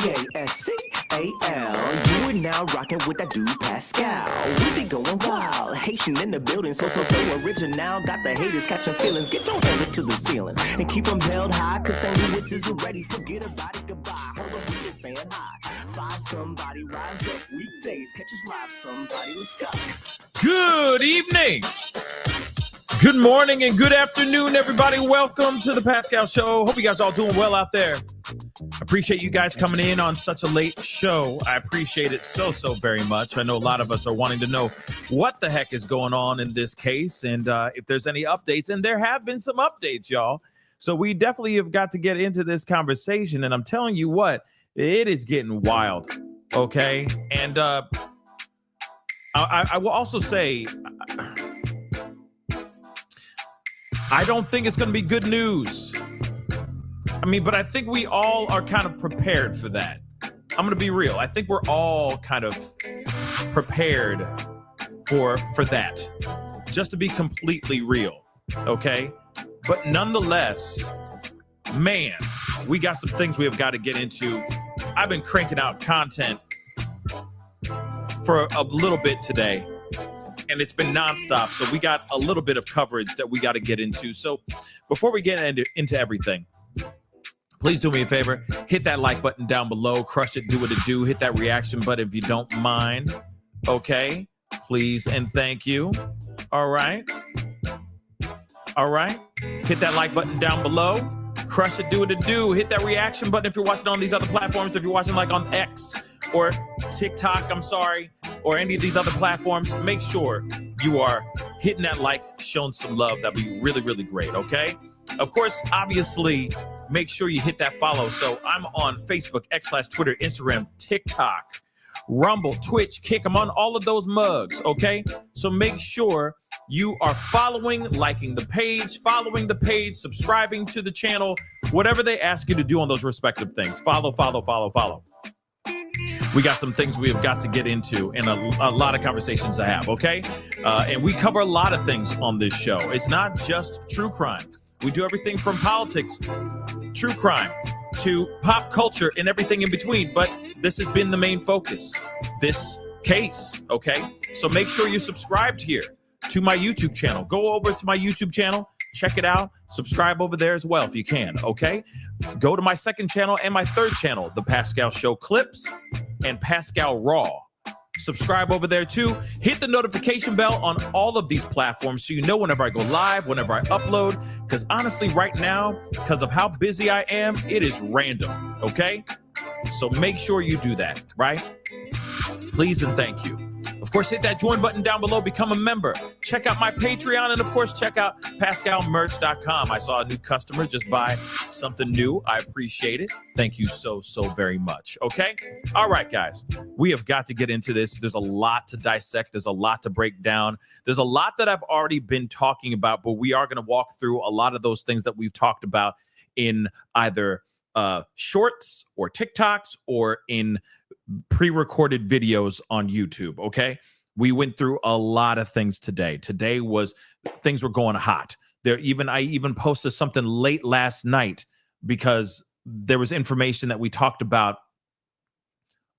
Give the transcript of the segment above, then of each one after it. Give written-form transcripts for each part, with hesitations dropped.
Pascal. You are now rocking with that dude Pascal. We be going wild, Haitian in the building, so original. Got the haters catching feelings. Get your hands up to the ceiling and keep them held high, cause St. Louis is ready. Forget about it, goodbye. Hold up, we just saying hi. Five somebody, rise up weekdays. Catch us live, somebody, let's go. Good evening. Good morning and good afternoon, everybody. Welcome to the Pascal Show. Hope you guys all doing well out there. Appreciate you guys coming in on such a late show. I appreciate it so very much. I know a lot of us are wanting to know what the heck is going on in this case and if there's any updates. And there have been some updates, y'all. So we definitely have got to get into this conversation. And I'm telling you what, it is getting wild, okay? And I will also say, I don't think it's going to be good news. I mean, but I think we all are kind of prepared for that. I'm going to be real. I think we're all kind of prepared for that, just to be completely real, okay? But nonetheless, man, we got some things we have got to get into. I've been cranking out content for a little bit today, and it's been nonstop. So we got a little bit of coverage that we got to get into. So before we get into everything, please do me a favor. Hit that like button down below. Crush it. Do what it do. Hit that reaction button if you don't mind. Okay? Please and thank you. All right? All right? Hit that like button down below. Crush it. Do what it do. Hit that reaction button if you're watching on these other platforms. If you're watching like on X or TikTok, or any of these other platforms, make sure you are hitting that like, showing some love. That'd be really great, okay? Of course, obviously, make sure you hit that follow. So I'm on Facebook, X/Twitter, Instagram, TikTok, Rumble, Twitch, Kick. I'm on all of those mugs, okay? So make sure you are following, liking the page, subscribing to the channel, whatever they ask you to do on those respective things. Follow. We got some things we have got to get into and a lot of conversations to have, okay? And we cover a lot of things on this show. It's not just true crime. We do everything from politics, true crime, to pop culture and everything in between. But this has been the main focus, this case, okay? So make sure you're subscribed here to my YouTube channel. Go over to my YouTube channel, check it out, subscribe over there as well if you can, okay? Go to my second channel and my third channel, The Pascal Show Clips and Pascal Raw. Subscribe over there too. Hit the notification bell on all of these platforms so you know whenever I go live, whenever I upload. Because honestly, right now, because of how busy I am, it is random, okay? So make sure you do that, right? Please and thank you. Of course, hit that join button down below, become a member. Check out my Patreon, and of course, check out PascalMerch.com. I saw a new customer just buy something new. I appreciate it. Thank you so very much, okay? All right, guys, we have got to get into this. There's a lot to dissect. There's a lot to break down. There's a lot that I've already been talking about, but we are going to walk through a lot of those things that we've talked about in either shorts or TikToks or in pre-recorded videos on YouTube, okay? We went through a lot of things today. Today was, things were going hot. I even posted something late last night because there was information that we talked about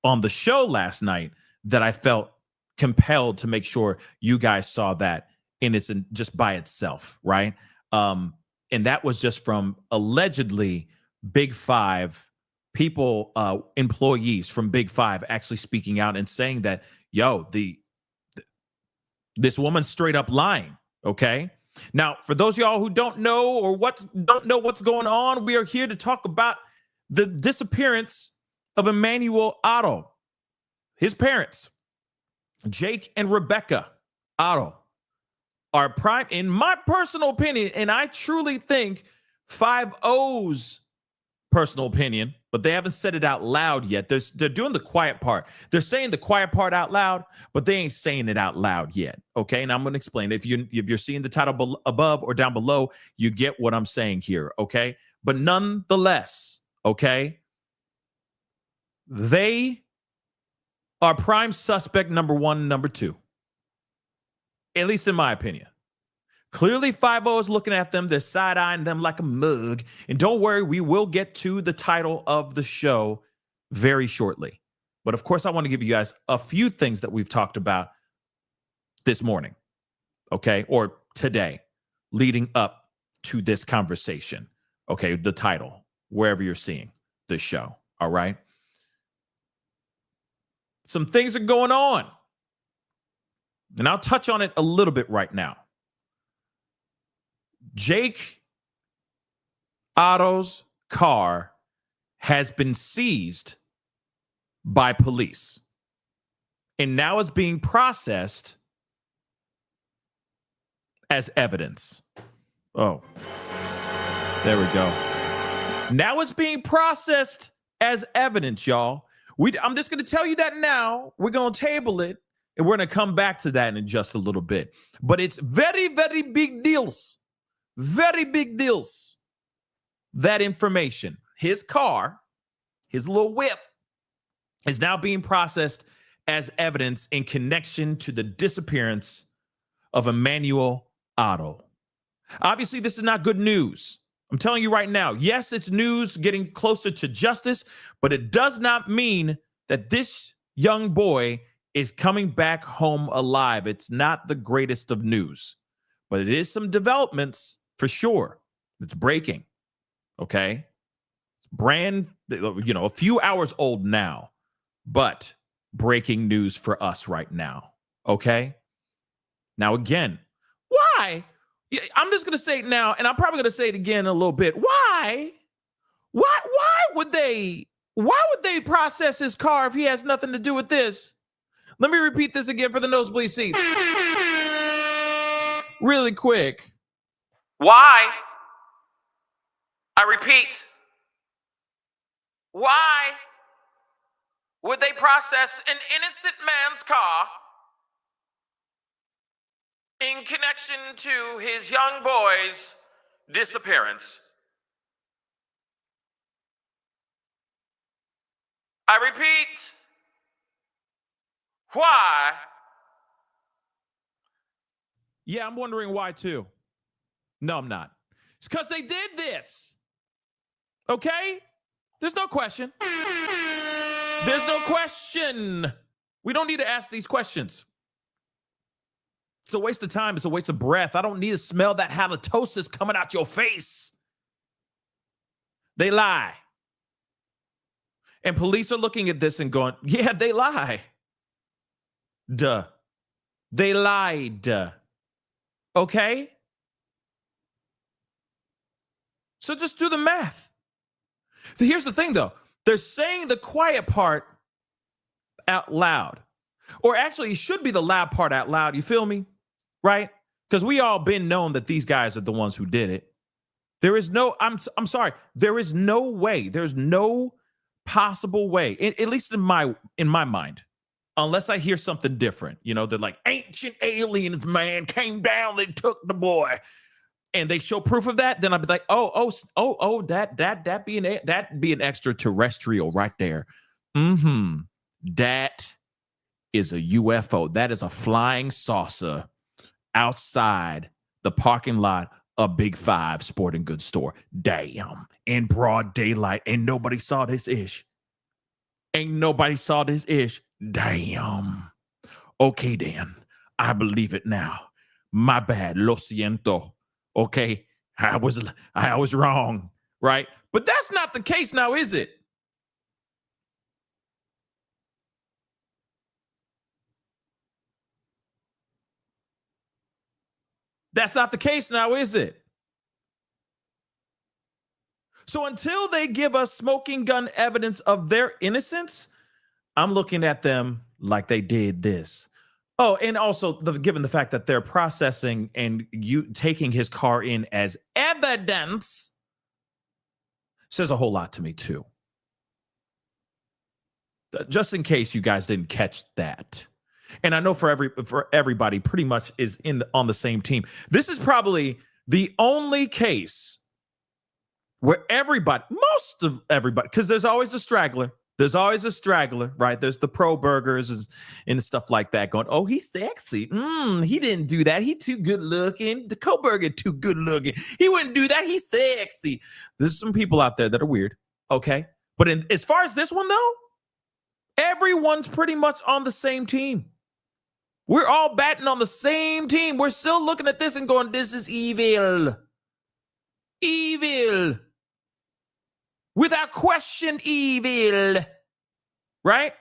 on the show last night that I felt compelled to make sure you guys saw that just by itself, right? And that was just from allegedly Big Five people, employees from Big Five actually speaking out and saying that, this woman's straight up lying, okay? Now, for those of y'all who don't know what's going on, we are here to talk about the disappearance of Emmanuel Haro. His parents, Jake and Rebecca Haro, are in my personal opinion, and I truly think 5-0's personal opinion, but they haven't said it out loud yet. They're doing the quiet part. They're saying the quiet part out loud, but they ain't saying it out loud yet. Okay, and I'm going to explain. If you're seeing the title above or down below, you get what I'm saying here. Okay, but nonetheless, okay, they are prime suspect number 1, number 2, at least in my opinion. Clearly, 5-0 is looking at them. They're side-eyeing them like a mug. And don't worry, we will get to the title of the show very shortly. But of course, I want to give you guys a few things that we've talked about this morning, okay, or today, leading up to this conversation, okay, the title, wherever you're seeing the show, all right? Some things are going on, and I'll touch on it a little bit right now. Jake Otto's car has been seized by police, and now it's being processed as evidence. Oh, there we go. Now it's being processed as evidence, y'all. I'm just going to tell you that now. We're going to table it, and we're going to come back to that in just a little bit. But it's very, very big deals. Very big deals. That information, his car, his little whip, is now being processed as evidence in connection to the disappearance of Emmanuel Haro. Obviously, this is not good news. I'm telling you right now, yes, it's news getting closer to justice, but it does not mean that this young boy is coming back home alive. It's not the greatest of news, but it is some developments for sure. It's breaking, okay? A few hours old now, but breaking news for us right now, okay? Now, again, why? I'm just going to say it now, and I'm probably going to say it again in a little bit. Why would they process his car if he has nothing to do with this? Let me repeat this again for the nosebleed seats. Really quick. Why? I repeat. Why would they process an innocent man's car in connection to his young boy's disappearance? I repeat, why? Yeah, I'm wondering why too. No, I'm not. It's because they did this. Okay? There's no question. There's no question. We don't need to ask these questions. It's a waste of time. It's a waste of breath. I don't need to smell that halitosis coming out your face. They lie. And police are looking at this and going, yeah, they lie. Duh. They lied. Okay? So just do the math. Here's the thing, though. They're saying the quiet part out loud. Or actually, it should be the loud part out loud. You feel me? Right? Because we all been known that these guys are the ones who did it. There is no, I'm sorry. There is no way. There's no possible way, at least in my mind, unless I hear something different. You know, they're like, ancient aliens, man, came down, they took the boy. And they show proof of that, then I'd be like, that be an extraterrestrial right there. Mm-hmm. That is a UFO. That is a flying saucer outside the parking lot of Big Five Sporting Goods store. Damn. In broad daylight. Ain't nobody saw this ish. Damn. Okay, then. I believe it now. My bad. Lo siento. Okay, I was wrong, right? But that's not the case now, is it? That's not the case now, is it? So until they give us smoking gun evidence of their innocence, I'm looking at them like they did this. Oh, and also given the fact that they're processing and you taking his car in as evidence says a whole lot to me too. Just in case you guys didn't catch that. And I know for everybody pretty much is on the same team. This is probably the only case where most of everybody, because there's always a straggler. There's always a straggler, right? There's the pro burgers and stuff like that going, oh, he's sexy. He didn't do that. He too good looking. The co-burger too good looking. He wouldn't do that. He's sexy. There's some people out there that are weird, okay? But as far as this one, though, Everyone's pretty much on the same team. We're all batting on the same team. We're still looking at this and going, this is evil. Evil. Without question, evil. Right?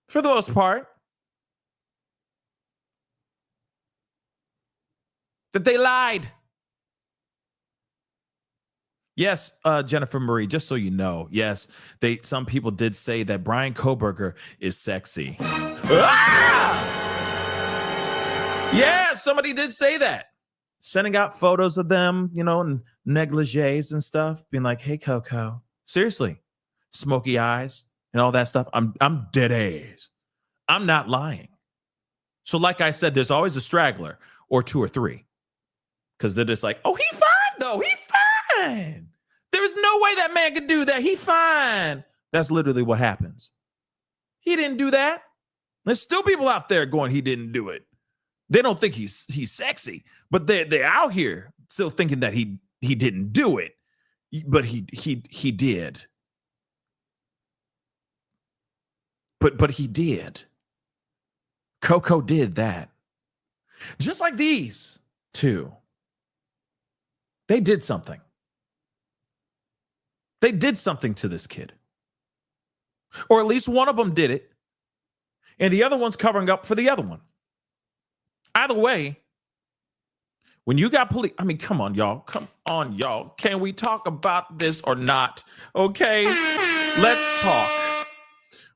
For the most part. That they lied. Yes, Jennifer Marie, just so you know, yes, some people did say that Brian Koberger is sexy. Ah! Yeah, somebody did say that. Sending out photos of them, in negligees and stuff, being like, hey, Coco. Seriously. Smoky eyes and all that stuff. I'm dead ass. I'm not lying. So like I said, there's always a straggler or two or three. Because they're just like, oh, he fine, though. He fine. There's no way that man could do that. He fine. That's literally what happens. He didn't do that. There's still people out there going, he didn't do it. They don't think he's sexy, but they're out here still thinking that he didn't do it, but he did. But he did. Coco did that. Just like these two. They did something. They did something to this kid. Or at least one of them did it. And the other one's covering up for the other one. Either way, when you got police, I mean, come on, y'all. Come on, y'all. Can we talk about this or not? Okay, let's talk.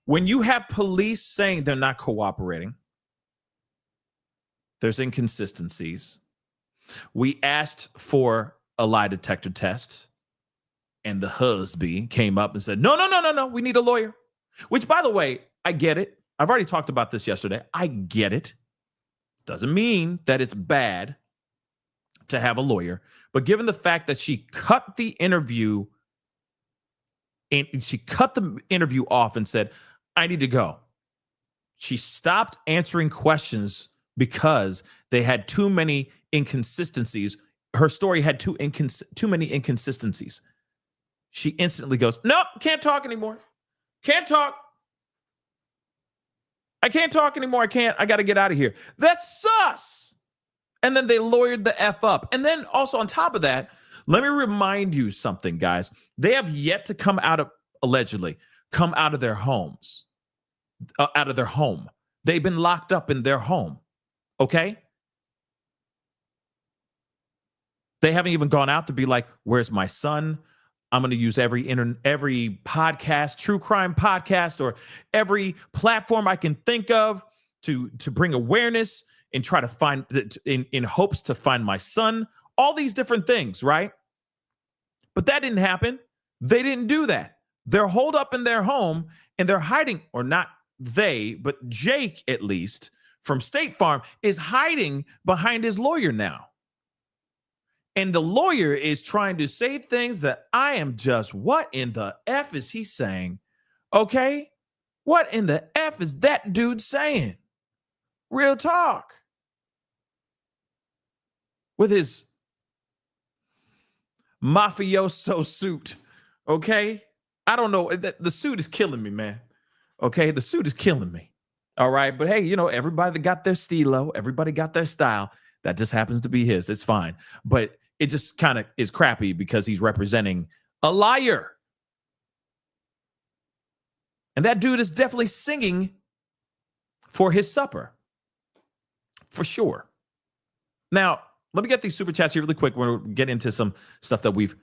When you have police saying they're not cooperating, there's inconsistencies. We asked for a lie detector test, and the husband came up and said, no, we need a lawyer. Which, by the way, I get it. I've already talked about this yesterday. I get it. Doesn't mean that it's bad to have a lawyer. But given the fact that she cut the interview off and said, I need to go. She stopped answering questions because they had too many inconsistencies. Her story had too many inconsistencies. She instantly goes, nope, can't talk anymore. Can't talk. I can't talk anymore. I got to get out of here. That's sus. And then they lawyered the F up. And then also on top of that, let me remind you something, guys. They have yet to come out of their homes, out of their home. They've been locked up in their home. Okay? They haven't even gone out to be like, where's my son? I'm going to use every podcast, true crime podcast, or every platform I can think of to bring awareness and try to find, in hopes to find my son. All these different things, right? But that didn't happen. They didn't do that. They're holed up in their home and they're hiding, or not they, but Jake, at least, from State Farm, is hiding behind his lawyer now. And the lawyer is trying to say things that I am just, what in the F is he saying? Okay? What in the F is that dude saying? Real talk. With his mafioso suit. Okay? I don't know. The suit is killing me, man. Okay? The suit is killing me. All right? But hey, everybody got their stilo. Everybody got their style. That just happens to be his. It's fine. But it just kind of is crappy because he's representing a liar. And that dude is definitely singing for his supper. For sure. Now, let me get these super chats here really quick. We're going to get into some stuff that we've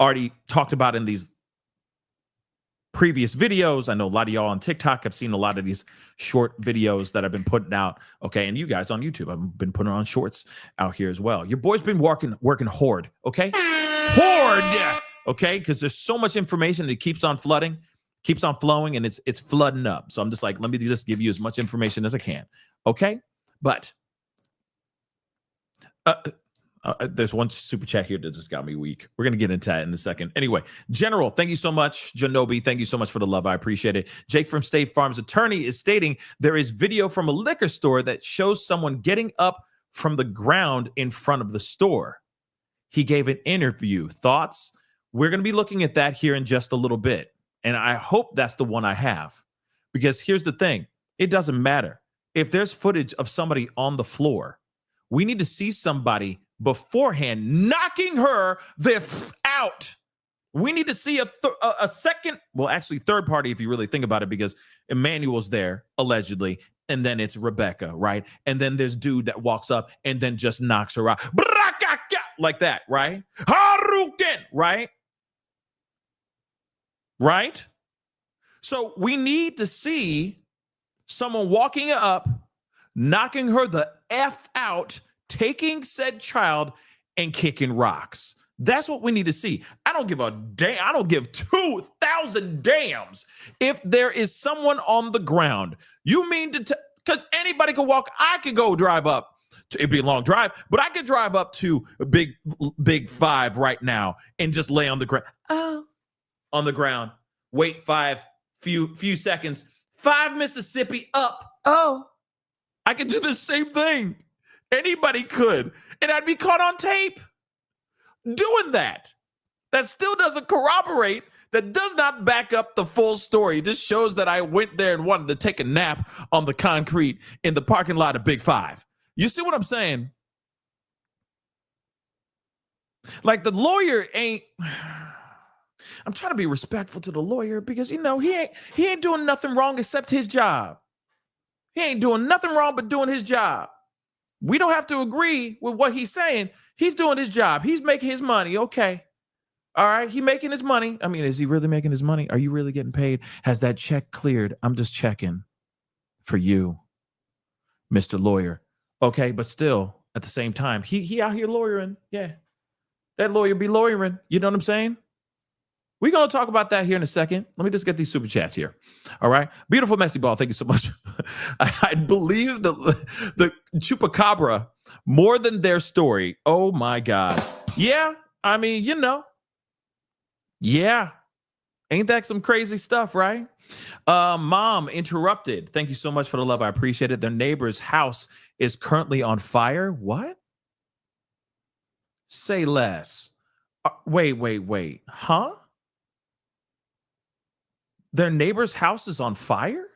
already talked about in these previous videos. I know a lot of y'all on TikTok have seen a lot of these short videos that I've been putting out. Okay. And you guys on YouTube, I've been putting on shorts out here as well. Your boy's been working hard. Okay. Hard. Okay. Because there's so much information that keeps on flowing, and it's flooding up. So I'm just like, let me just give you as much information as I can. Okay. But there's one super chat here that just got me weak. We're going to get into that in a second. Anyway, General, thank you so much. Janobi, thank you so much for the love. I appreciate it. Jake from State Farm's attorney is stating there is video from a liquor store that shows someone getting up from the ground in front of the store. He gave an interview. Thoughts? We're going to be looking at that here in just a little bit. And I hope that's the one I have. Because here's the thing. It doesn't matter. If there's footage of somebody on the floor, we need to see somebody beforehand knocking her out. We need to see a second, well, actually third party if you really think about it, because Emmanuel's there, allegedly, and then it's Rebecca, right? And then there's dude that walks up and then just knocks her out. Like that, right? Haruken, right? Right? So we need to see someone walking up, knocking her the F out, taking said child and kicking rocks. That's what we need to see. I don't give a damn. I don't give 2,000 damns if there is someone on the ground. You mean to because anybody can walk. I could go drive up. It'd be a long drive, but I could drive up to a big 5 right now and just lay on the ground. Oh, on the ground. Wait few seconds. 5 Mississippi up. Oh, I could do the same thing. Anybody could, and I'd be caught on tape doing that. That still doesn't corroborate, that does not back up the full story. It just shows that I went there and wanted to take a nap on the concrete in the parking lot of Big 5. You see what I'm saying? Like, the lawyer ain't, I'm trying to be respectful to the lawyer because, you know, he ain't doing nothing wrong except his job. He ain't doing nothing wrong but doing his job. We don't have to agree with what he's saying. He's doing his job. He's making his money. Okay. All right. He making his money. I mean, is he really making his money? Are you really getting paid? Has that check cleared? I'm just checking for you, Mr. Lawyer. Okay. But still, at the same time, he out here lawyering. Yeah. That lawyer be lawyering. You know what I'm saying? We're going to talk about that here in a second. Let me just get these super chats here. All right. Beautiful Messy Ball. Thank you so much. I believe the Chupacabra more than their story. Oh, my God. Yeah. I mean, you know. Yeah. Ain't that some crazy stuff, right? Mom interrupted. Thank you so much for the love. I appreciate it. Their neighbor's house is currently on fire. What? Say less. Wait. Huh? Their neighbor's house is on fire?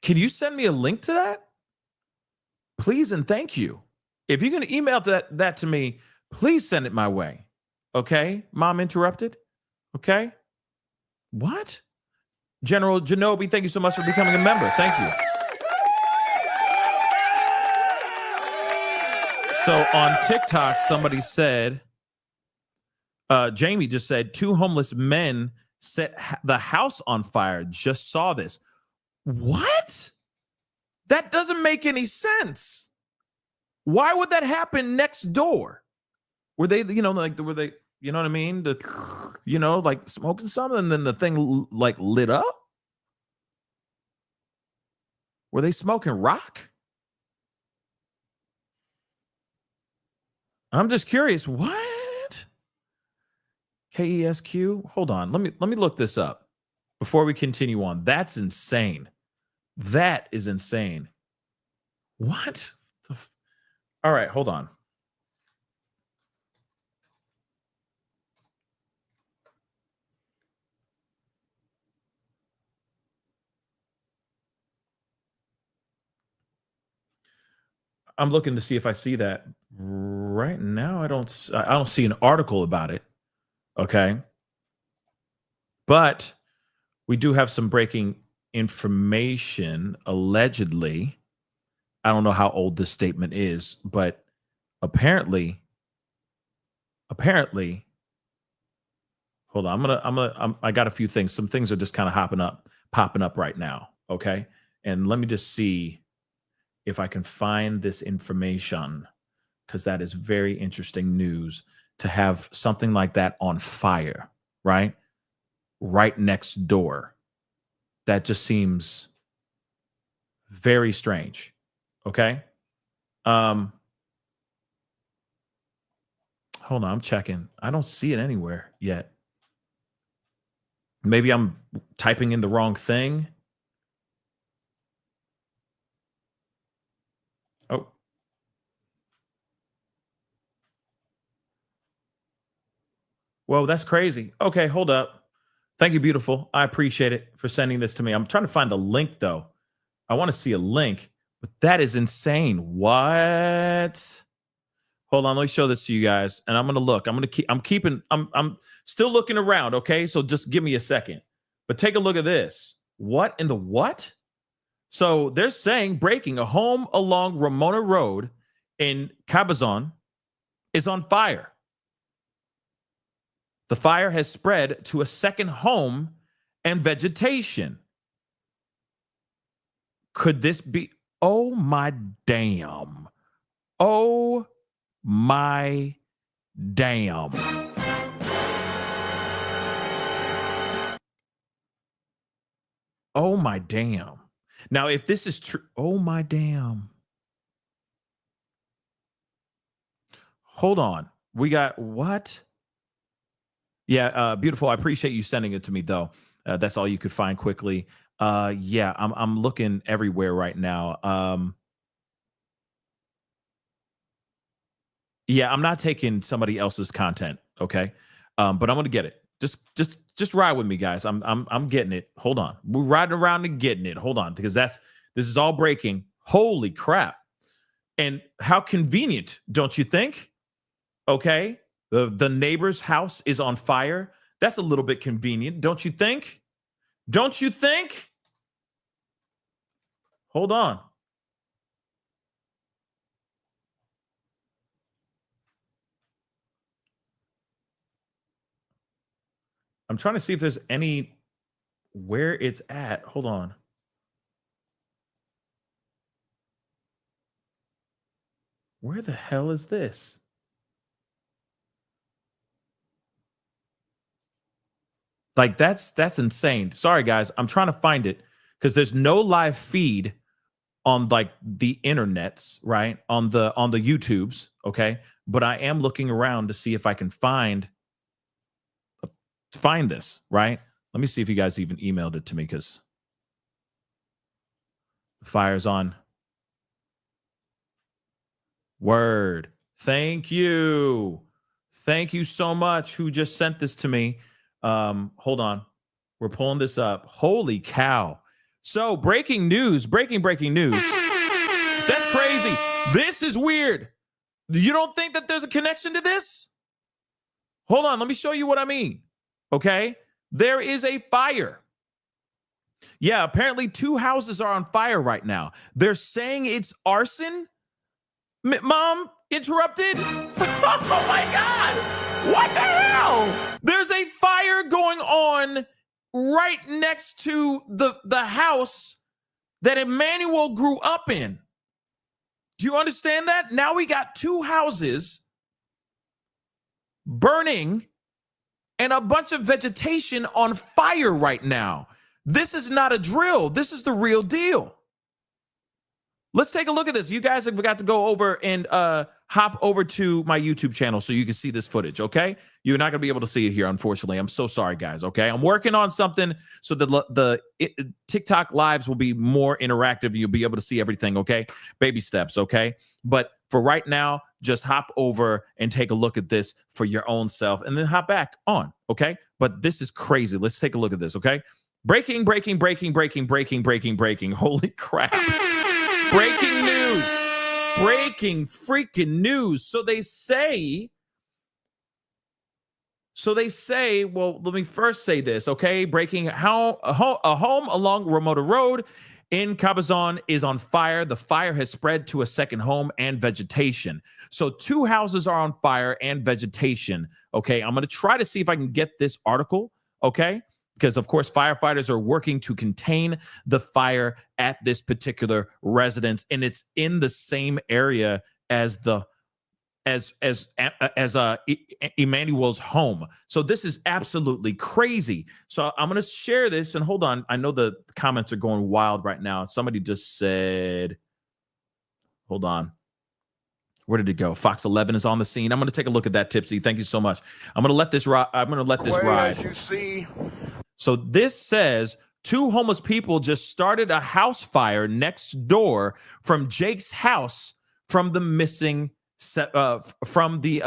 Can you send me a link to that? Please and thank you. If you're going to email that to me, please send it my way. Okay? Mom interrupted. Okay? What? General Genobi, thank you so much for becoming a member. Thank you. So on TikTok, somebody said, Jamie just said, 2 homeless men set the house on fire. Just saw this. What? That doesn't make any sense. Why would that happen next door? Were they, you know, like, were they, you know what I mean? Like smoking something and then the thing like lit up? Were they smoking rock? I'm just curious. What? KESQ? Hold on. Let me look this up before we continue on. That's insane. That is insane. What? All right, hold on. I'm looking to see if I see that right now. I don't see an article about it. Okay. But we do have some breaking information, allegedly. I don't know how old this statement is, but apparently, hold on. I got a few things. Some things are just kind of popping up right now. Okay. And let me just see if I can find this information, because that is very interesting news to have something like that on fire, right? Right next door. That just seems very strange. Okay. Hold on, I'm checking. I don't see it anywhere yet. Maybe I'm typing in the wrong thing. Oh. Whoa, that's crazy. Okay, hold up. Thank you, beautiful. I appreciate it for sending this to me. I'm trying to find the link though. I want to see a link, but that is insane. What? Hold on, let me show this to you guys, and I'm gonna look. I'm still looking around. Okay, so just give me a second. But take a look at this. What in the what? So they're saying breaking a home along Ramona Road in Cabazon is on fire. The fire has spread to a second home and vegetation. Could this be? Oh my damn. Oh my damn. Oh my damn. Now, if this is true, oh my damn. Hold on. We got what? Yeah, beautiful. I appreciate you sending it to me, though. That's all you could find quickly. Yeah, I'm looking everywhere right now. Yeah, I'm not taking somebody else's content, okay? But I'm gonna get it. Just ride with me, guys. I'm getting it. Hold on. We're riding around and getting it. Hold on, because this is all breaking. Holy crap. And how convenient, don't you think? Okay. The neighbor's house is on fire. That's a little bit convenient, don't you think? Don't you think? Hold on. I'm trying to see if there's any where it's at. Hold on. Where the hell is this? Like that's insane. Sorry guys, I'm trying to find it because there's no live feed on like the internets, right? On the YouTubes, okay? But I am looking around to see if I can find this, right? Let me see if you guys even emailed it to me because the fire's on. Word. Thank you. Thank you so much who just sent this to me. Hold on. We're pulling this up. Holy cow. So breaking news. Breaking news. That's crazy. This is weird. You don't think that there's a connection to this? Hold on. Let me show you what I mean. Okay. There is a fire. Yeah, apparently 2 houses are on fire right now. They're saying it's arson. Mom interrupted. Oh my God. What the hell? There's a fire going on right next to the house that Emmanuel grew up in. Do you understand that? Now we got 2 houses burning and a bunch of vegetation on fire right now. This is not a drill. This is the real deal. Let's take a look at this. You guys have got to go over and hop over to my YouTube channel so you can see this footage, okay? You're not going to be able to see it here, unfortunately. I'm so sorry, guys, okay? I'm working on something so the TikTok lives will be more interactive. You'll be able to see everything, okay? Baby steps, okay? But for right now, just hop over and take a look at this for your own self and then hop back on, okay? But this is crazy. Let's take a look at this, okay? Breaking. Holy crap. Breaking news. Breaking freaking news. So they say, well, let me first say this, okay? Breaking how a home along Ramona Road in Cabazon is on fire. The fire has spread to a second home and vegetation. So 2 houses are on fire and vegetation. Okay, I'm going to try to see if I can get this article, okay? Because, of course, firefighters are working to contain the fire at this particular residence, and it's in the same area as Emmanuel's home. So this is absolutely crazy. So I'm going to share this, and hold on. I know the comments are going wild right now. Somebody just said, hold on. Where did it go? Fox 11 is on the scene. I'm going to take a look at that, Tipsy. Thank you so much. I'm going to let this ride. As you see. So this says 2 homeless people just started a house fire next door from Jake's house from the missing from the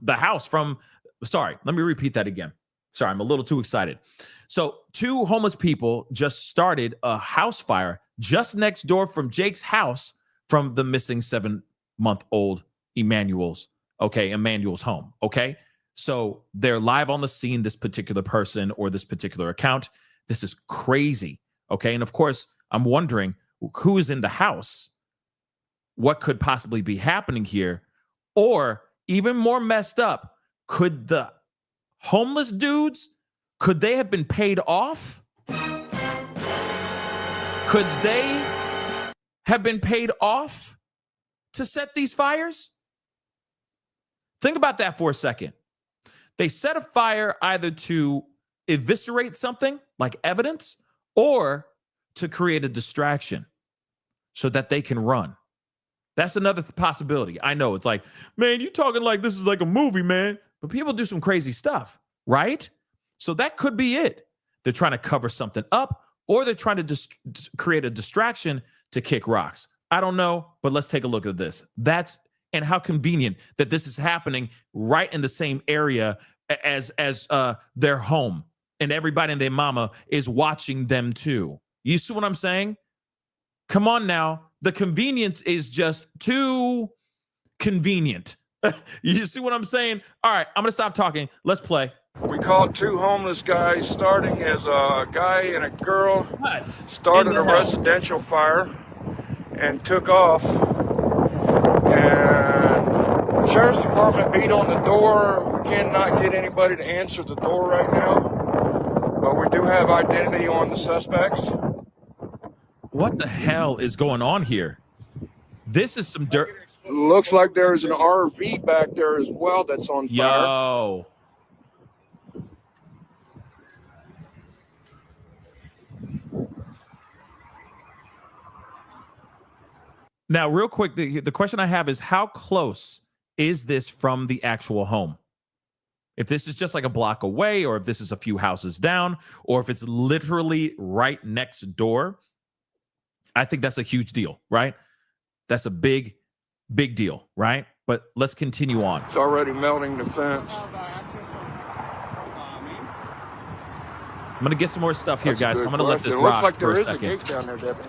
house from. Sorry, let me repeat that again. Sorry, I'm a little too excited. So 2 homeless people just started a house fire just next door from Jake's house from the missing 7-month-old Emmanuel's home. Okay. So they're live on the scene, this particular person or this particular account. This is crazy. Okay. And of course, I'm wondering who is in the house? What could possibly be happening here? Or even more messed up, could the homeless dudes, could they have been paid off? Could they have been paid off to set these fires? Think about that for a second. They set a fire either to eviscerate something like evidence or to create a distraction so that they can run. That's another possibility. I know it's like, man, you talking like this is like a movie, man. But people do some crazy stuff, right? So that could be it. They're trying to cover something up, or they're trying to create a distraction to kick rocks. I don't know, but let's take a look at this. And how convenient that this is happening right in the same area as their home, and everybody and their mama is watching them too. You see what I'm saying? Come on now. The convenience is just too convenient. You see what I'm saying? All right, I'm going to stop talking. Let's play. We caught 2 homeless guys, starting as a guy and a girl. What? Started a residential fire and took off. And Sheriff's Department beat on the door. We cannot get anybody to answer the door right now. But we do have identity on the suspects. What the hell is going on here? This is some dirt. Looks like there's an RV back there as well that's on fire. Yo. Now, real quick, the question I have is, how close is this from the actual home? If this is just like a block away, or if this is a few houses down, or if it's literally right next door, I think that's a huge deal, right? That's a big deal, right? But let's continue on. It's already melting the fence. I'm going to get some more stuff here, guys. I'm going to let this It looks rock like for there a is a second. gate down there, Deputy.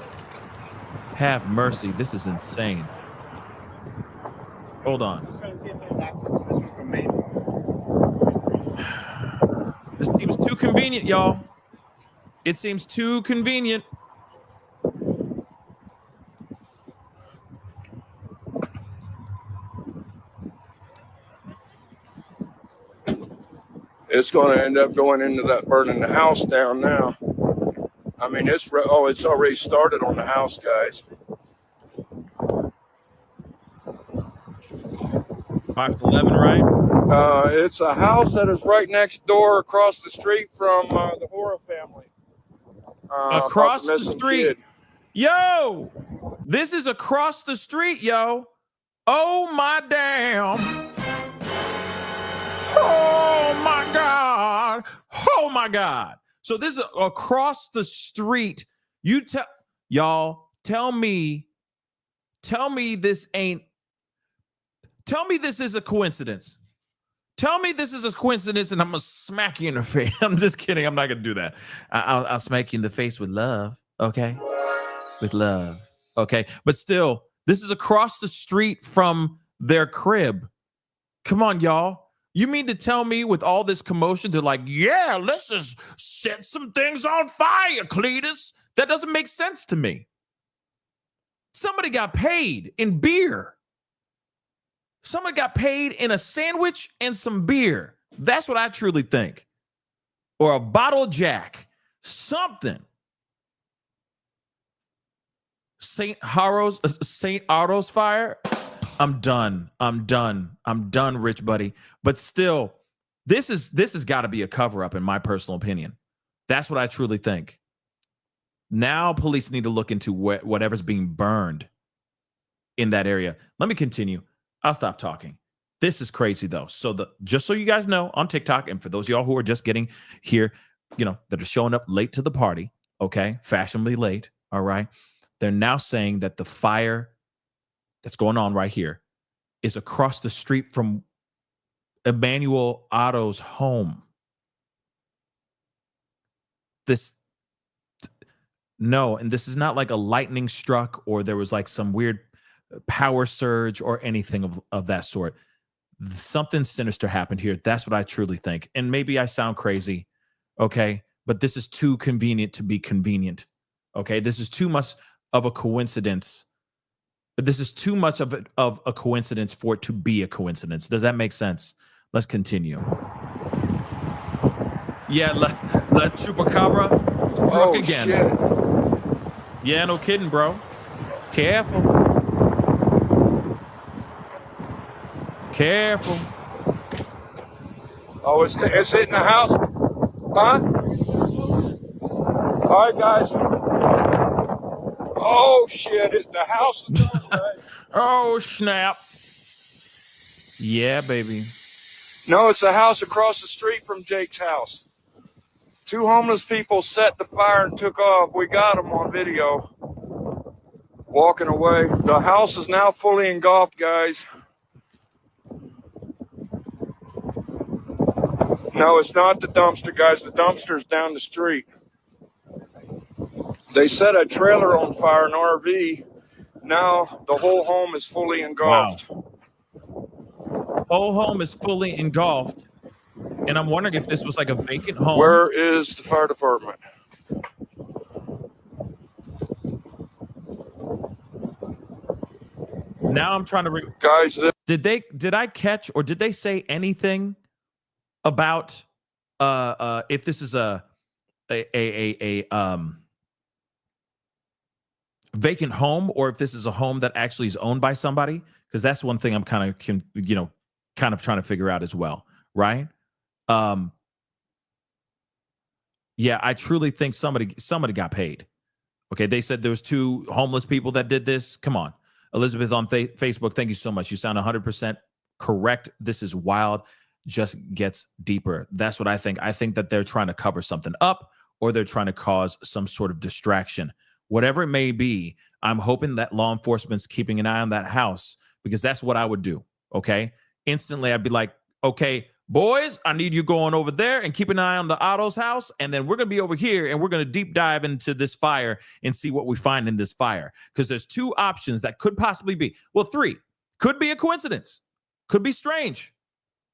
Have mercy. This is insane. Hold on. This seems too convenient, y'all. It seems too convenient. It's going to end up going into that burning the house down now. I mean, it's already started on the house, guys. Box 11, right? It's a house that is right next door, across the street from the Haro family. Across the street. Kid. Yo, this is across the street, yo. Oh, my damn. Oh, my God. Oh, my God. So this is across the street. Tell me this is a coincidence. Tell me this is a coincidence, and I'm going to smack you in the face. I'm just kidding. I'm not going to do that. I'll smack you in the face with love, okay? With love, okay? But still, this is across the street from their crib. Come on, y'all. You mean to tell me with all this commotion, they're like, yeah, let's just set some things on fire, Cletus? That doesn't make sense to me. Somebody got paid in beer. Someone got paid in a sandwich and some beer. That's what I truly think. Or a bottle of Jack. Something. St. Haro's fire. I'm done, rich buddy. But still, this has got to be a cover-up, in my personal opinion. That's what I truly think. Now police need to look into whatever's being burned in that area. Let me continue. I'll stop talking. This is crazy, though. So just so you guys know, on TikTok, and for those of y'all who are just getting here, that are showing up late to the party, okay, fashionably late, all right, they're now saying that the fire that's going on right here is across the street from Emmanuel Haro's home. this. No, and this is not like a lightning struck or there was like some weird power surge or anything of that sort. Something sinister happened here. That's what I truly think. And maybe I sound crazy, okay? But this is too convenient to be convenient, okay? This is too much of a coincidence. But this is too much of a coincidence for it to be a coincidence. Does that make sense? Let's continue. Yeah, let Chupacabra struck again. Shit. Yeah, no kidding, bro. Careful. Careful. Oh, it's hitting the house. Huh? All right, guys. Oh, shit. The house is Oh, snap. Yeah, baby. No, it's a house across the street from Jake's house. 2 homeless people set the fire and took off. We got them on video. Walking away. The house is now fully engulfed, guys. No, it's not the dumpster, guys. The dumpster's down the street. They set a trailer on fire, an RV. Now the whole home is fully engulfed. Wow. Whole home is fully engulfed. And I'm wondering if this was like a vacant home. Where is the fire department? Now I'm trying to guys, did I catch or did they say anything about if this is a vacant home or if this is a home that actually is owned by somebody? Because that's one thing I'm kind of trying to figure out as well, right? Yeah, I truly think somebody got paid. Okay, they said there was 2 homeless people that did this. Come on. Elizabeth on Facebook, thank you so much. You sound 100% correct. This is wild. Just gets deeper. That's what I think. I think that they're trying to cover something up or they're trying to cause some sort of distraction. Whatever it may be, I'm hoping that law enforcement's keeping an eye on that house because that's what I would do, okay? Instantly, I'd be like, okay, boys, I need you going over there and keep an eye on the Otto's house. And then we're going to be over here and we're going to deep dive into this fire and see what we find in this fire. Because there's 2 options that could possibly be. Well, 3. Could be a coincidence. Could be strange.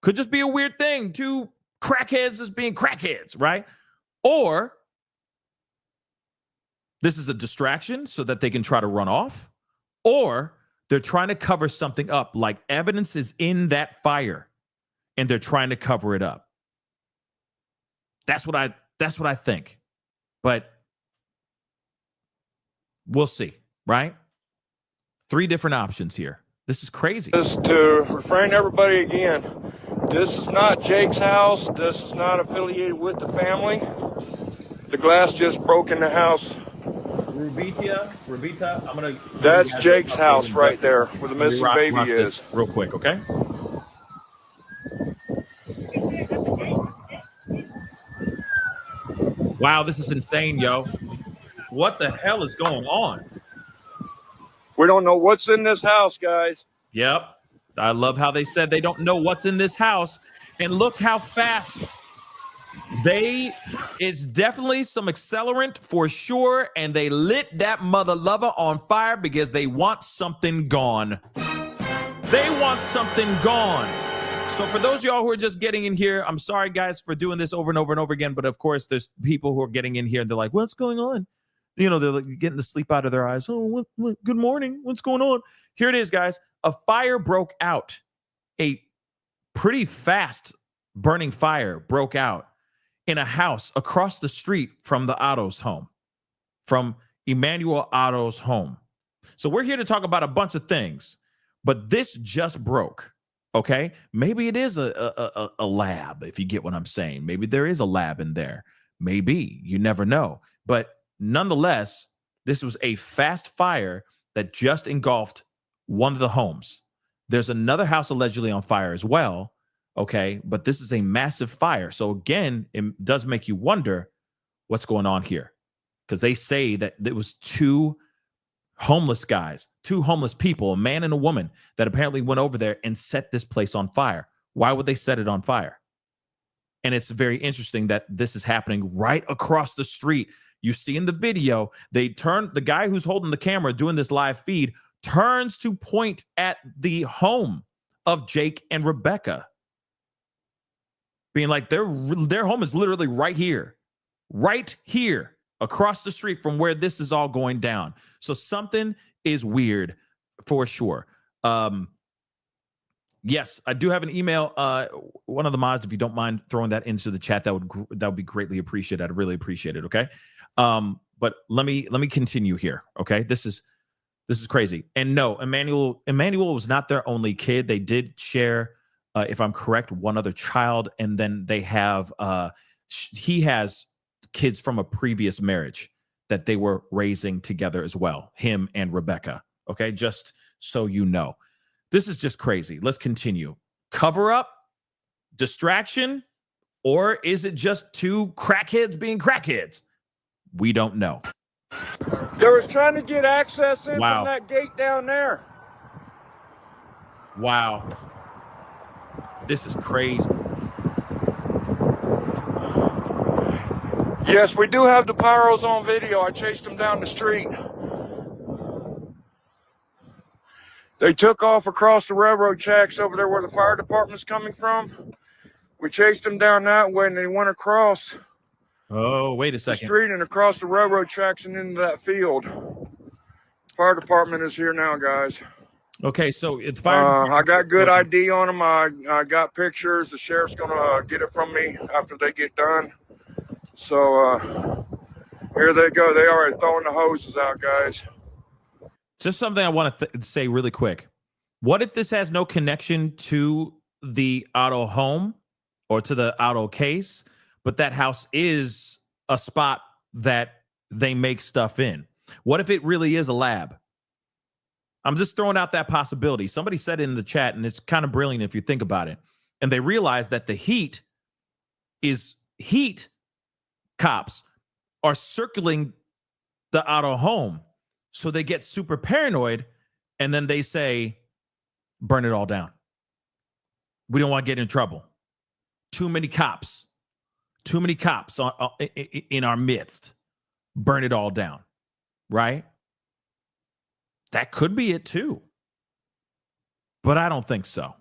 Could just be a weird thing. 2 crackheads just being crackheads, right? Or this is a distraction so that they can try to run off. Or they're trying to cover something up like evidence is in that fire. And they're trying to cover it up. That's what I think. But we'll see, right? 3 different options here. This is crazy. Just to refrain everybody again, this is not Jake's house. This is not affiliated with the family. The glass just broke in the house. Rubita, I'm gonna. That's Jake's house right there, where the missing baby is. Real quick, okay? Wow, this is insane, yo. What the hell is going on? We don't know what's in this house, guys. Yep. I love how they said they don't know what's in this house. And look how fast it's definitely some accelerant for sure. And they lit that mother lover on fire because they want something gone. They want something gone. So for those of y'all who are just getting in here, I'm sorry, guys, for doing this over and over and over again. But of course, there's people who are getting in here and they're like, what's going on? You know, they're like getting the sleep out of their eyes. Oh, what, good morning. What's going on? Here it is, guys. A fire broke out. A pretty fast burning fire broke out in a house across the street from the Otto's home, from Emmanuel Otto's home. So we're here to talk about a bunch of things, but this just broke. Okay, maybe it is a lab, if you get what I'm saying. Maybe there is a lab in there. Maybe. You never know. But nonetheless, this was a fast fire that just engulfed one of the homes. There's another house allegedly on fire as well. Okay, but this is a massive fire. So again, it does make you wonder what's going on here. Because they say that it was 2 homeless guys, 2 homeless people, a man and a woman, that apparently went over there and set this place on fire. Why would they set it on fire? And it's very interesting that this is happening right across the street. You see in the video, the guy who's holding the camera doing this live feed turns to point at the home of Jake and Rebecca, being like, their home is literally right here across the street from where this is all going down. So something is weird for sure. Yes, I do have an email. One of the mods, if you don't mind throwing that into the chat, that would be greatly appreciated. I'd really appreciate it. Okay. But let me continue here. Okay. This is crazy. And no, Emmanuel was not their only kid. They did share, if I'm correct, one other child. And then they have, he has kids from a previous marriage that they were raising together as well. Him and Rebecca. Okay. Just so you know. This is just crazy. Let's continue. Cover up, distraction, or is it just two crackheads being crackheads? We don't know. They was trying to get access in from that gate down there. Wow. This is crazy. Yes, we do have the pyros on video. I chased them down the street. They took off across the railroad tracks over there where the fire department's coming from. We chased them down that way, and they went across wait a second. the street and across the railroad tracks and into that field. Fire department is here now, guys. Okay, so it's fire. I got good ID on them. I got pictures. The sheriff's gonna get it from me after they get done. So here they go. They already throwing the hoses out, guys. Just something I want to say really quick. What if this has no connection to the auto home or to the auto case, but that house is a spot that they make stuff in? What if it really is a lab? I'm just throwing out that possibility. Somebody said it in the chat, and it's kind of brilliant if you think about it. And they realize that the heat cops are circling the auto home. So they get super paranoid, and then they say, burn it all down. We don't want to get in trouble. Too many cops in our midst. Burn it all down, right? That could be it too. But I don't think so.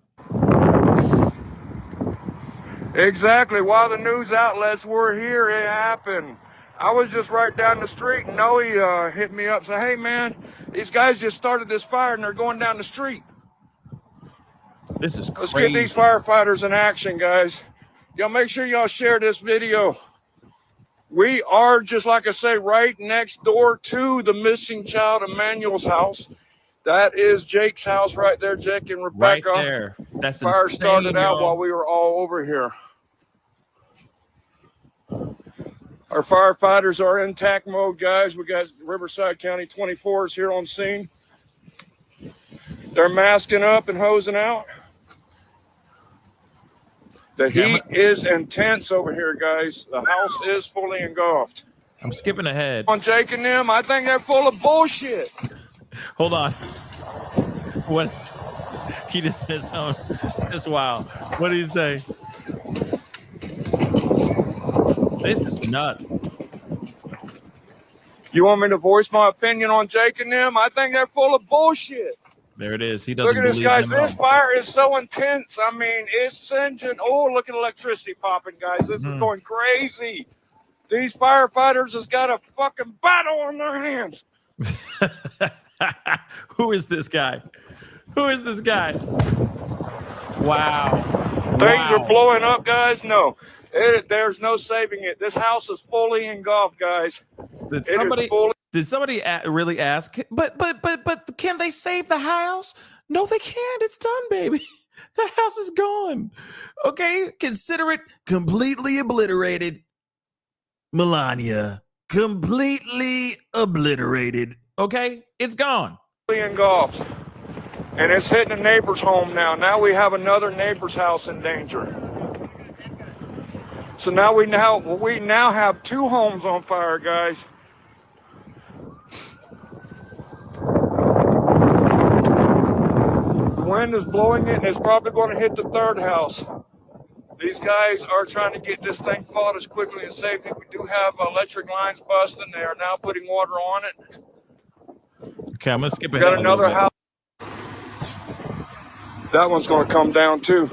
Exactly. While the news outlets were here, it happened. I was just right down the street, and Noe hit me up and said, hey, man, these guys just started this fire, and they're going down the street. This is crazy. Let's get these firefighters in action, guys. Y'all make sure y'all share this video. We are, just like I say, right next door to the missing child, Emmanuel's house. That is Jake's house right there, Jake and Rebecca. Right there. That's fire insane, started out y'all. while we were all over here. Our firefighters are in attack mode, guys. We got Riverside County 24s here on scene. They're masking up and hosing out. The heat is intense over here, guys. The house is fully engulfed. I'm skipping ahead. On Jake and them, I think they're full of bullshit. Hold on. What? He just said something. That's wild. What did he say? This is nuts. You want me to voice my opinion on Jake and them? I think they're full of bullshit. There it is. He doesn't look at this, believe guys. them at This all. fire is so intense. I mean, it's singeing. Oh, look at electricity popping, guys. This is going crazy. These firefighters has got a fucking battle on their hands. Who is this guy? Who is this guy? Wow. Things are blowing up, guys. No, there's no saving it. This house is fully engulfed, guys. Did somebody really ask? But can they save the house? No, they can't. It's done, baby. That house is gone. Okay, consider it completely obliterated. Melania, completely obliterated. Okay, it's gone. Fully engulfed, and it's hitting a neighbor's home now. Now we have another neighbor's house in danger. So now we now have two homes on fire, guys. The wind is blowing it, and it's probably going to hit the third house. These guys are trying to get this thing fought as quickly as safely. We do have electric lines busting. They are now putting water on it. Okay, I'm gonna skip We ahead got a little another bit. house. That one's going to come down too.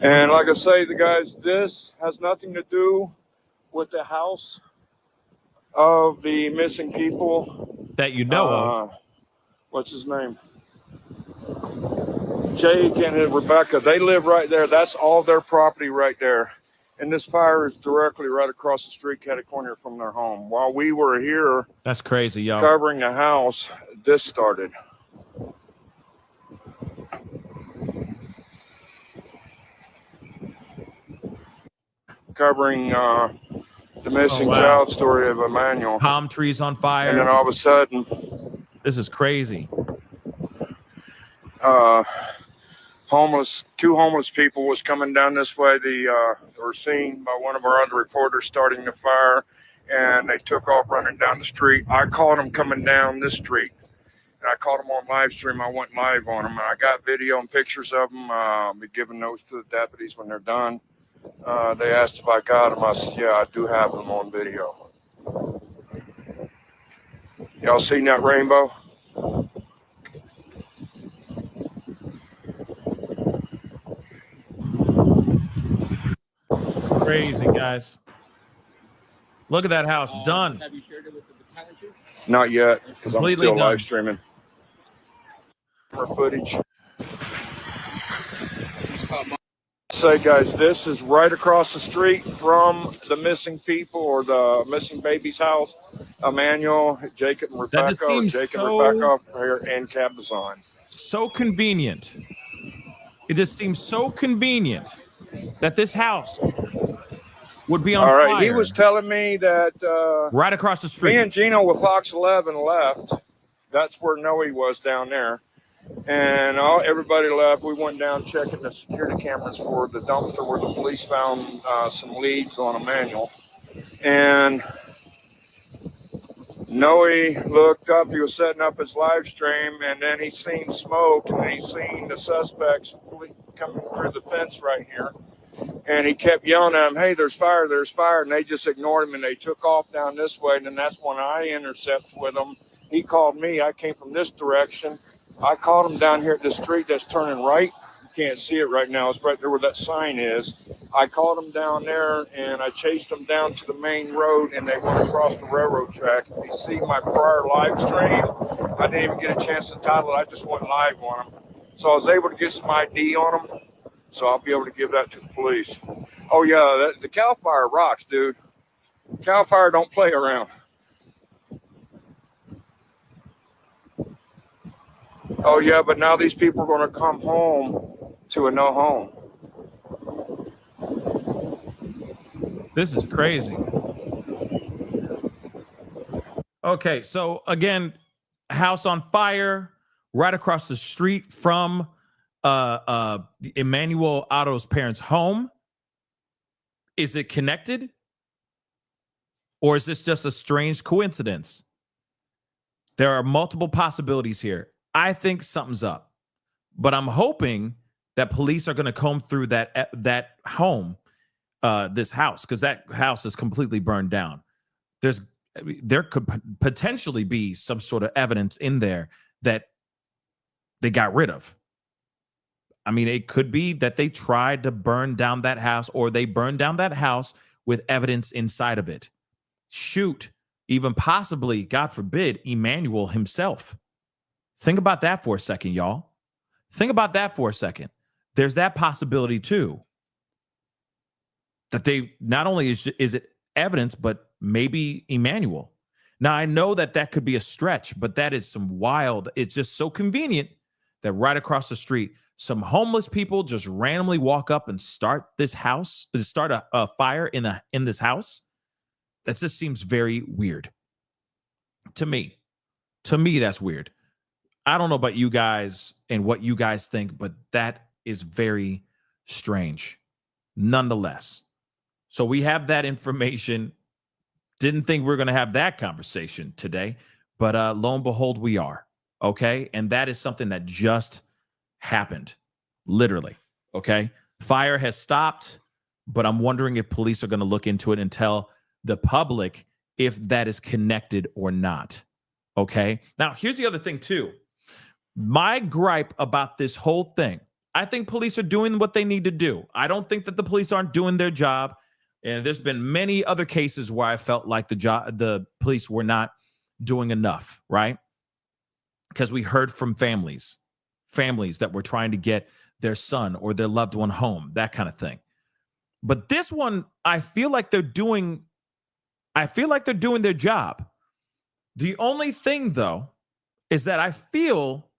And like I say, the guys, this has nothing to do with the house of the missing people. That you know of. What's his name? Jake and Rebecca. They live right there. That's all their property right there. And this fire is directly right across the street, catty corner from their home. While we were here, That's crazy, yo. covering the house, this started. Covering the missing child story of Emmanuel. Palm trees on fire. And then all of a sudden, this is crazy. Two homeless people was coming down this way. They were seen by one of our other reporters starting the fire, and they took off running down the street. I caught them coming down this street, and I caught them on live stream. I went live on them, and I got video and pictures of them. I'll be giving those to the deputies when they're done. They asked if I got them. I said, yeah, I do have them on video. Y'all seen that rainbow? Crazy, guys. Look at that house. Done. Have you shared it with the battalion? Not yet, because I'm Completely still done. live streaming. More footage. Say, guys, this is right across the street from the missing people or the missing baby's house. Emmanuel, Jacob, and Rebecca, or Jacob, Rebecca, and Cabazon. So convenient. It just seems so convenient that this house would be on All right, fire. he was telling me that right across the street. Me and Gino with Fox 11 left. That's where Noe was down there. And everybody left. We went down checking the security cameras for the dumpster where the police found some leads on Emmanuel. And Noe looked up. He was setting up his live stream, and then he seen smoke, and he seen the suspects coming through the fence right here. And he kept yelling at them, hey, there's fire, there's fire. And they just ignored him, and they took off down this way. And then that's when I intercepted with him. He called me. I came from this direction. I caught him down here at the street that's turning right. You can't see it right now. It's right there where that sign is. I caught him down there, and I chased him down to the main road, and they went across the railroad track. If you see my prior live stream, I didn't even get a chance to title it. I just went live on him. So I was able to get some ID on him. So I'll be able to give that to the police. Oh, yeah, the Cal Fire rocks, dude. Cal Fire don't play around. Oh, yeah, but now these people are going to come home to a no home. This is crazy. Okay, so again, house on fire right across the street from Emmanuel Haro's parents' home. Is it connected? Or is this just a strange coincidence? There are multiple possibilities here. I think something's up, but I'm hoping that police are going to comb through that home, this house, because that house is completely burned down. There could potentially be some sort of evidence in there that they got rid of. I mean, it could be that they tried to burn down that house, or they burned down that house with evidence inside of it. Shoot, even possibly, God forbid, Emmanuel himself. Think about that for a second, y'all. Think about that for a second. There's that possibility too. That they not only is it evidence, but maybe Emmanuel. Now, I know that could be a stretch, but that is some wild. It's just so convenient that right across the street, some homeless people just randomly walk up and start a fire in this house. That just seems very weird to me. To me, that's weird. I don't know about you guys and what you guys think, but that is very strange nonetheless. So we have that information. Didn't think we were going to have that conversation today, but lo and behold, we are. Okay. And that is something that just happened, literally. Okay. Fire has stopped, but I'm wondering if police are going to look into it and tell the public if that is connected or not. Okay. Now, here's the other thing, too. My gripe about this whole thing, I think police are doing what they need to do. I don't think that the police aren't doing their job. And there's been many other cases where I felt like the police were not doing enough, right? Because we heard from families that were trying to get their son or their loved one home, that kind of thing. But this one, I feel like they're doing their job. The only thing, though, is that I feel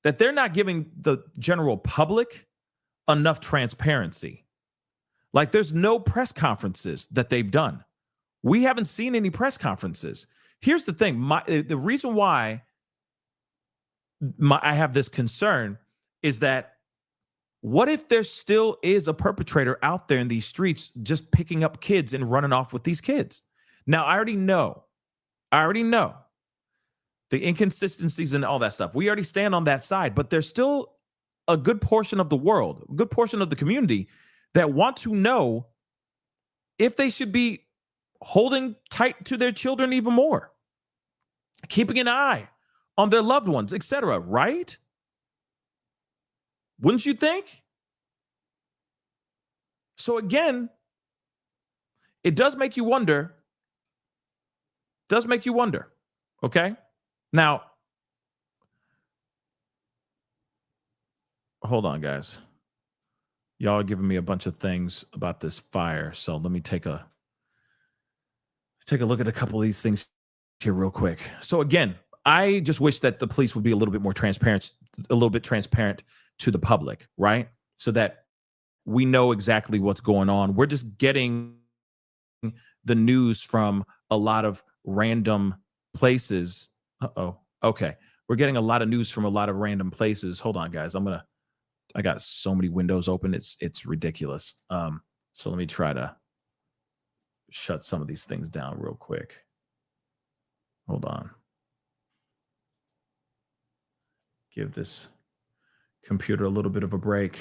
that they're not giving the general public enough transparency. Like, there's no press conferences that they've done. We haven't seen any press conferences. Here's the thing. The reason why I have this concern is that what if there still is a perpetrator out there in these streets just picking up kids and running off with these kids? Now, I already know the inconsistencies and all that stuff. We already stand on that side, but there's still a good portion of the world, a good portion of the community that want to know if they should be holding tight to their children even more, keeping an eye on their loved ones, etc., right? Wouldn't you think? So again, it does make you wonder. Okay? Now, hold on, guys. Y'all are giving me a bunch of things about this fire, so let me take a look at a couple of these things here real quick. So again, I just wish that the police would be a little bit transparent to the public, right? So that we know exactly what's going on. We're just getting the news from a lot of random places. Okay. We're getting a lot of news from a lot of random places. Hold on, guys. I got so many windows open. It's ridiculous. So let me try to shut some of these things down real quick. Hold on. Give this computer a little bit of a break.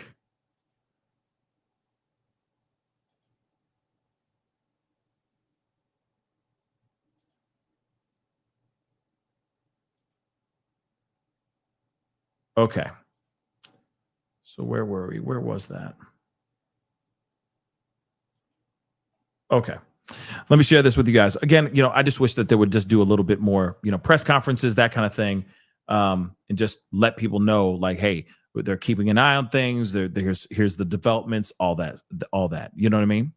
Okay. So where were we? Where was that? Okay. Let me share this with you guys. Again, I just wish that they would just do a little bit more, press conferences, that kind of thing, and just let people know, like, hey, they're keeping an eye on things. Here's the developments, all that. You know what I mean?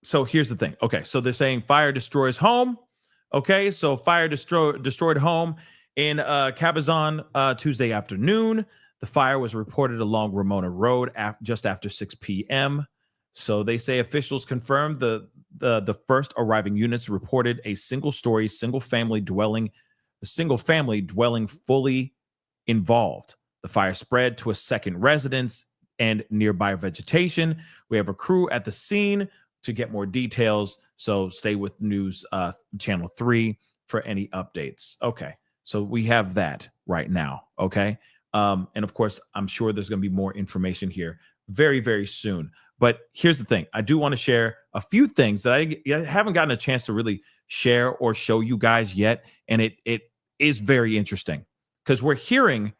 So here's the thing. Okay, so they're saying fire destroys home. Okay, so fire destroyed home in Cabazon Tuesday afternoon. The fire was reported along Ramona Road just after 6 p.m. So they say officials confirmed the first arriving units reported a single-story, single-family dwelling fully involved. The fire spread to a second residence and nearby vegetation. We have a crew at the scene to get more details. So stay with News Channel 3 for any updates. Okay, so we have that right now. Okay. And of course, I'm sure there's going to be more information here very, very soon. But here's the thing. I do want to share a few things that I haven't gotten a chance to really share or show you guys yet. And it is very interesting because we're hearing,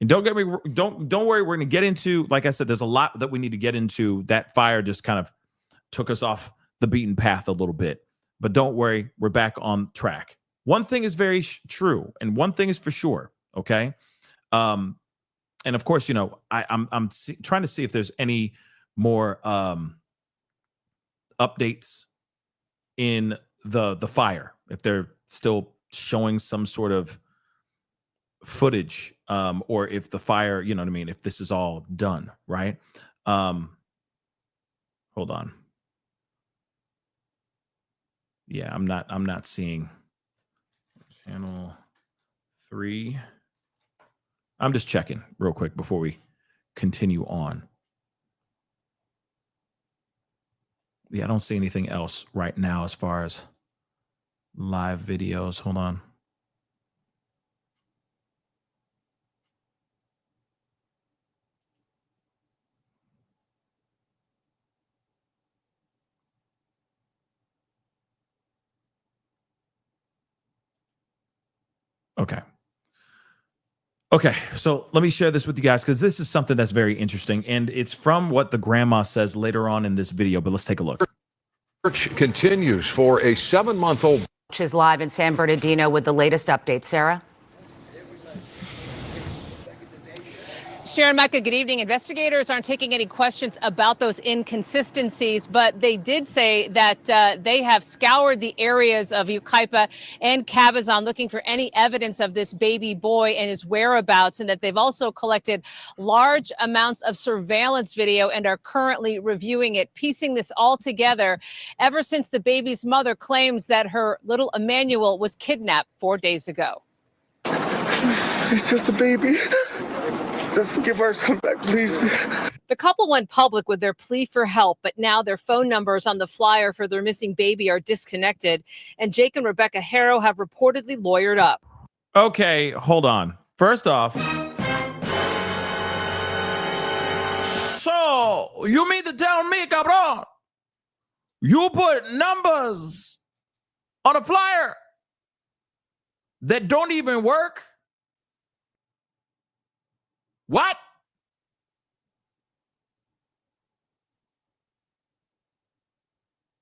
and don't worry, we're going to get into, like I said, there's a lot that we need to get into. That fire just kind of took us off the beaten path a little bit. But don't worry, we're back on track. One thing is very true, and one thing is for sure, okay? And of course, I'm trying to see if there's any more updates in the fire, if they're still showing some sort of footage, or if the fire, you know what I mean, if this is all done, right? Hold on. Yeah, I'm not seeing Channel 3. I'm just checking real quick before we continue on. Yeah, I don't see anything else right now as far as live videos. Hold on. Okay. Okay, so let me share this with you guys because this is something that's very interesting, and it's from what the grandma says later on in this video, but let's take a look. Search continues for a 7-month-old. Is live in San Bernardino with the latest update. Sarah? Sharon, Mecca, good evening. Investigators aren't taking any questions about those inconsistencies, but they did say that they have scoured the areas of Yucaipa and Cabazon looking for any evidence of this baby boy and his whereabouts, and that they've also collected large amounts of surveillance video and are currently reviewing it, piecing this all together ever since the baby's mother claims that her little Emmanuel was kidnapped 4 days ago. It's just a baby. Just give our son back, please. The couple went public with their plea for help, but now their phone numbers on the flyer for their missing baby are disconnected, and Jake and Rebecca Haro have reportedly lawyered up. Okay, hold on. First off, so you mean to tell me, cabron, you put numbers on a flyer that don't even work? What?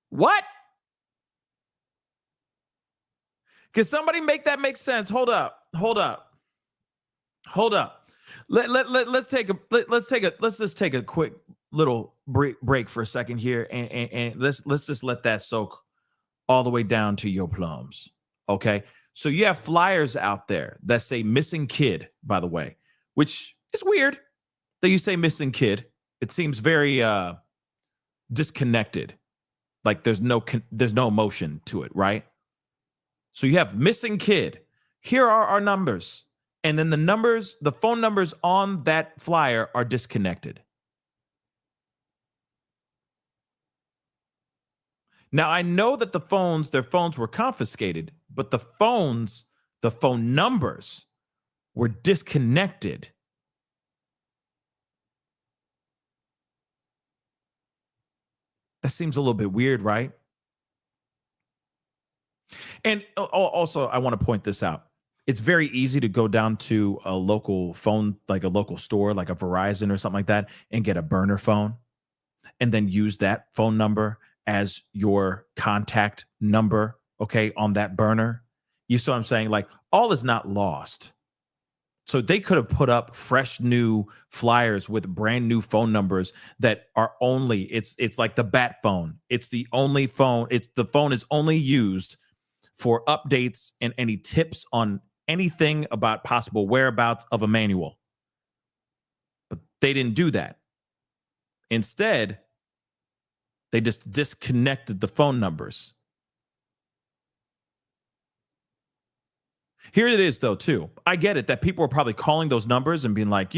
What? Can somebody make that make sense? Hold up. Let's just take a quick little break for a second here, and let's just let that soak all the way down to your plums. Okay. So you have flyers out there that say missing kid, by the way, which is weird that you say missing kid. It seems very disconnected. Like there's no emotion to it, right? So you have missing kid. Here are our numbers. And then the phone numbers on that flyer are disconnected. Now, I know that their phones were confiscated, but the phone numbers were disconnected. That seems a little bit weird, right? And also, I want to point this out. It's very easy to go down to a local phone, like a local store, like a Verizon or something like that, and get a burner phone and then use that phone number as your contact number, okay, on that burner. You see what I'm saying? Like, all is not lost. So they could have put up fresh new flyers with brand new phone numbers that are only, it's like the bat phone. It's the only phone. The phone is only used for updates and any tips on anything about possible whereabouts of Emmanuel. But they didn't do that. Instead, they just disconnected the phone numbers. Here it is, though, too. I get it that people were probably calling those numbers and being like,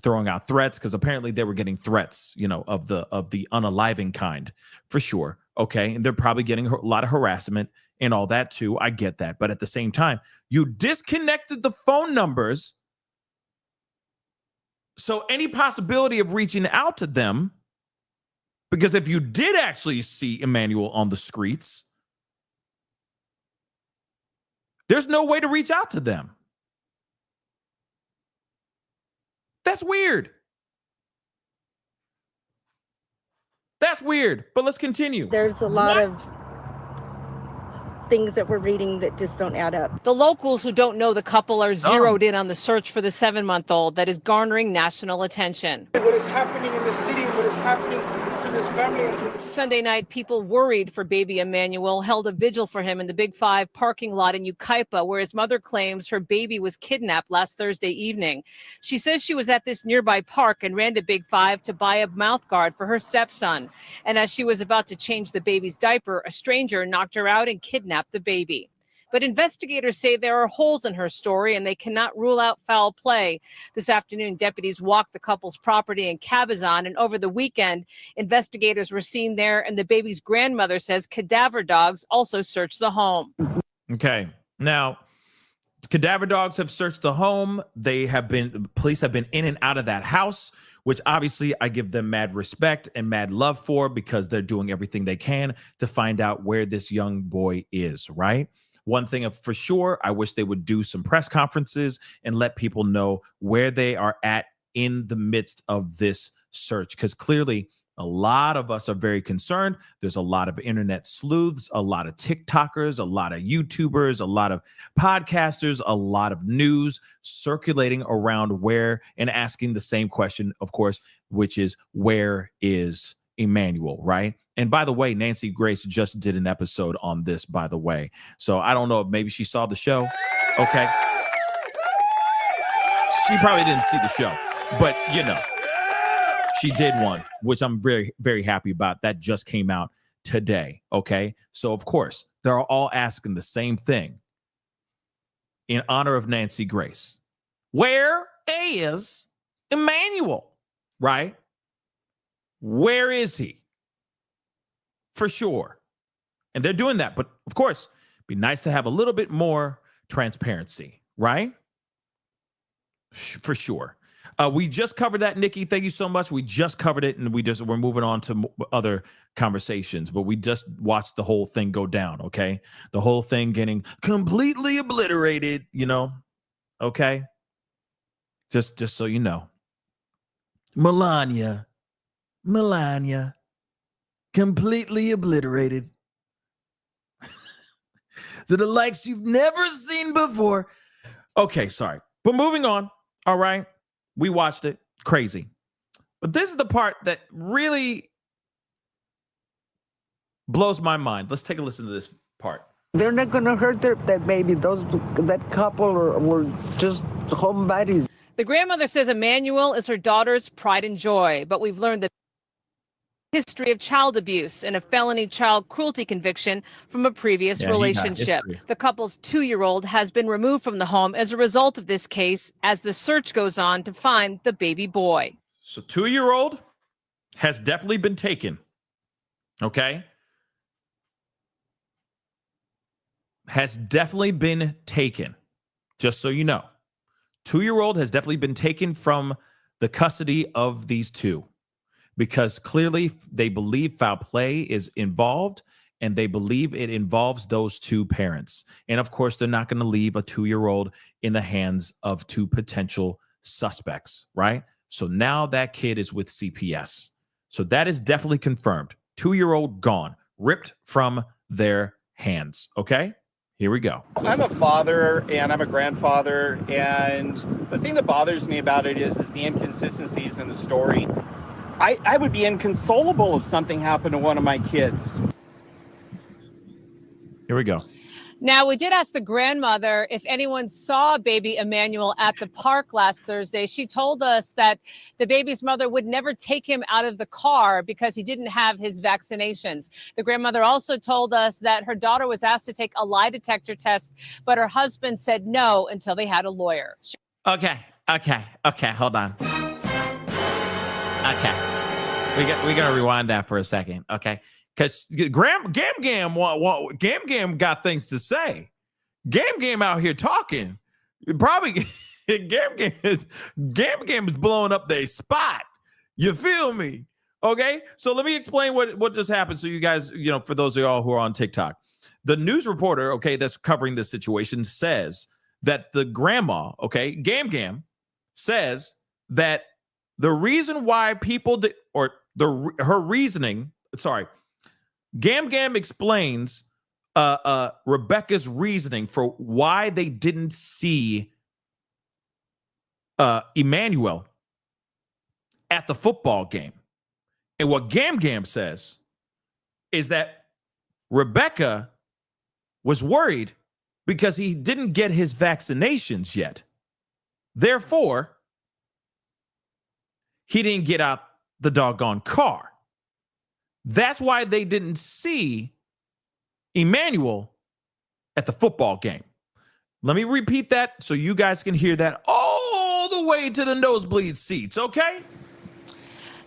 throwing out threats, because apparently they were getting threats, of the unaliving kind, for sure. Okay. And they're probably getting a lot of harassment and all that, too. I get that. But at the same time, you disconnected the phone numbers. So any possibility of reaching out to them, because if you did actually see Emmanuel on the streets, there's no way to reach out to them. That's weird. But let's continue. There's a lot of things that we're reading that just don't add up. The locals who don't know the couple are zeroed in on the search for the 7-month-old that is garnering national attention. What is happening in the city, what is happening to this family. Sunday night, people worried for baby Emmanuel held a vigil for him in the Big 5 parking lot in Yucaipa, where his mother claims her baby was kidnapped last Thursday evening. She says she was at this nearby park and ran to Big 5 to buy a mouthguard for her stepson. And as she was about to change the baby's diaper, a stranger knocked her out and kidnapped the baby. But investigators say there are holes in her story and they cannot rule out foul play. This afternoon, deputies walked the couple's property in Cabazon, and over the weekend, investigators were seen there, and the baby's grandmother says cadaver dogs also searched the home. Okay. Now, cadaver dogs have searched the home. Police have been in and out of that house, which obviously I give them mad respect and mad love for, because they're doing everything they can to find out where this young boy is, right? One thing for sure, I wish they would do some press conferences and let people know where they are at in the midst of this search, because clearly a lot of us are very concerned. There's a lot of internet sleuths, a lot of TikTokers, a lot of YouTubers, a lot of podcasters, a lot of news circulating around where and asking the same question, of course, which is, where is Emmanuel, right? And by the way, Nancy Grace just did an episode on this, by the way. So I don't know if maybe she saw the show. Okay. She probably didn't see the show, but you know. She did one, which I'm very, very happy about. That just came out today. Okay. So, of course, they're all asking the same thing in honor of Nancy Grace. Where is Emmanuel? Right? Where is he? For sure. And they're doing that. But, of course, it'd be nice to have a little bit more transparency. Right? For sure. We just covered that, Nikki. Thank you so much. We just covered it, and we're moving on to other conversations. But we just watched the whole thing go down. Okay, the whole thing getting completely obliterated. You know, okay. Just so you know, Melania, completely obliterated. To the likes you've never seen before. Okay, sorry, but moving on. All right. We watched it. Crazy. But this is the part that really blows my mind. Let's take a listen to this part. They're not going to hurt that baby. That couple were just homebodies. The grandmother says Emmanuel is her daughter's pride and joy, but we've learned that history of child abuse and a felony child cruelty conviction from a previous relationship. The couple's 2-year-old has been removed from the home as a result of this case, as the search goes on to find the baby boy. So 2-year-old has definitely been taken. Okay. Has definitely been taken. Just so you know. 2-year-old has definitely been taken from the custody of these two, because clearly they believe foul play is involved, and they believe it involves those two parents. And of course, they're not going to leave a 2-year-old in the hands of two potential suspects, right? So now that kid is with CPS. So that is definitely confirmed. 2-year-old gone, ripped from their hands. Okay, here we go. I'm a father and I'm a grandfather, and the thing that bothers me about it is the inconsistencies in the story. I would be inconsolable if something happened to one of my kids. Here we go. Now, we did ask the grandmother if anyone saw baby Emmanuel at the park last Thursday. She told us that the baby's mother would never take him out of the car because he didn't have his vaccinations. The grandmother also told us that her daughter was asked to take a lie detector test, but her husband said no until they had a lawyer. Okay, hold on. Okay. We're gonna rewind that for a second, okay? Because Gam Gam got things to say. Gam out here talking. Probably Gam is blowing up their spot. You feel me? Okay. So let me explain what just happened. So you guys, for those of y'all who are on TikTok, the news reporter, okay, that's covering this situation Gam says that the reason why people Gam explains Rebecca's reasoning for why they didn't see Emmanuel at the football game. And what Gam says is that Rebecca was worried because he didn't get his vaccinations yet. Therefore, he didn't get out the doggone car. That's why they didn't see Emmanuel at the football game. Let me repeat that so you guys can hear that all the way to the nosebleed seats, okay?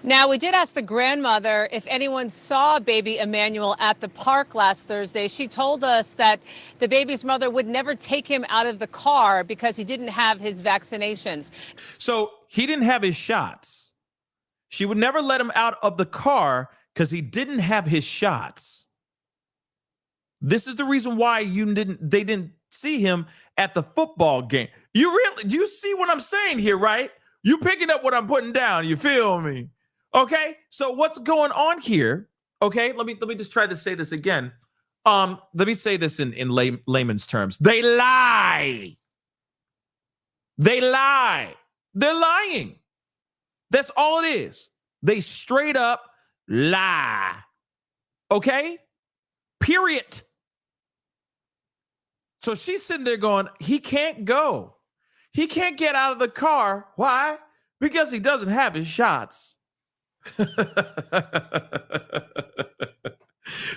Now, we did ask the grandmother if anyone saw baby Emmanuel at the park last Thursday. She told us that the baby's mother would never take him out of the car because he didn't have his vaccinations. So he didn't have his shots. She would never let him out of the car because he didn't have his shots. This is the reason why they didn't see him at the football game. You see what I'm saying here, right? You picking up what I'm putting down. You feel me? Okay. So what's going on here? Okay. Let me just try to say this again. Let me say this in layman's terms. They lie. They lie. They're lying. That's all it is. They straight up lie. Okay? Period. So she's sitting there going, he can't go. He can't get out of the car. Why? Because he doesn't have his shots.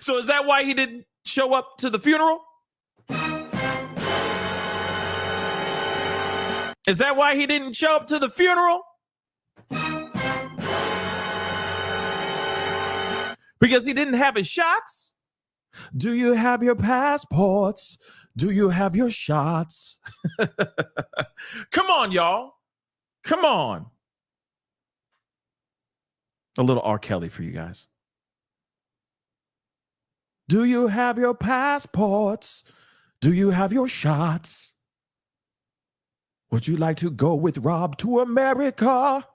So is that why he didn't show up to the funeral? Is that why he didn't show up to the funeral? Because he didn't have his shots? Do you have your passports? Do you have your shots? Come on, y'all. Come on. A little R. Kelly for you guys. Do you have your passports? Do you have your shots? Would you like to go with Rob to America?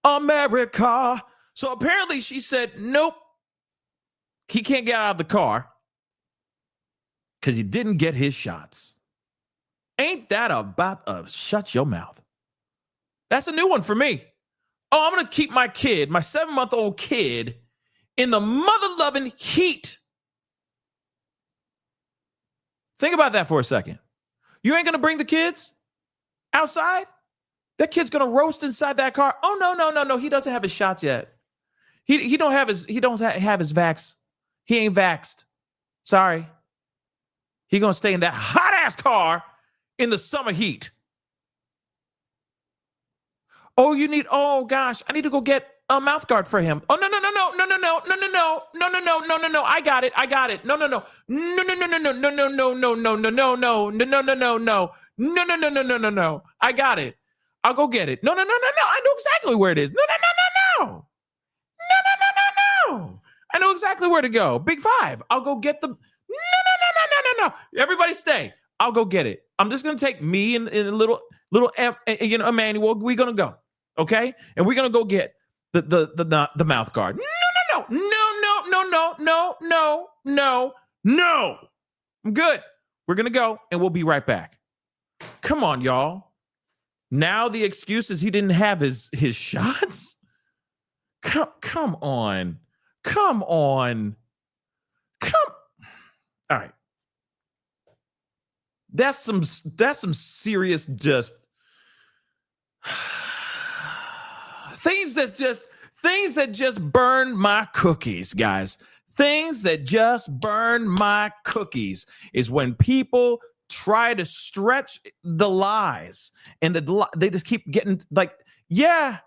America. So apparently she said, nope, he can't get out of the car because he didn't get his shots. Ain't that about shut your mouth? That's a new one for me. Oh, I'm going to keep my kid, my 7-month-old kid, in the mother-loving heat. Think about that for a second. You ain't going to bring the kids outside? That kid's going to roast inside that car. Oh, no. He doesn't have his shots yet. He don't have his vax. He ain't vaxxed. Sorry. He going to stay in that hot-ass car in the summer heat. Oh gosh, I need to go get a mouth guard for him. Oh, no. I got it. No. I got it. I'll go get it. No. I know exactly where it is. No. I know exactly where to go. Big Five. I'll go get the. No. Everybody stay. I'll go get it. I'm just gonna take me and little Emmanuel. We're gonna go. Okay, and we're gonna go get the mouth guard. No. I'm good. We're gonna go, and we'll be right back. Come on, y'all. Now the excuse is he didn't have his shots. Come on. All right. That's some serious just. Things that just burn my cookies, guys. Things that just burn my cookies is when people try to stretch the lies and they just keep getting like, yeah,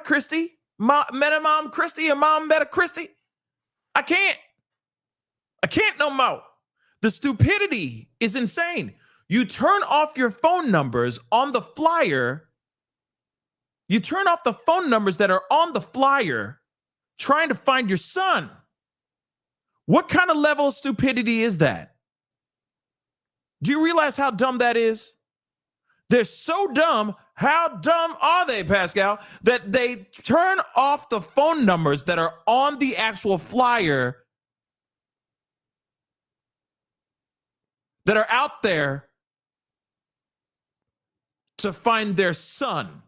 Christy, met a mom Christy and mom met a Christy. I can't no more. The stupidity is insane. You turn off your phone numbers on the flyer. You turn off the phone numbers that are on the flyer trying to find your son. What kind of level of stupidity is that? Do you realize how dumb that is? They're so dumb. How dumb are they, Pascal? That they turn off the phone numbers that are on the actual flyer that are out there to find their son.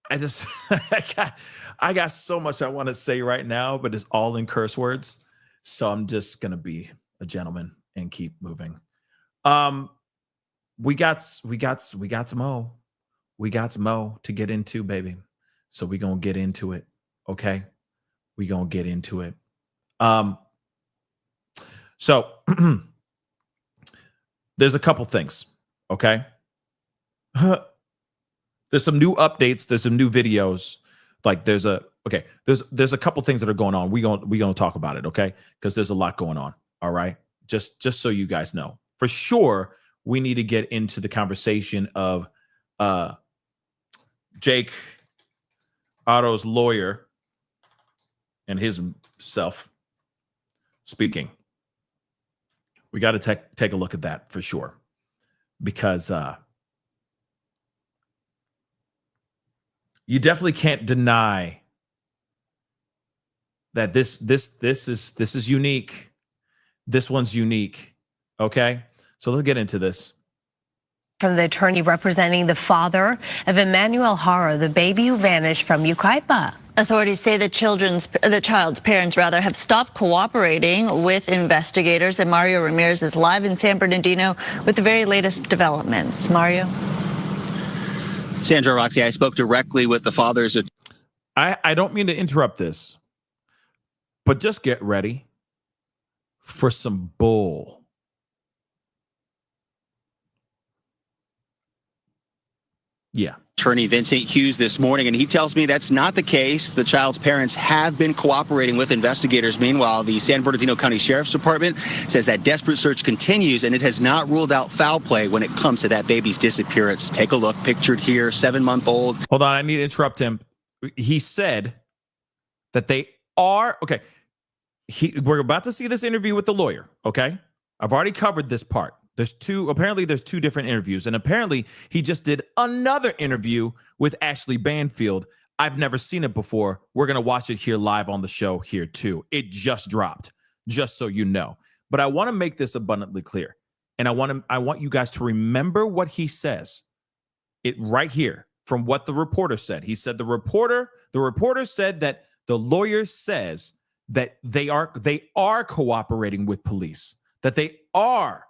I got so much I want to say right now, but it's all in curse words. So I'm just gonna be a gentleman and keep moving. We got some more. We got some more to get into, baby. So we're gonna get into it. Okay. We're gonna get into it. So there's a couple things. Okay. There's some new updates, there's some new videos. Like there's a couple things that are going on. We're gonna talk about it, okay? Because there's a lot going on. All right. Just so you guys know. For sure, we need to get into the conversation of Jake Otto's lawyer and his self speaking. We got to take a look at that for sure. Because you definitely can't deny that this is unique. This one's unique. Okay, so let's get into this. From the attorney representing the father of Emmanuel Haro, the baby who vanished from Yucaipa. Authorities say the child's parents have stopped cooperating with investigators, and Mario Ramirez is live in San Bernardino with the very latest developments. Mario. Sandra, Roxy, I spoke directly with the fathers. I don't mean to interrupt this, but just get ready for some bull. Yeah. Attorney Vincent Hughes this morning, and he tells me that's not the case. The child's parents have been cooperating with investigators. Meanwhile, the San Bernardino County Sheriff's Department says that desperate search continues, and it has not ruled out foul play when it comes to that baby's disappearance. Take a look, pictured here, 7-month-old. Hold on, I need to interrupt him. He said that they are, okay, we're about to see this interview with the lawyer, okay? I've already covered this part. There's two different interviews, and apparently he just did another interview with Ashley Banfield. I've never seen it before. We're going to watch it here live on the show here too. It just dropped, just so you know. But I want to make this abundantly clear, and I want you guys to remember what he says. It right here from what the reporter said. He said the reporter said that the lawyer says that they are cooperating with police, that they are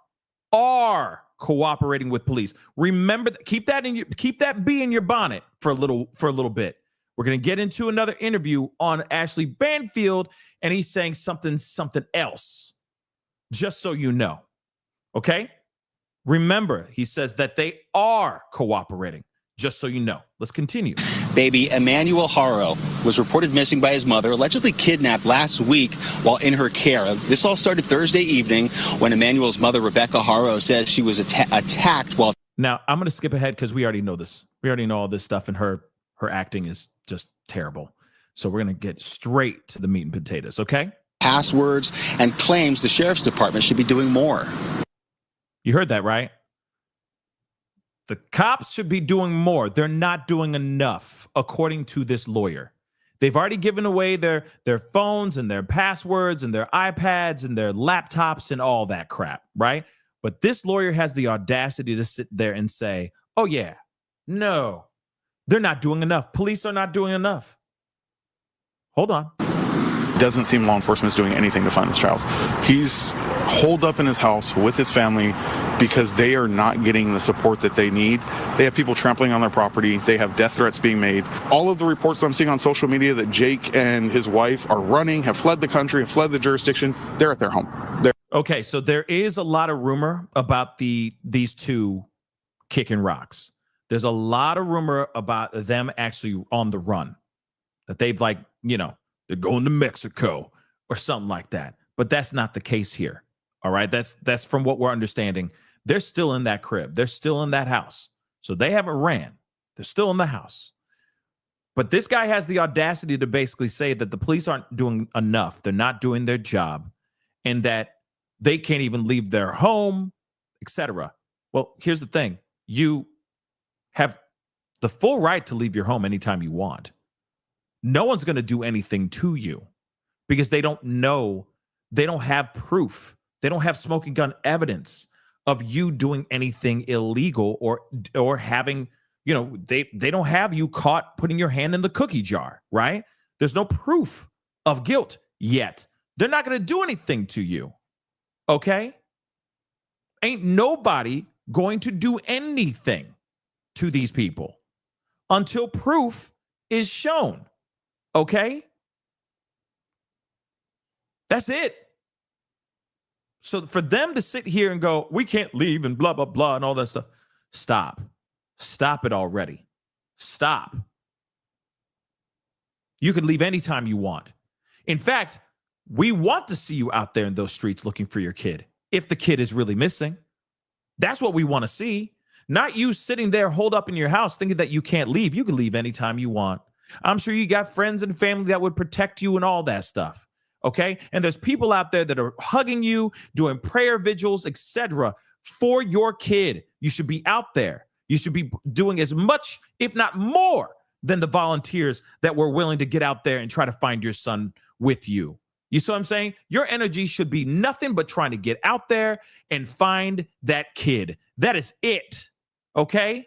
cooperating with police. Remember that. Keep that bee in your bonnet for a little bit. We're going to get into another interview on Ashley Banfield, and he's saying something else, just so you know. Okay? Remember, he says that they are cooperating, just so you know. Let's continue. Baby Emmanuel Haro was reported missing by his mother, allegedly kidnapped last week while in her care. This all started Thursday evening when Emmanuel's mother, Rebecca Haro, says she was attacked while... Now, I'm going to skip ahead because we already know this. We already know all this stuff, and her acting is just terrible. So we're going to get straight to the meat and potatoes, okay? Passwords and claims the sheriff's department should be doing more. You heard that, right? The cops should be doing more. They're not doing enough, according to this lawyer. They've already given away their phones and their passwords and their iPads and their laptops and all that crap, right? But this lawyer has the audacity to sit there and say, oh, yeah, no, they're not doing enough. Police are not doing enough. Hold on. Doesn't seem law enforcement is doing anything to find this child. He's holed up in his house with his family because they are not getting the support that they need. They have people trampling on their property. They have death threats being made. All of the reports I'm seeing on social media that Jake and his wife are running, have fled the country, have fled the jurisdiction, they're at their home. Okay, so there is a lot of rumor about these two kicking rocks. There's a lot of rumor about them actually on the run, that they've they're going to Mexico or something like that. But that's not the case here. All right. That's from what we're understanding. They're still in that crib. They're still in that house. So they haven't ran. They're still in the house. But this guy has the audacity to basically say that the police aren't doing enough. They're not doing their job, and that they can't even leave their home, etc. Well, here's the thing. You have the full right to leave your home anytime you want. No one's going to do anything to you because they don't know. They don't have proof. They don't have smoking gun evidence of you doing anything illegal or having, they don't have you caught putting your hand in the cookie jar, right? There's no proof of guilt yet. They're not going to do anything to you. Okay? Ain't nobody going to do anything to these people until proof is shown. Okay? That's it. So for them to sit here and go, we can't leave and blah, blah, blah, and all that stuff. Stop. Stop it already. Stop. You can leave anytime you want. In fact, we want to see you out there in those streets looking for your kid. If the kid is really missing, that's what we want to see. Not you sitting there holed up in your house thinking that you can't leave. You can leave anytime you want. I'm sure you got friends and family that would protect you and all that stuff. Okay? And there's people out there that are hugging you, doing prayer vigils, etc. for your kid. You should be out there. You should be doing as much, if not more, than the volunteers that were willing to get out there and try to find your son with you. You see what I'm saying? Your energy should be nothing but trying to get out there and find that kid. That is it. Okay?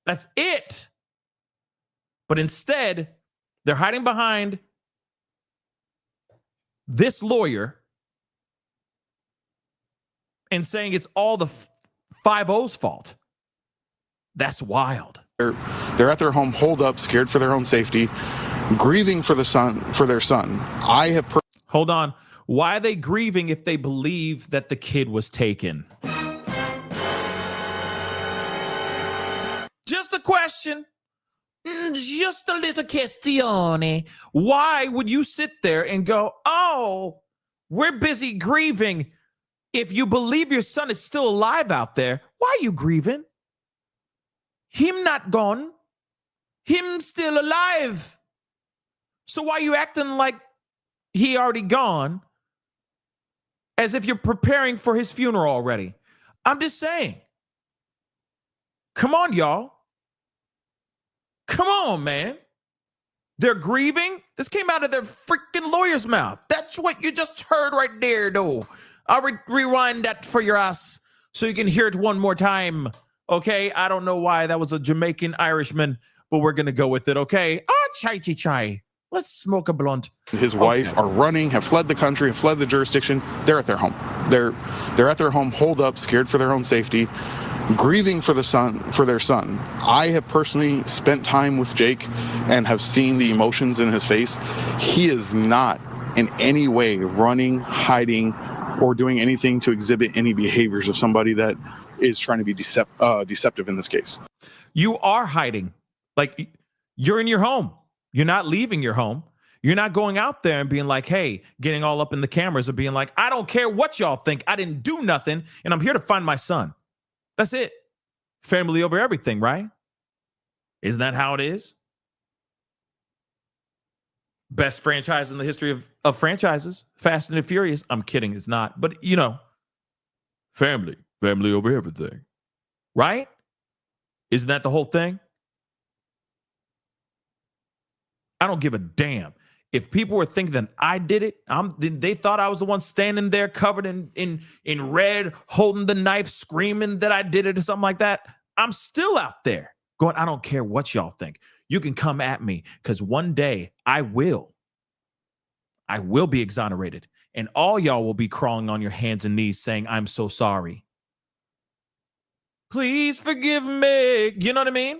That's it. But instead, they're hiding behind this lawyer and saying it's all the 5-0's fault. That's wild. They're at their home, holed up, scared for their own safety, grieving for their son. I have. Hold on. Why are they grieving if they believe that the kid was taken? Just a question. Just a little questione. Why would you sit there and go, oh, we're busy grieving? If you believe your son is still alive out there, why are you grieving? Him not gone. Him still alive. So why are you acting like he already gone as if you're preparing for his funeral already? I'm just saying. Come on, y'all. Come on, man. They're grieving. This came out of their freaking lawyer's mouth. That's what you just heard right there, though. I'll rewind that for your ass so you can hear it one more time. Okay? I don't know why that was a Jamaican Irishman, but we're going to go with it, okay? Chai. Let's smoke a blunt. His wife are running, have fled the country, have fled the jurisdiction. They're at their home. They're at their home, holed up, scared for their own safety, grieving for their son. I have personally spent time with Jake and have seen the emotions in his face. He is not in any way running, hiding, or doing anything to exhibit any behaviors of somebody that is trying to be deceptive in this case. You are hiding. Like, you're in your home. You're not leaving your home. You're not going out there and being like, hey, getting all up in the cameras and being like, I don't care what y'all think. I didn't do nothing, and I'm here to find my son. That's it. Family over everything, right? Isn't that how it is? Best franchise in the history of franchises. Fast and the Furious. I'm kidding. It's not. But, you know, family over everything. Right? Isn't that the whole thing? I don't give a damn. If people were thinking that I did it, they thought I was the one standing there covered in red, holding the knife, screaming that I did it or something like that. I'm still out there going, I don't care what y'all think. You can come at me because one day I will be exonerated. And all y'all will be crawling on your hands and knees saying, I'm so sorry. Please forgive me. You know what I mean?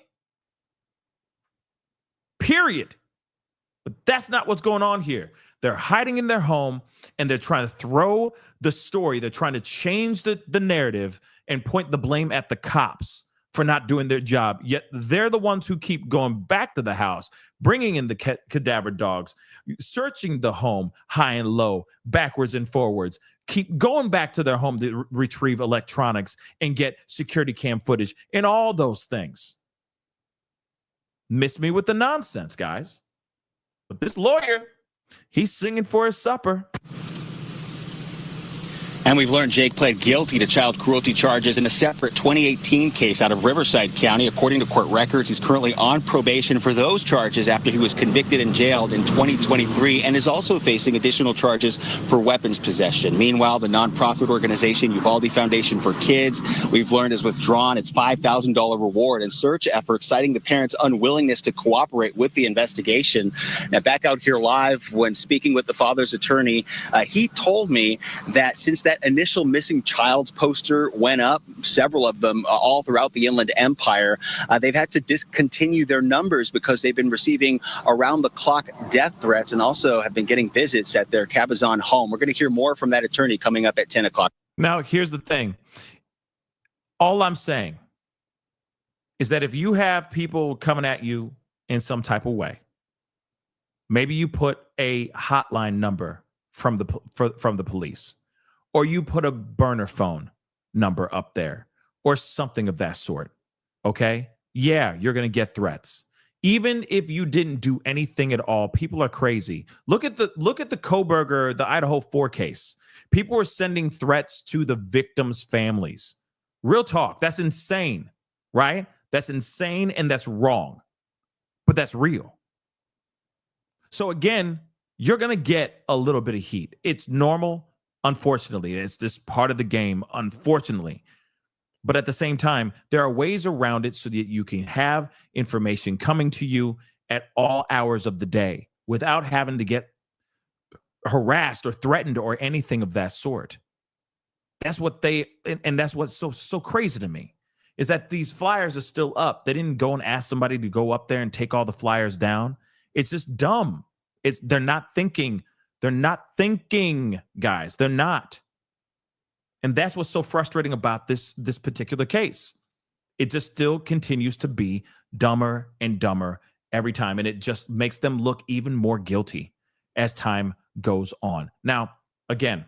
Period. But that's not what's going on here. They're hiding in their home and they're trying to throw the story. They're trying to change the narrative and point the blame at the cops for not doing their job. Yet they're the ones who keep going back to the house, bringing in the cadaver dogs, searching the home high and low, backwards and forwards, keep going back to their home to retrieve electronics and get security cam footage and all those things. Miss me with the nonsense, guys. But this lawyer, he's singing for his supper. And we've learned Jake pled guilty to child cruelty charges in a separate 2018 case out of Riverside County. According to court records, he's currently on probation for those charges after he was convicted and jailed in 2023, and is also facing additional charges for weapons possession. Meanwhile, the nonprofit organization Uvalde Foundation for Kids, we've learned, has withdrawn its $5,000 reward in search efforts, citing the parents' unwillingness to cooperate with the investigation. Now, back out here live, when speaking with the father's attorney, he told me that since that initial missing child's poster went up, several of them all throughout the Inland Empire, they've had to discontinue their numbers because they've been receiving around-the-clock death threats and also have been getting visits at their Cabazon home. We're going to hear more from that attorney coming up at 10 o'clock. Now, here's the thing. All I'm saying is that if you have people coming at you in some type of way, maybe you put a hotline number from the police, or you put a burner phone number up there, or something of that sort. Okay? Yeah, you're going to get threats. Even if you didn't do anything at all, people are crazy. Look at the Koberger, the Idaho 4 case. People were sending threats to the victims' families. Real talk. That's insane, right? That's insane and that's wrong. But that's real. So again, you're going to get a little bit of heat. It's normal, unfortunately. It's this part of the game, unfortunately. But at the same time, there are ways around it so that you can have information coming to you at all hours of the day without having to get harassed or threatened or anything of that sort. That's what and that's what's so crazy to me, is that these flyers are still up. They didn't go and ask somebody to go up there and take all the flyers down. It's just dumb. They're not thinking. They're not thinking, guys. They're not. And that's what's so frustrating about this particular case. It just still continues to be dumber and dumber every time. And it just makes them look even more guilty as time goes on. Now, again,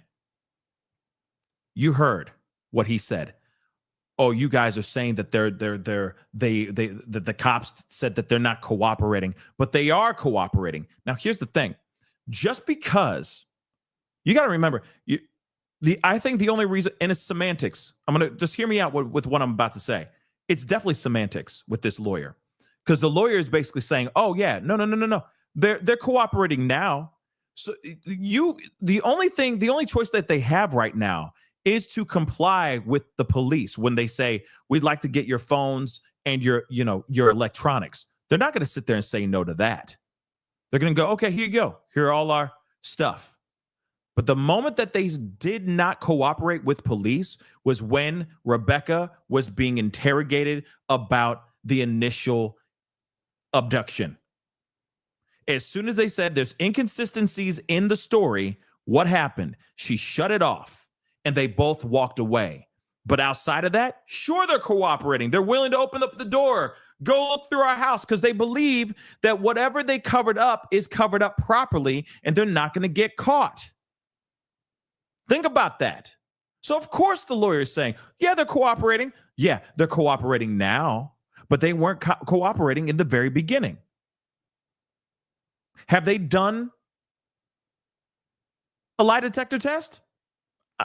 you heard what he said. Oh, you guys are saying that that the cops said that they're not cooperating, but they are cooperating. Now, here's the thing. Just because, you got to remember, I think the only reason, and it's semantics. I'm going to just hear me out with what I'm about to say. It's definitely semantics with this lawyer, because the lawyer is basically saying, oh yeah, no. They're cooperating now. So the only choice that they have right now is to comply with the police when they say, we'd like to get your phones and your electronics. They're not going to sit there and say no to that. They're going to go, okay, here you go. Here are all our stuff. But the moment that they did not cooperate with police was when Rebecca was being interrogated about the initial abduction. As soon as they said there's inconsistencies in the story, what happened? She shut it off and they both walked away. But outside of that, sure, they're cooperating. They're willing to open up the door, go look through our house, because they believe that whatever they covered up is covered up properly and they're not going to get caught. Think about that. So, of course, the lawyer is saying, yeah, they're cooperating. Yeah, they're cooperating now, but they weren't cooperating in the very beginning. Have they done a lie detector test?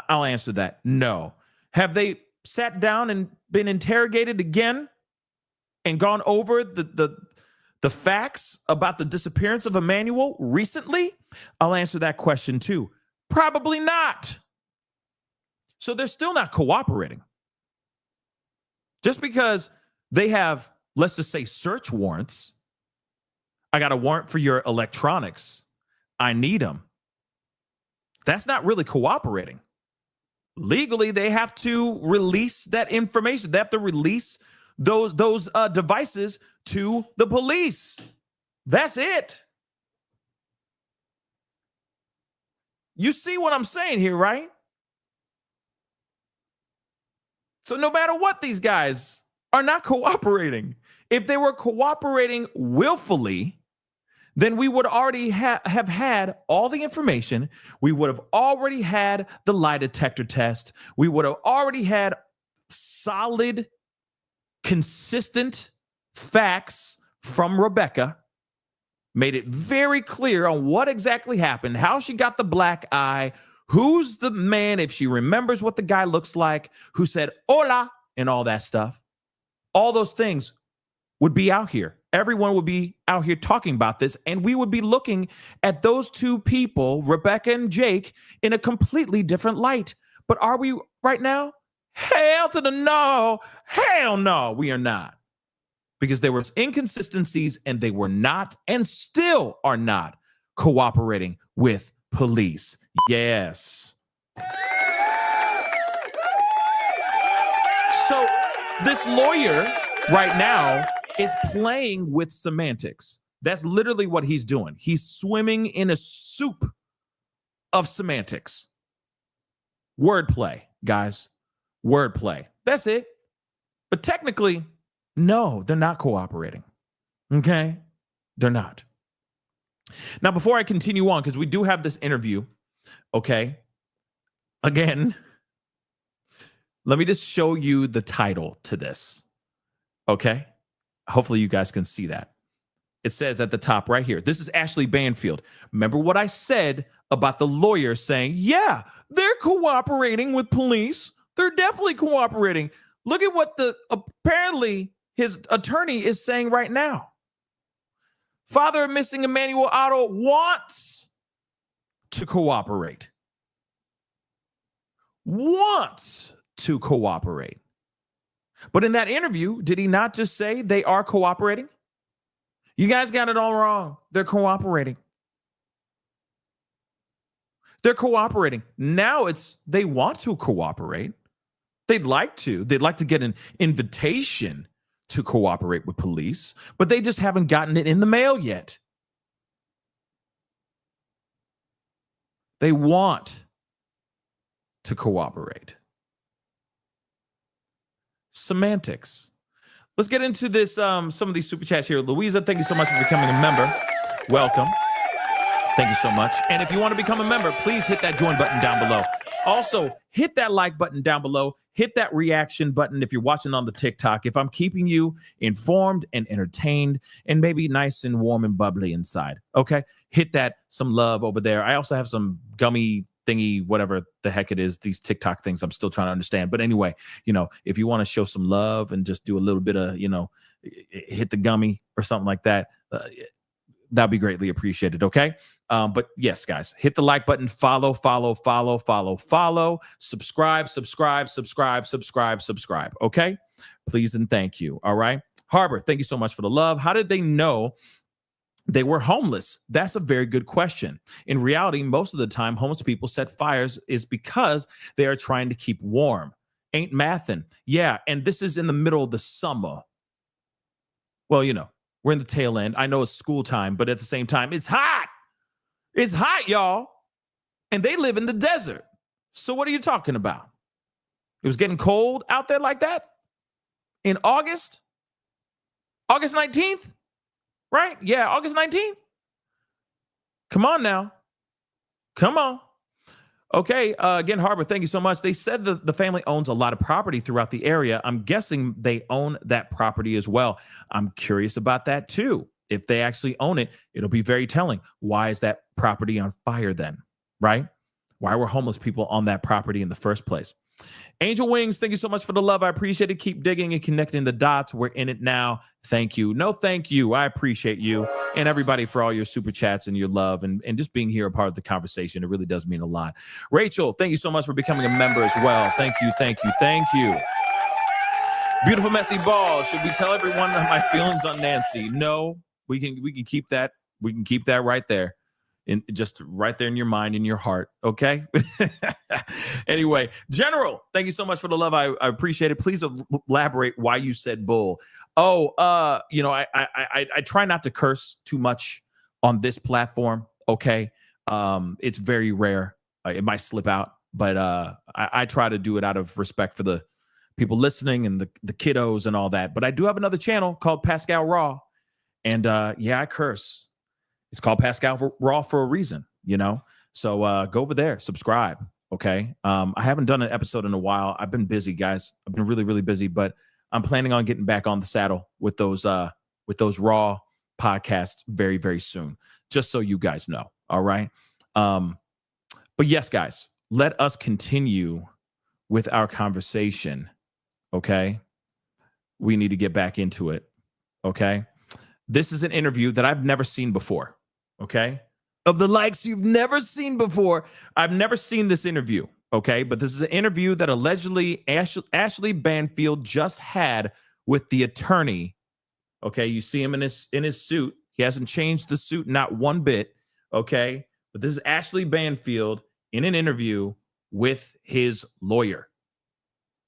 I'll answer that. No. Have they sat down and been interrogated again and gone over the facts about the disappearance of Emmanuel recently? I'll answer that question too. Probably not. So they're still not cooperating. Just because they have, let's just say, search warrants. I got a warrant for your electronics. I need them. That's not really cooperating. Legally, they have to release that information. They have to release those devices to the police. That's it. You see what I'm saying here, right? So no matter what, these guys are not cooperating. If they were cooperating willfully, then we would already have had all the information. We would have already had the lie detector test. We would have already had solid, consistent facts from Rebecca, made it very clear on what exactly happened, how she got the black eye, Who's the man, if she remembers what the guy looks like, who said hola and all that stuff? All those things would be out here. Everyone would be out here talking about this, and we would be looking at those two people, Rebecca and Jake, in a completely different light. But are we right now? Hell to the no. Hell no, we are not. Because there was inconsistencies, and they were not and still are not cooperating with police. Yes. So this lawyer right now is playing with semantics. That's literally what he's doing. He's swimming in a soup of semantics. Wordplay, guys. Wordplay. That's it. But technically, no, they're not cooperating. Okay? They're not. Now, before I continue on, because we do have this interview, okay? Again, let me just show you the title to this, okay? Hopefully you guys can see that. It says at the top right here, this is Ashley Banfield. Remember what I said about the lawyer saying, yeah, they're cooperating with police. They're definitely cooperating. Look at what apparently his attorney is saying right now. Father of missing Emmanuel Haro wants to cooperate. Wants to cooperate. But in that interview, did he not just say they are cooperating? You guys got it all wrong. They're cooperating. They're cooperating. Now they want to cooperate. They'd like to. They'd like to get an invitation to cooperate with police, but they just haven't gotten it in the mail yet. They want to cooperate. Semantics. Let's get into this. Some of these super chats here. Louisa, thank you so much for becoming a member. Welcome. Thank you so much. And if you want to become a member, please hit that join button down below. Also, hit that like button down below. Hit that reaction button if you're watching on the TikTok. If I'm keeping you informed and entertained and maybe nice and warm and bubbly inside, okay? Hit that, some love over there. I also have some gummy thingy, whatever the heck it is, these TikTok things I'm still trying to understand. But anyway, if you want to show some love and just do a little bit of, hit the gummy or something like that, that'd be greatly appreciated, okay? But yes, guys, hit the like button, follow, subscribe, okay? Please and thank you, all right? Harbor, thank you so much for the love. How did they know they were homeless? That's a very good question. In reality, most of the time, homeless people set fires is because they are trying to keep warm. Ain't mathin'. Yeah, and this is in the middle of the summer. Well, we're in the tail end. I know it's school time, but at the same time, it's hot. It's hot, y'all. And they live in the desert. So what are you talking about? It was getting cold out there like that in August? August 19th? Right? Yeah, August 19th. Come on now. Come on. Okay, again, Harbor, thank you so much. They said the family owns a lot of property throughout the area. I'm guessing they own that property as well. I'm curious about that too. If they actually own it, it'll be very telling. Why is that property on fire then, right? Why were homeless people on that property in the first place? Angel Wings, thank you so much for the love. I appreciate it. Keep digging and connecting the dots. We're in it now. Thank you. No, thank you. I appreciate you and everybody for all your super chats and your love and just being here a part of the conversation. It really does mean a lot. Rachel, thank you so much for becoming a member as well. Thank you, thank you, thank you. Beautiful Messy Ball. Should we tell everyone my feelings on Nancy? No, we can keep that. We can keep that right there. Just right there in your mind, in your heart, okay? Anyway, General, thank you so much for the love. I appreciate it. Please elaborate why you said bull. I try not to curse too much on this platform, okay? It's very rare. It might slip out, but I try to do it out of respect for the people listening and the kiddos and all that. But I do have another channel called Pascal Raw, and I curse. It's called Pascal Raw for a reason, So go over there, subscribe, okay? I haven't done an episode in a while. I've been busy, guys. I've been really, really busy, but I'm planning on getting back on the saddle with those Raw podcasts very, very soon, just so you guys know, all right? But yes, guys, let us continue with our conversation, okay? We need to get back into it, okay? This is an interview that I've never seen before, okay? Of the likes you've never seen before. I've never seen this interview, okay? But this is an interview that allegedly Ashley Banfield just had with the attorney, okay? You see him in his suit. He hasn't changed the suit not one bit, okay? But this is Ashley Banfield in an interview with his lawyer.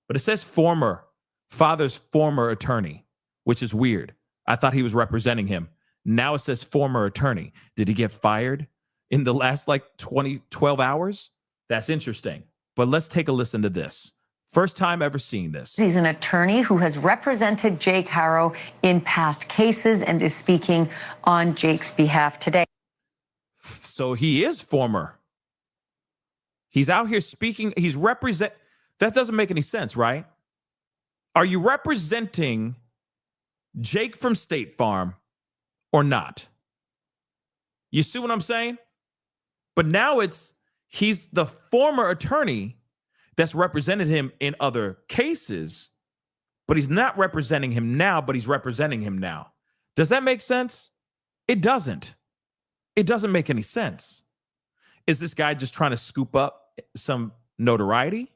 But it says father's former attorney, which is weird. I thought he was representing him. Now it says former attorney. Did he get fired in the last 12 hours? That's interesting. But let's take a listen to this. First time ever seeing this. He's an attorney who has represented Jake Haro in past cases and is speaking on Jake's behalf today. So he is former. He's out here speaking. That doesn't make any sense, right? Are you representing Jake from State Farm or not? You see what I'm saying? But now he's the former attorney that's represented him in other cases, but he's not representing him now, but he's representing him now. Does that make sense? It doesn't. It doesn't make any sense. Is this guy just trying to scoop up some notoriety?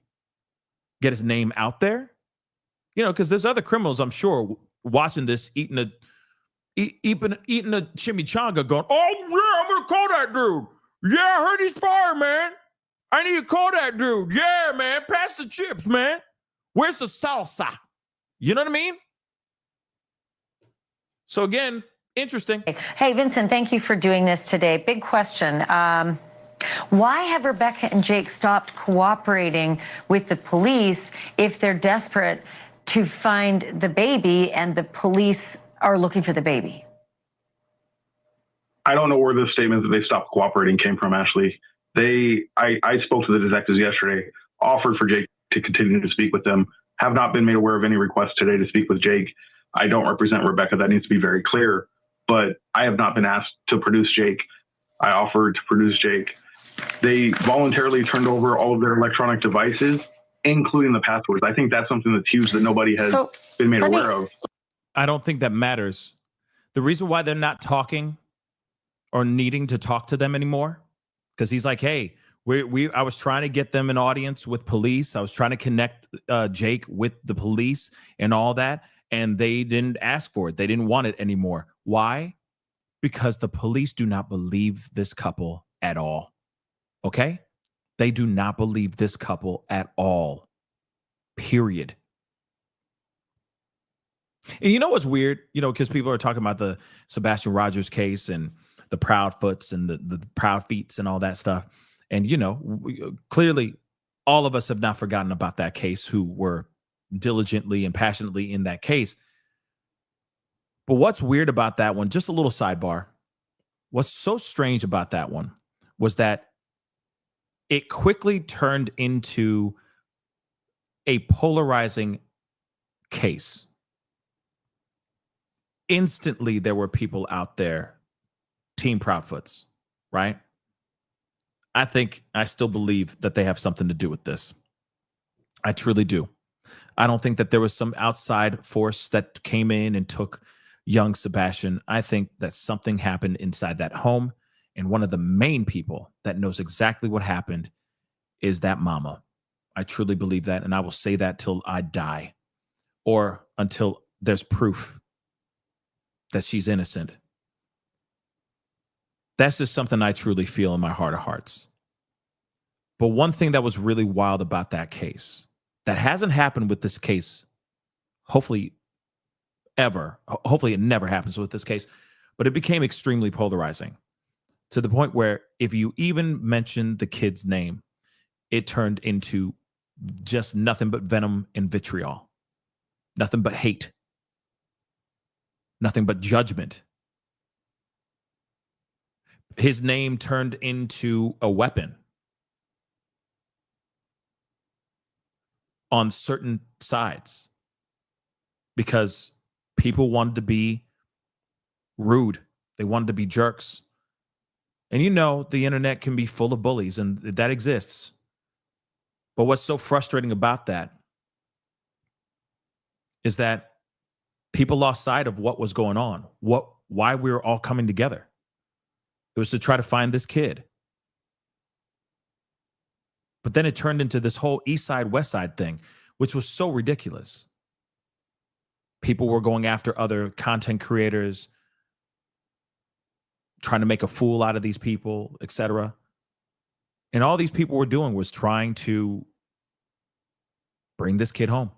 Get his name out there? You know, because there's other criminals, I'm sure, watching this, eating a chimichanga going, oh, yeah, I'm going to call that dude. Yeah, I heard he's fired, man. I need to call that dude. Yeah, man, pass the chips, man. Where's the salsa? You know what I mean? So again, interesting. Hey, Vincent, thank you for doing this today. Big question. Why have Rebecca and Jake stopped cooperating with the police if they're desperate to find the baby and the police are looking for the baby? I don't know where the statement that they stopped cooperating came from, Ashley. I spoke to the detectives yesterday, offered for Jake to continue to speak with them, have not been made aware of any requests today to speak with Jake. I don't represent Rebecca. That needs to be very clear, but I have not been asked to produce Jake. I offered to produce Jake. They voluntarily turned over all of their electronic devices, including the passwords. I think that's something that's huge that nobody has been made aware of. I don't think that matters. The reason why they're not talking or needing to talk to them anymore, because he's like, hey, I was trying to get them an audience with police. I was trying to connect Jake with the police and all that, and they didn't ask for it. They didn't want it anymore. Why? Because the police do not believe this couple at all. Okay? They do not believe this couple at all. Period. And you know what's weird? You know, because people are talking about the Sebastian Rogers case and the Proudfoots and the Proud Feets and all that stuff. And, you know, clearly all of us have not forgotten about that case who were diligently and passionately in that case. But what's weird about that one, just a little sidebar, what's so strange about that one was that it quickly turned into a polarizing case. Instantly, there were people out there, Team Proudfoots, right? I still believe that they have something to do with this. I truly do. I don't think that there was some outside force that came in and took young Sebastian. I think that something happened inside that home. And one of the main people that knows exactly what happened is that mama. I truly believe that. And I will say that till I die or until there's proof that she's innocent. That's just something I truly feel in my heart of hearts. But one thing that was really wild about that case that hasn't happened with this case, hopefully it never happens with this case, but it became extremely polarizing to the point where if you even mention the kid's name, it turned into just nothing but venom and vitriol, nothing but hate, nothing but judgment. His name turned into a weapon on certain sides because people wanted to be rude. They wanted to be jerks. And you know, the internet can be full of bullies, and that exists. But what's so frustrating about that is that people lost sight of what was going on, why we were all coming together. It was to try to find this kid. But then it turned into this whole East Side, West Side thing, which was so ridiculous. People were going after other content creators, trying to make a fool out of these people, etc. And all these people were doing was trying to bring this kid home,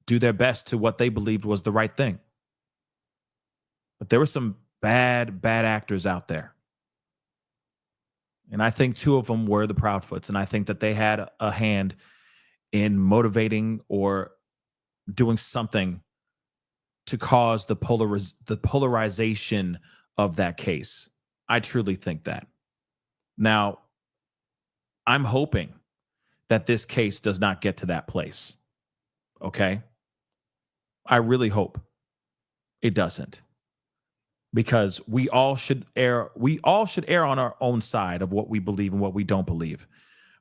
do their best to what they believed was the right thing. But there were some bad actors out there. And I think two of them were the Proudfoots. And I think that they had a hand in motivating or doing something to cause the polarization of that case. I truly think that. Now, I'm hoping that this case does not get to that place. Okay? I really hope it doesn't. Because we all should err on our own side of what we believe and what we don't believe.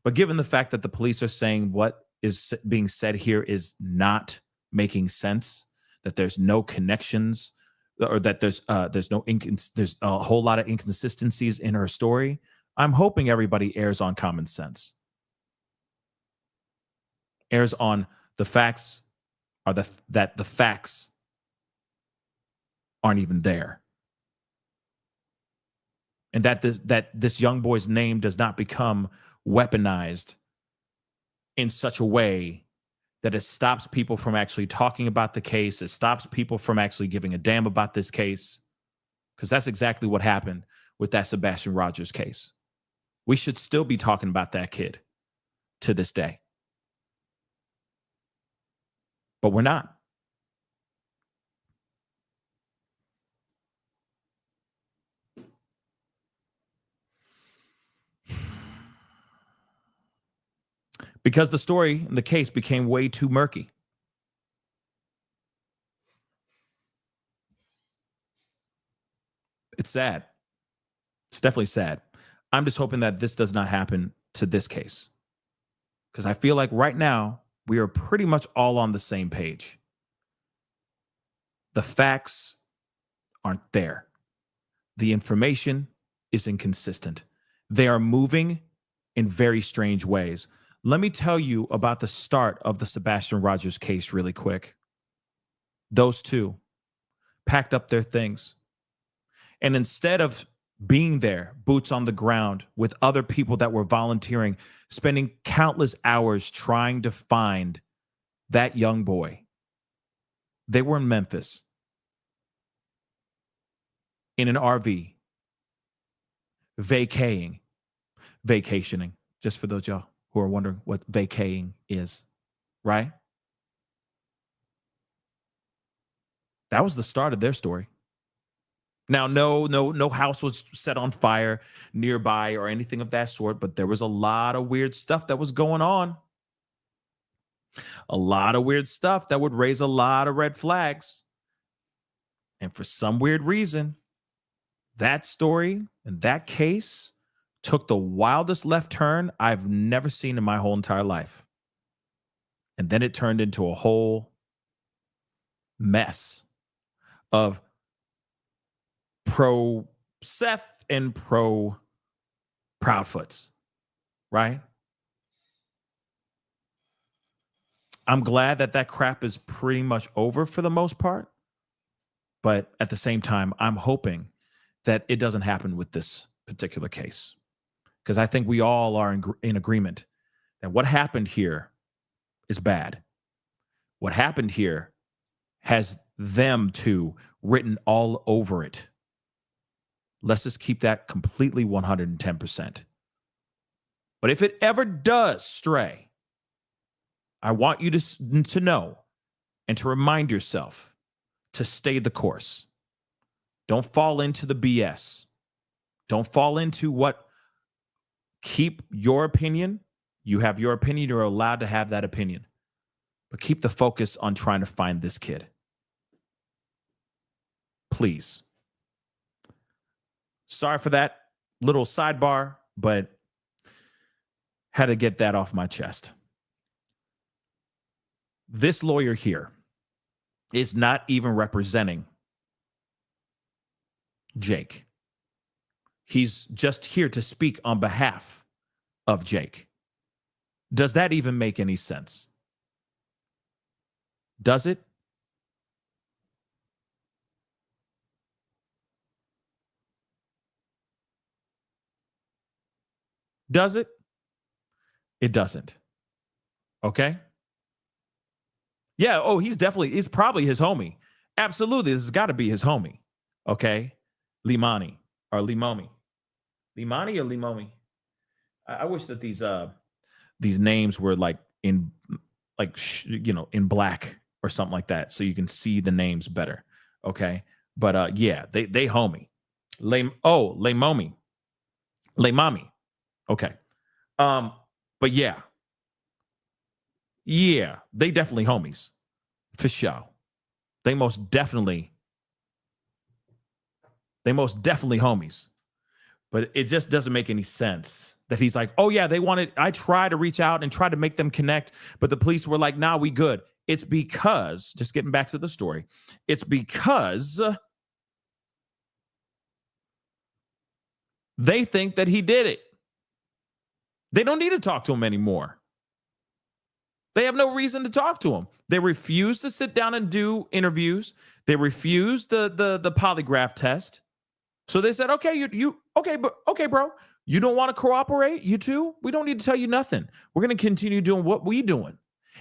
But given the fact that the police are saying what is being said here is not making sense, that there's no connections, or that there's a whole lot of inconsistencies in her story, I'm hoping everybody errs on common sense. Errs on the facts, or that the facts aren't even there. And that this young boy's name does not become weaponized in such a way that it stops people from actually talking about the case. It stops people from actually giving a damn about this case. Because that's exactly what happened with that Sebastian Rogers case. We should still be talking about that kid to this day. But we're not. Because the story and the case became way too murky. It's sad. It's definitely sad. I'm just hoping that this does not happen to this case. Because I feel like right now, we are pretty much all on the same page. The facts aren't there. The information is inconsistent. They are moving in very strange ways. Let me tell you about the start of the Sebastian Rogers case really quick. Those two packed up their things. And instead of being there, boots on the ground with other people that were volunteering, spending countless hours trying to find that young boy, they were in Memphis in an RV, vacationing, just for those y'all who are wondering what vacating is, right? That was the start of their story. Now, no house was set on fire nearby or anything of that sort, but there was a lot of weird stuff that was going on. A lot of weird stuff that would raise a lot of red flags. And for some weird reason, that story and that case took the wildest left turn I've never seen in my whole entire life. And then it turned into a whole mess of pro Seth and pro Proudfoots, right? I'm glad that crap is pretty much over for the most part. But at the same time, I'm hoping that it doesn't happen with this particular case. Because I think we all are in agreement that what happened here is bad. What happened here has them two written all over it. Let's just keep that completely 110%. But if it ever does stray, I want you to know and to remind yourself to stay the course. Don't fall into the BS. Don't fall into what. Keep your opinion. You have your opinion. You're allowed to have that opinion. But keep the focus on trying to find this kid. Please. Sorry for that little sidebar, but had to get that off my chest. This lawyer here is not even representing Jake. He's just here to speak on behalf of Jake. Does that even make any sense? Does it? Does it? It doesn't. Okay? Yeah, oh, he's probably his homie. Absolutely, this has got to be his homie. Okay? Limani or Limomi. Limani or Limomi? I wish that these names were like in black or something like that, so you can see the names better. Okay? But yeah, they homie. Lemomi. Lemami. Okay. But yeah. Yeah, they definitely homies. For sure. They most definitely homies. But it just doesn't make any sense that he's like, oh yeah, I tried to reach out and try to make them connect, but the police were like, nah, we good. It's because, just getting back to the story, it's because they think that he did it. They don't need to talk to him anymore. They have no reason to talk to him. They refuse to sit down and do interviews. They refuse the polygraph test. So they said, okay, okay, bro. You don't want to cooperate? You too? We don't need to tell you nothing. We're going to continue doing what we doing.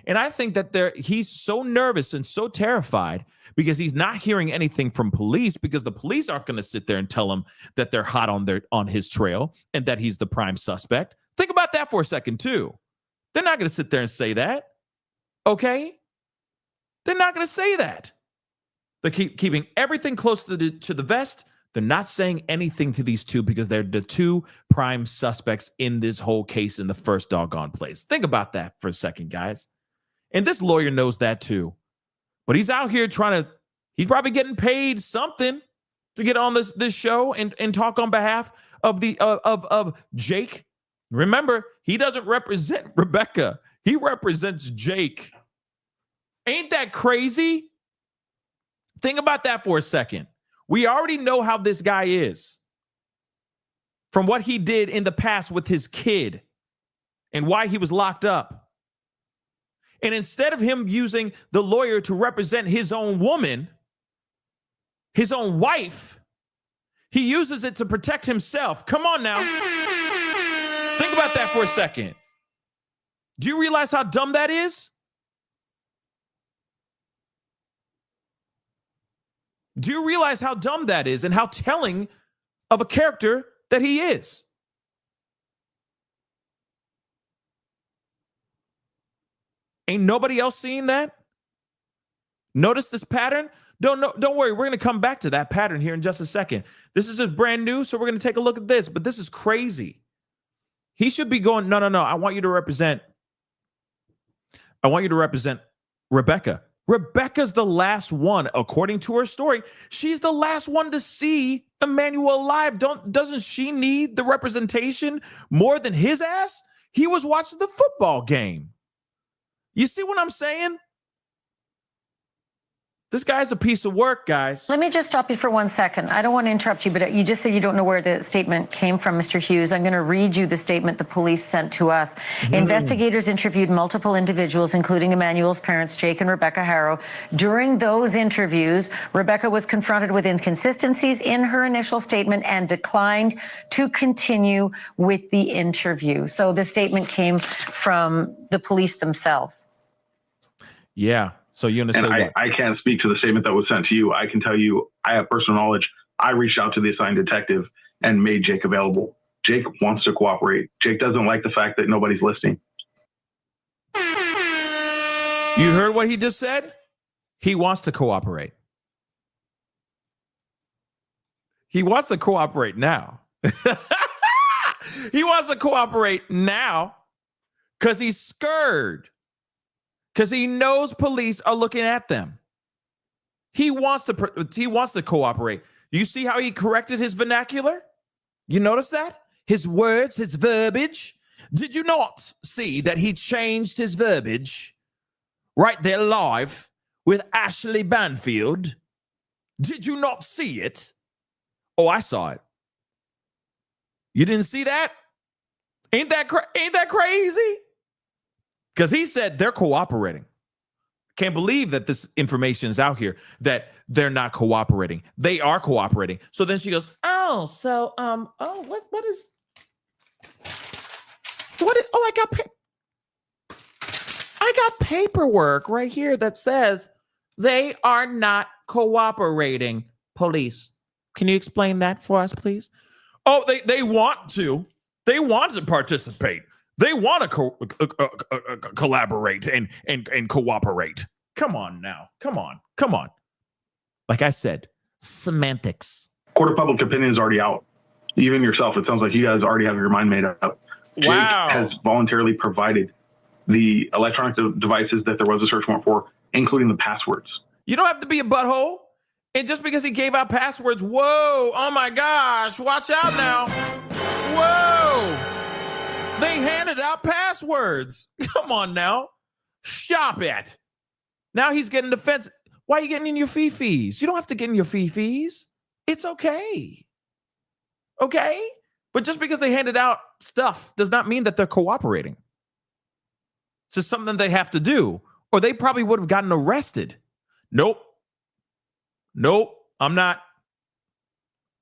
And I think that he's so nervous and so terrified because he's not hearing anything from police, because the police aren't going to sit there and tell him that they're hot on his trail and that he's the prime suspect. Think about that for a second too. They're not going to sit there and say that. Okay? They're not going to say that. They're keeping everything close to the vest. They're not saying anything to these two because they're the two prime suspects in this whole case in the first doggone place. Think about that for a second, guys. And this lawyer knows that too. But he's out here he's probably getting paid something to get on this show and talk on behalf of of Jake. Remember, he doesn't represent Rebecca. He represents Jake. Ain't that crazy? Think about that for a second. We already know how this guy is from what he did in the past with his kid and why he was locked up. And instead of him using the lawyer to represent his own woman, his own wife, he uses it to protect himself. Come on now. Think about that for a second. Do you realize how dumb that is? Do you realize how dumb that is and how telling of a character that he is? Ain't nobody else seeing that? Notice this pattern? Don't worry, we're going to come back to that pattern here in just a second. This is just brand new, so we're going to take a look at this, but this is crazy. He should be going, no, I want you to represent Rebecca. Rebecca's the last one, according to her story. She's the last one to see Emmanuel alive. Doesn't she need the representation more than his ass? He was watching the football game. You see what I'm saying? This guy's a piece of work, guys. Let me just stop you for 1 second. I don't want to interrupt you, but you just said you don't know where the statement came from, Mr. Hughes. I'm going to read you the statement the police sent to us. Investigators interviewed multiple individuals, including Emmanuel's parents, Jake and Rebecca Haro. During those interviews, Rebecca was confronted with inconsistencies in her initial statement and declined to continue with the interview. So the statement came from the police themselves. Yeah. So you understand? And I can't speak to the statement that was sent to you. I can tell you, I have personal knowledge. I reached out to the assigned detective and made Jake available. Jake wants to cooperate. Jake doesn't like the fact that nobody's listening. You heard what he just said? He wants to cooperate. He wants to cooperate now. He wants to cooperate now because he's scared. Because he knows police are looking at them. He wants to cooperate. You see how he corrected his vernacular? You notice that? His words, his verbiage. Did you not see that he changed his verbiage right there live with Ashley Banfield? Did you not see it? Oh, I saw it. You didn't see that? Ain't that crazy? Because he said they're cooperating. Can't believe that this information is out here that they're not cooperating. They are cooperating. So then she goes, oh, so I got paperwork right here that says they are not cooperating. Police, can you explain that for us, please? Oh, they want to. They want to participate. They want to collaborate and cooperate. Come on now. Come on. Like I said, semantics. Court of public opinion is already out. Even yourself, it sounds like you guys already have your mind made up. Jake has voluntarily provided the electronic devices that there was a search warrant for, including the passwords. You don't have to be a butthole. And just because he gave out passwords, whoa, oh my gosh, watch out now. Whoa. They handed out passwords. Come on now. Stop it. Now he's getting defensive. Why are you getting in your fee-fees? You don't have to get in your fee-fees. It's okay. Okay? But just because they handed out stuff does not mean that they're cooperating. It's just something they have to do. Or they probably would have gotten arrested. Nope, I'm not.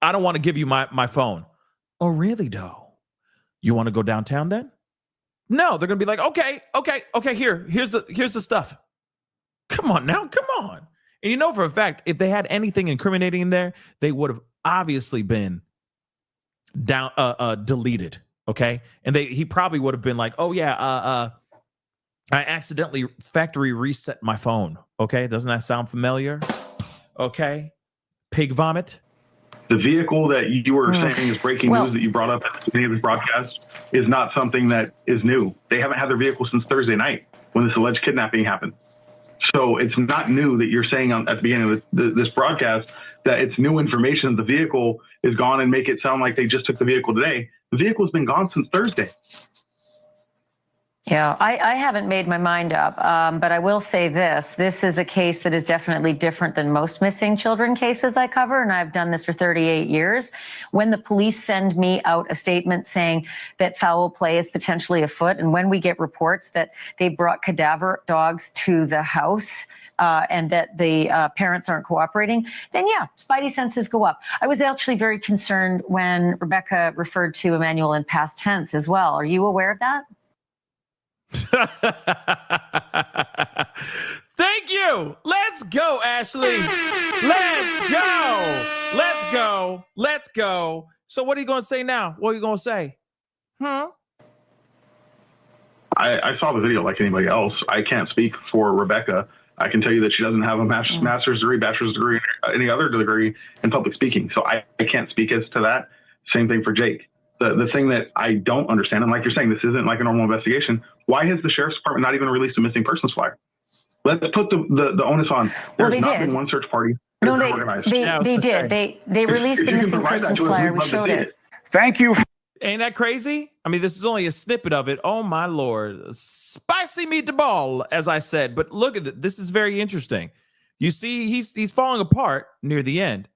I don't want to give you my phone. Oh, really, though? You want to go downtown then? No, they're going to be like, okay, here's the stuff. Come on now, come on. And you know for a fact, if they had anything incriminating in there, they would have obviously been deleted, okay? And he probably would have been like, oh yeah, I accidentally factory reset my phone, okay? Doesn't that sound familiar? Okay. Pig vomit. The vehicle that you were saying is breaking news that you brought up at the beginning of this broadcast is not something that is new. They haven't had their vehicle since Thursday night when this alleged kidnapping happened. So it's not new that you're saying at the beginning of this broadcast that it's new information that the vehicle is gone and make it sound like they just took the vehicle today. The vehicle's been gone since Thursday. Yeah, I haven't made my mind up, but I will say this. This is a case that is definitely different than most missing children cases I cover, and I've done this for 38 years. When the police send me out a statement saying that foul play is potentially afoot, and when we get reports that they brought cadaver dogs to the house, and that the parents aren't cooperating, then yeah, spidey senses go up. I was actually very concerned when Rebecca referred to Emmanuel in past tense as well. Are you aware of that? Thank you. Let's go, Ashley. Let's go. So what are you going to say now? What are you going to say? I saw the video like anybody else. I can't speak for Rebecca. I can tell you that she doesn't have a master's degree, bachelor's degree, any other degree in public speaking. So I can't speak as to that. Same thing for Jake. The thing that I don't understand, and like you're saying, this isn't like a normal investigation. Why has the sheriff's department not even released a missing persons flyer? Let's put the onus on. There's not been one search party. No, they did. They released the missing persons flyer. We showed it. Thank you. Ain't that crazy? I mean, this is only a snippet of it. Oh my Lord. Spicy meatball, as I said. But look at it. This is very interesting. You see, he's falling apart near the end.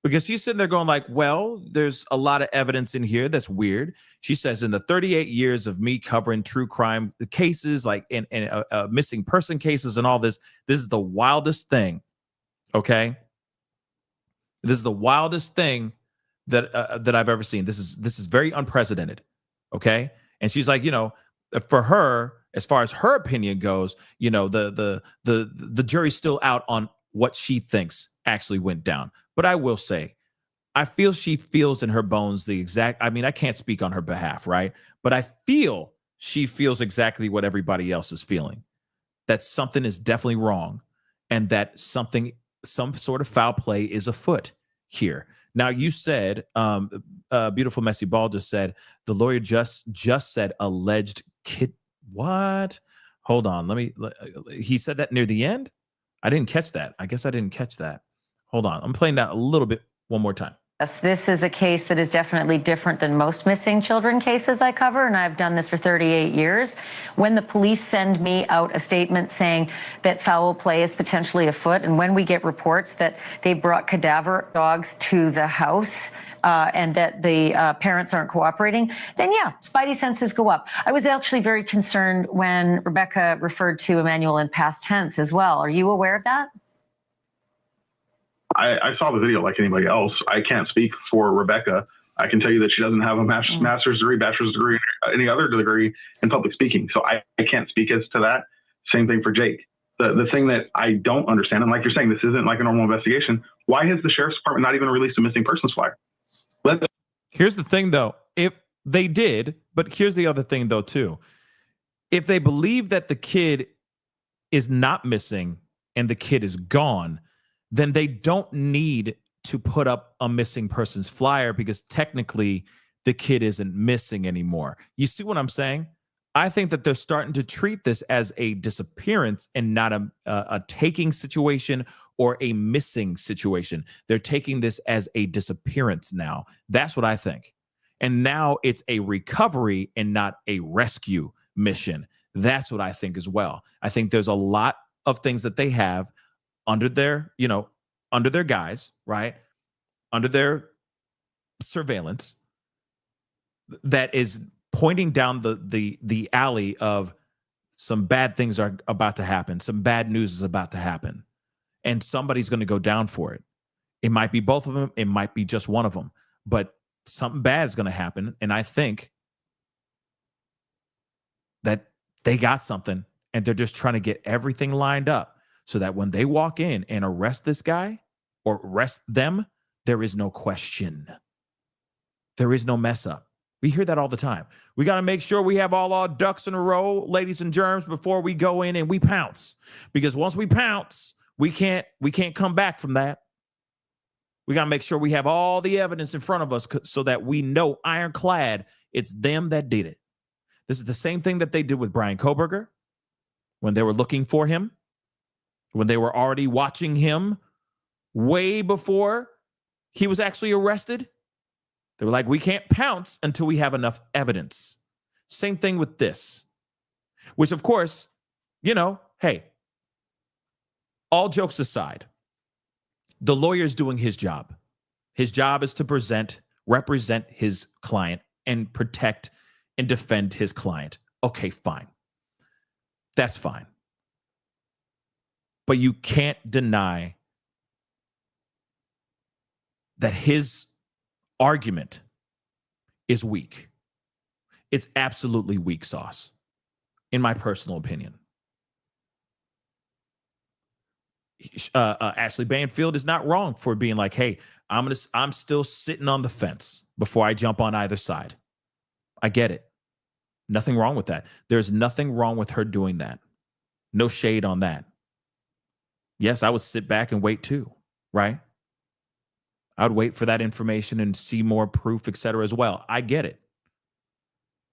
Because she's sitting there going like, well, there's a lot of evidence in here that's weird. She says, in the 38 years of me covering true crime cases, like in missing person cases and all this is the wildest thing. Okay. This is the wildest thing that I've ever seen. This is very unprecedented. Okay. And she's like, for her, as far as her opinion goes, the jury's still out on what she thinks actually went down. But I will say, I feel she feels in her bones the exact, I mean, I can't speak on her behalf, right? But I feel she feels exactly what everybody else is feeling. That something is definitely wrong and that some sort of foul play is afoot here. Now, you said, Beautiful Messy Ball just said, the lawyer just said alleged kid. What? Hold on. He said that near the end? I didn't catch that. I guess I didn't catch that. Hold on. I'm playing that a little bit one more time. Yes, this is a case that is definitely different than most missing children cases I cover, and I've done this for 38 years. When the police send me out a statement saying that foul play is potentially afoot, and when we get reports that they brought cadaver dogs to the house, and that the parents aren't cooperating, then yeah, spidey senses go up. I was actually very concerned when Rebecca referred to Emmanuel in past tense as well. Are you aware of that? I saw the video like anybody else. I can't speak for Rebecca. I can tell you that she doesn't have a master's degree, bachelor's degree, any other degree in public speaking. So I can't speak as to that. Same thing for Jake. The thing that I don't understand, and like you're saying, this isn't like a normal investigation. Why has the sheriff's department not even released a missing persons flyer? Here's the thing, though. If they did, but here's the other thing, though, too. If they believe that the kid is not missing and the kid is gone, then they don't need to put up a missing persons flyer because technically the kid isn't missing anymore. You see what I'm saying? I think that they're starting to treat this as a disappearance and not a taking situation or a missing situation. They're taking this as a disappearance now. That's what I think. And now it's a recovery and not a rescue mission. That's what I think as well. I think there's a lot of things that they have under their, under their guise, right? Under their surveillance that is pointing down the alley of some bad things are about to happen. Some bad news is about to happen. And somebody's going to go down for it. It might be both of them. It might be just one of them. But something bad is going to happen. And I think that they got something and they're just trying to get everything lined up so that when they walk in and arrest this guy or arrest them, there is no question. There is no mess up. We hear that all the time. We got to make sure we have all our ducks in a row, ladies and germs, before we go in and we pounce. Because once we pounce, we can't come back from that. We got to make sure we have all the evidence in front of us so that we know ironclad it's them that did it. This is the same thing that they did with Brian Koberger when they were looking for him, when they were already watching him way before he was actually arrested. They were like, we can't pounce until we have enough evidence. Same thing with this, which of course, hey, all jokes aside, the lawyer's doing his job. His job is to represent his client and protect and defend his client. Okay, fine. That's fine. But you can't deny that his argument is weak. It's absolutely weak sauce, in my personal opinion. Ashley Banfield is not wrong for being like, hey, I'm still sitting on the fence before I jump on either side. I get it. Nothing wrong with that. There's nothing wrong with her doing that. No shade on that. Yes, I would sit back and wait too, right? I would wait for that information and see more proof, et cetera, as well. I get it.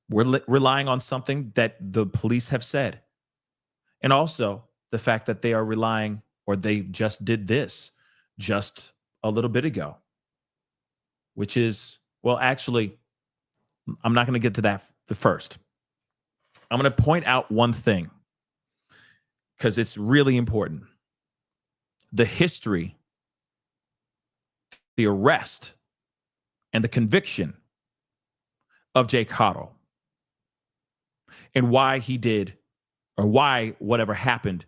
We're relying on something that the police have said. And also the fact that they are relying, or they just did this just a little bit ago, which is, well, actually, I'm not going to get to that first. I'm going to point out one thing because it's really important. The history, the arrest, and the conviction of Jake Haro, and why he did, or why whatever happened,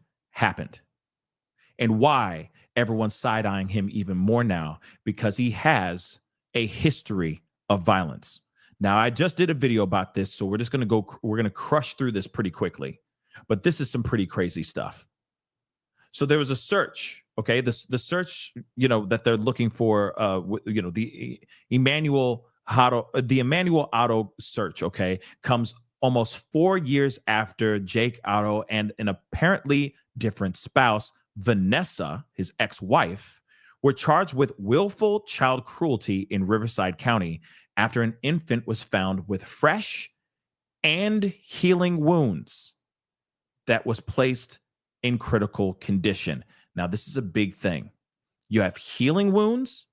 and why everyone's side-eyeing him even more now, because he has a history of violence. Now, I just did a video about this, so we're going to crush through this pretty quickly, but this is some pretty crazy stuff. So there was a search, okay? The search, that they're looking for, the Emmanuel Haro search, okay, comes almost 4 years after Jake Haro and an apparently different spouse, Vanessa, his ex-wife, were charged with willful child cruelty in Riverside County after an infant was found with fresh and healing wounds that was placed in critical condition. Now, this is a big thing. You have healing wounds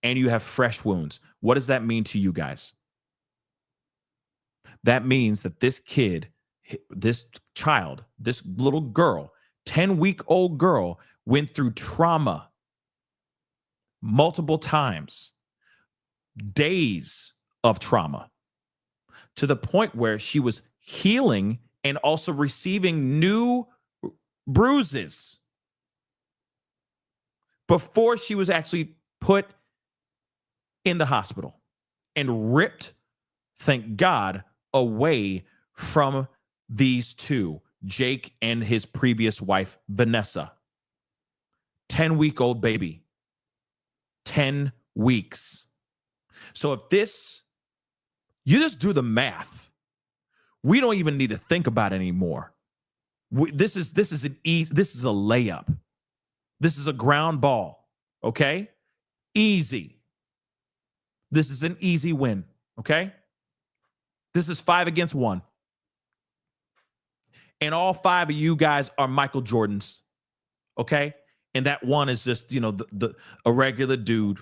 and you have fresh wounds. What does that mean to you guys? That means that this kid, this child, this little girl, 10-week-old girl, went through trauma multiple times, days of trauma, to the point where she was healing and also receiving new bruises before she was actually put in the hospital and ripped, thank God, away from these two, Jake and his previous wife, Vanessa. 10-week-old baby. 10 weeks. So if this, you just do the math. We don't even need to think about it anymore. This is a layup. This is a ground ball. Okay? Easy. This is an easy win. Okay? This is 5 against 1. And all 5 of you guys are Michael Jordans. Okay? And that one is just, a regular dude,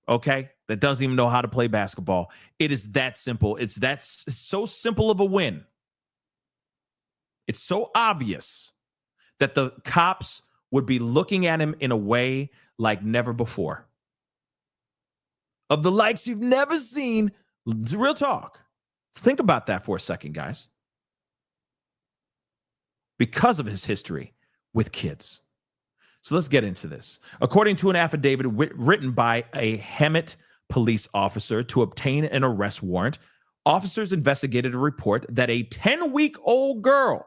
okay, that doesn't even know how to play basketball. It is that simple. It's so simple of a win. It's so obvious that the cops would be looking at him in a way like never before. Of the likes you've never seen. Real talk. Think about that for a second, guys. Because of his history with kids. So let's get into this. According to an affidavit written by a Hemet police officer to obtain an arrest warrant, officers investigated a report that a 10-week-old girl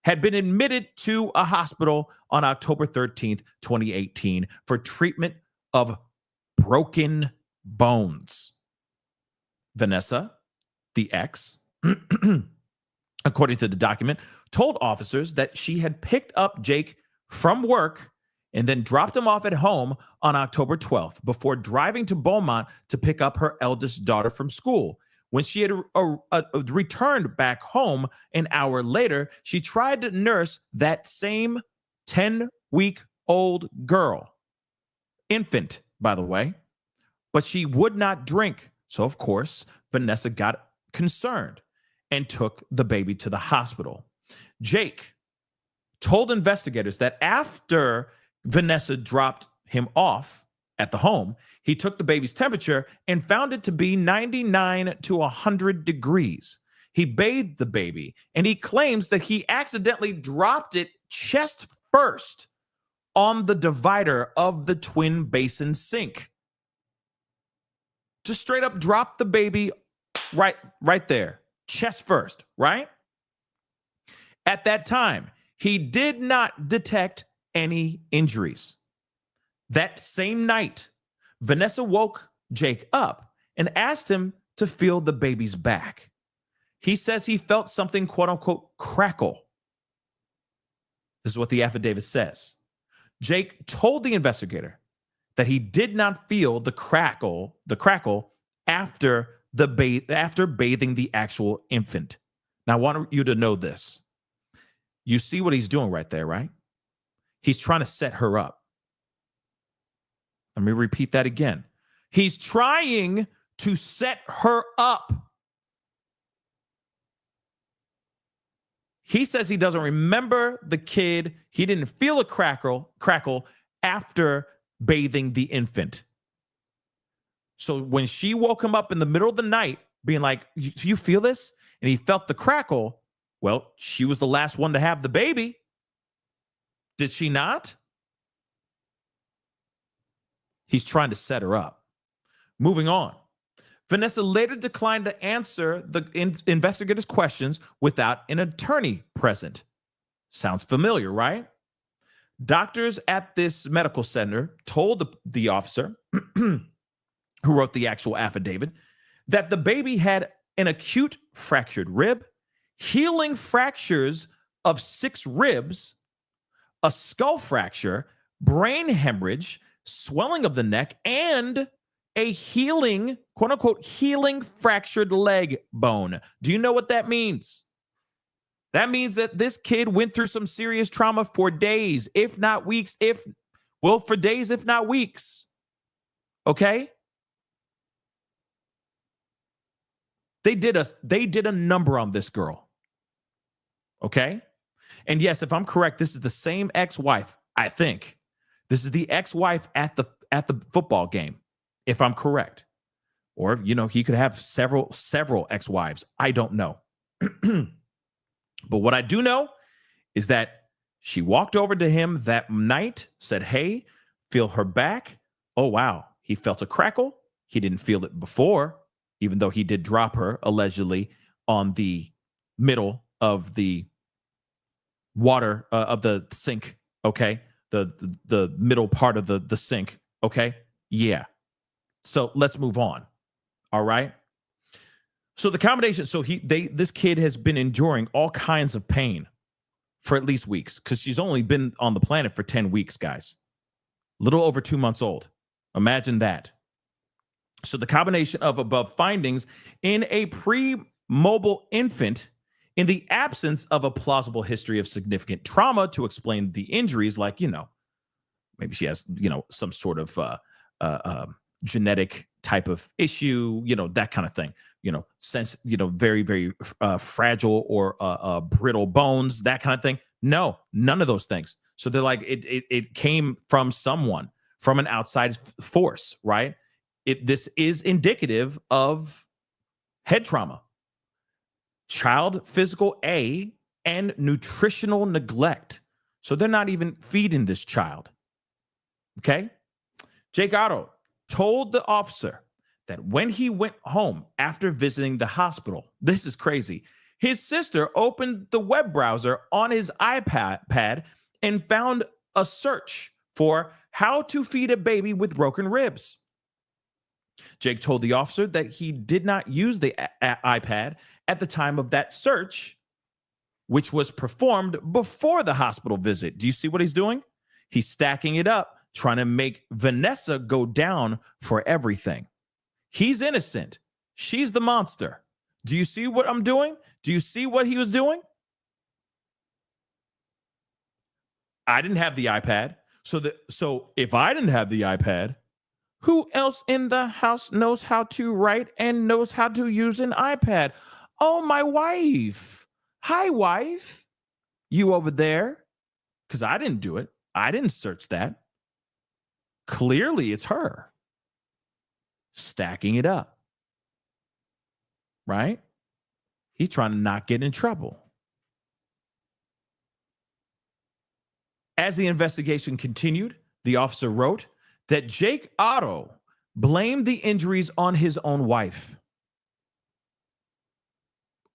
had been admitted to a hospital on October 13th, 2018 for treatment of broken bones. Vanessa, the ex, according to the document, told officers that she had picked up Jake from work and then dropped him off at home on October 12th before driving to Beaumont to pick up her eldest daughter from school. When she had returned back home an hour later, she tried to nurse that same 10-week-old girl, infant, by the way, but she would not drink. So, of course, Vanessa got concerned and took the baby to the hospital. Jake told investigators that after Vanessa dropped him off at the home, he took the baby's temperature and found it to be 99 to 100 degrees. He bathed the baby, and he claims that he accidentally dropped it chest first on the divider of the twin basin sink. Just straight up drop the baby right there, chest first, right? At that time, he did not detect any injuries. That same night, Vanessa woke Jake up and asked him to feel the baby's back. He says he felt something, quote unquote, crackle. This is what the affidavit says. Jake told the investigator that he did not feel the crackle after bathing the actual infant. Now, I want you to know this. You see what he's doing right there, right? He's trying to set her up. Let me repeat that again. He's trying to set her up. He says he doesn't remember the kid. He didn't feel a crackle after bathing the infant. So when she woke him up in the middle of the night, being like, do you feel this? And he felt the crackle. Well, she was the last one to have the baby. Did she not? He's trying to set her up. Moving on. Vanessa later declined to answer the investigators' questions without an attorney present. Sounds familiar, right? Doctors at this medical center told the officer who wrote the actual affidavit that the baby had an acute fractured rib, healing fractures of 6 ribs, a skull fracture, brain hemorrhage, swelling of the neck, and a healing, quote unquote, healing fractured leg bone. Do you know what that means? That means that this kid went through some serious trauma for days, if not weeks, for days, if not weeks. Okay? They did a number on this girl. Okay? And yes, if I'm correct, this is the same ex-wife, I think. This is the ex-wife at the football game, if I'm correct. Or, he could have several ex-wives. I don't know. But what I do know is that she walked over to him that night, said, hey, feel her back. Oh, wow. He felt a crackle. He didn't feel it before, even though he did drop her allegedly on the middle of the water of the sink. Okay. The middle part of the sink. Okay. Yeah. So let's move on. All right. So the combination, this kid has been enduring all kinds of pain for at least weeks, because she's only been on the planet for 10 weeks, guys. Little over 2 months old. Imagine that. So the combination of above findings in a pre-mobile infant in the absence of a plausible history of significant trauma to explain the injuries, like, maybe she has, some sort of genetic type of issue, that kind of thing, very, very fragile or brittle bones, that kind of thing. No, none of those things. So they're like, it came from someone, from an outside force, right? This is indicative of head trauma, child physical A, and nutritional neglect. So they're not even feeding this child. Okay? Jake Otto told the officer that when he went home after visiting the hospital, this is crazy, his sister opened the web browser on his iPad and found a search for how to feed a baby with broken ribs. Jake told the officer that he did not use the iPad at the time of that search, which was performed before the hospital visit. Do you see what he's doing? He's stacking it up, trying to make Vanessa go down for everything. He's innocent. She's the monster. Do you see what I'm doing? Do you see what he was doing? I didn't have the iPad. So if I didn't have the iPad, who else in the house knows how to write and knows how to use an iPad? Oh, my wife. Hi, wife. You over there? Because I didn't do it. I didn't search that. Clearly, it's her. Stacking it up. Right? He's trying to not get in trouble. As the investigation continued, the officer wrote that Jake Otto blamed the injuries on his own wife.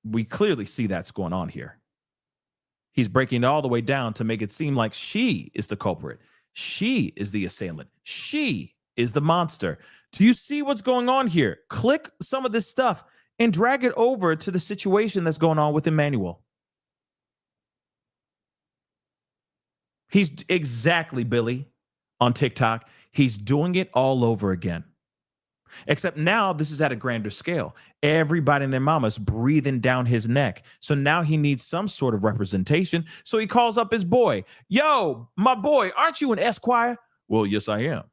We clearly see that's going on here. He's breaking it all the way down to make it seem like she is the culprit. She is the assailant. She is the monster. Do you see what's going on here? Click some of this stuff and drag it over to the situation that's going on with Emmanuel. He's exactly, Billy, on TikTok. He's doing it all over again. Except now this is at a grander scale. Everybody and their mama's breathing down his neck. So now he needs some sort of representation. So he calls up his boy. Yo, my boy, aren't you an Esquire? Well, yes, I am.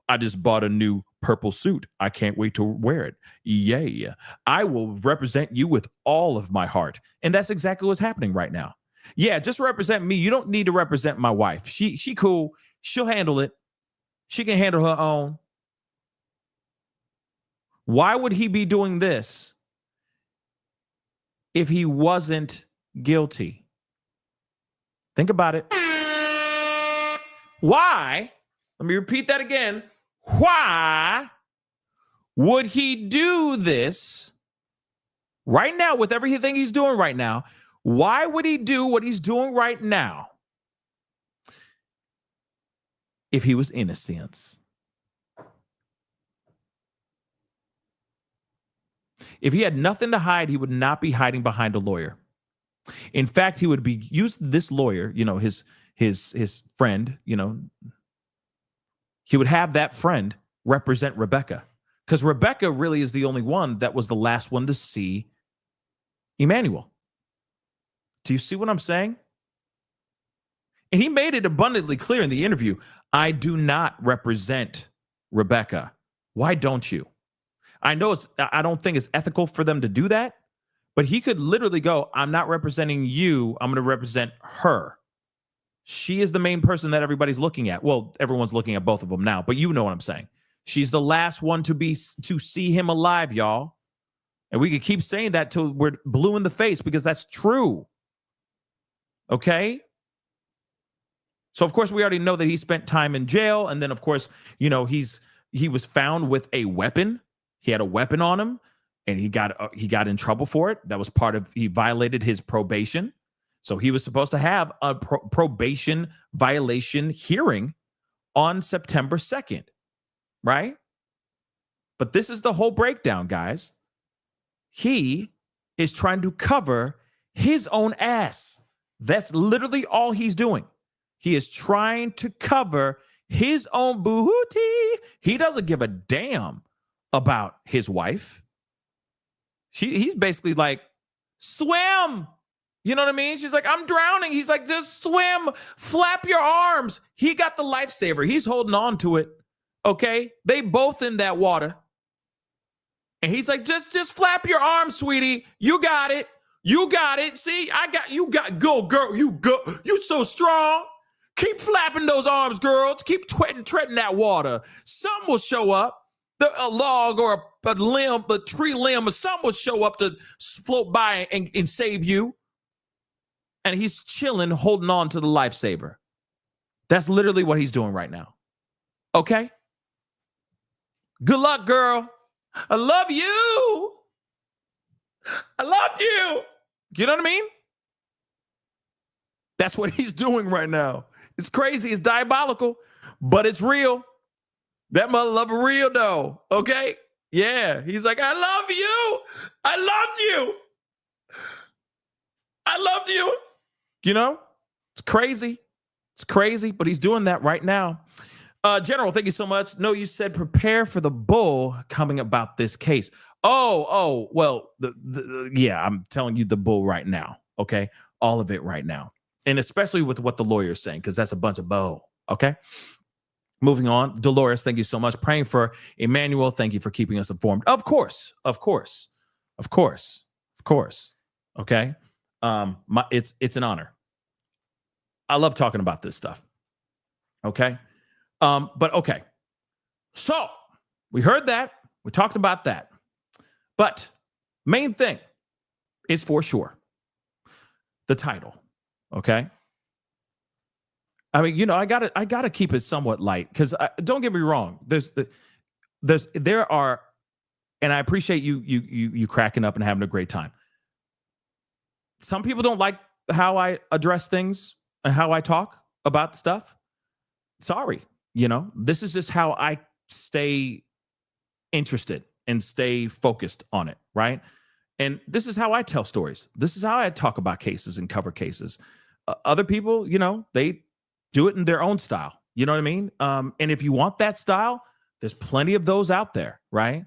I just bought a new purple suit. I can't wait to wear it. Yay. I will represent you with all of my heart. And that's exactly what's happening right now. Yeah, just represent me. You don't need to represent my wife. She cool. She'll handle it. She can handle her own. Why would he be doing this if he wasn't guilty? Think about it. Why? Let me repeat that again. Why would he do this right now with everything he's doing right now? Why would he do what he's doing right now if he was innocent? If he had nothing to hide, he would not be hiding behind a lawyer. In fact, he would be using this lawyer, his friend, he would have that friend represent Rebecca, because Rebecca really is the only one that was the last one to see Emmanuel. Do you see what I'm saying? And he made it abundantly clear in the interview, I do not represent Rebecca. Why don't you? I know I don't think it's ethical for them to do that, but he could literally go, I'm not representing you. I'm going to represent her. She is the main person that everybody's looking at. Well, everyone's looking at both of them now, but you know what I'm saying. She's the last one to see him alive, y'all. And we could keep saying that till we're blue in the face because that's true. Okay? So, of course, we already know that he spent time in jail. And then, of course, you know, he was found with a weapon. He had a weapon on him, and he got in trouble for it. That was he violated his probation. So he was supposed to have a probation violation hearing on September 2nd, right? But this is the whole breakdown, guys. He is trying to cover his own ass. That's literally all he's doing. He is trying to cover his own booty. He doesn't give a damn about his wife. He's basically like, swim. You know what I mean? She's like, I'm drowning. He's like, just swim, flap your arms. He got the lifesaver. He's holding on to it. Okay? They both in that water. And he's like, just flap your arms, sweetie. You got it. You got it. See, go, girl. You go. You so strong. Keep flapping those arms, girls. Keep treading that water. Some will show up. A log or a limb, a tree limb, or something will show up to float by and save you. And he's chilling, holding on to the lifesaver. That's literally what he's doing right now. Okay? Good luck, girl. I love you. I love you. You know what I mean? That's what he's doing right now. It's crazy. It's diabolical, but it's real. That mother lover real though. Okay? Yeah. He's like, I love you. I loved you. I loved you. You know? It's crazy. It's crazy, but he's doing that right now. General, thank you so much. No, you said prepare for the bull coming about this case. Well, yeah, I'm telling you the bull right now. Okay? All of it right now. And especially with what the lawyer is saying, because that's a bunch of bull. Okay? Moving on, Dolores, thank you so much. Praying for Emmanuel. Thank you for keeping us informed. Of course. Okay. It's an honor. I love talking about this stuff. Okay. But okay. So we heard that. We talked about that. But main thing is for sure the title. Okay. I mean, you know, I gotta keep it somewhat light because don't get me wrong. There are, and I appreciate you cracking up and having a great time. Some people don't like how I address things and how I talk about stuff. Sorry, you know, this is just how I stay interested and stay focused on it, right? And this is how I tell stories. This is how I talk about cases and cover cases. Other people, you know, they do it in their own style. You know what I mean? And if you want that style, there's plenty of those out there, right?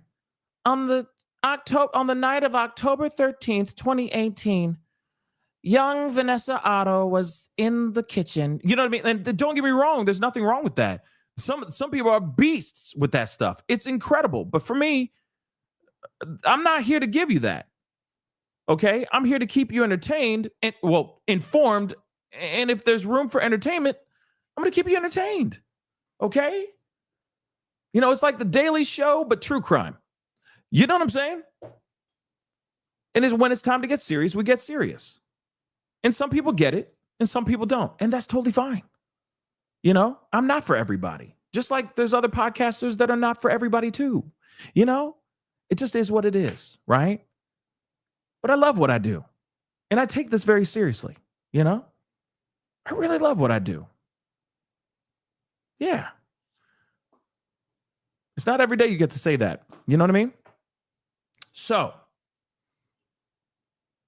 On the night of October 13th, 2018, young Vanessa Otto was in the kitchen. You know what I mean? And don't get me wrong, there's nothing wrong with that. Some people are beasts with that stuff. It's incredible. But for me, I'm not here to give you that. Okay? I'm here to keep you entertained and, well, informed. And if there's room for entertainment, I'm going to keep you entertained. Okay? You know, it's like the Daily Show, but true crime. You know what I'm saying? And when it's time to get serious, we get serious. And some people get it, and some people don't. And that's totally fine. You know, I'm not for everybody. Just like there's other podcasters that are not for everybody too. You know, it just is what it is, right? But I love what I do. And I take this very seriously, you know? I really love what I do. Yeah. It's not every day you get to say that. You know what I mean? So,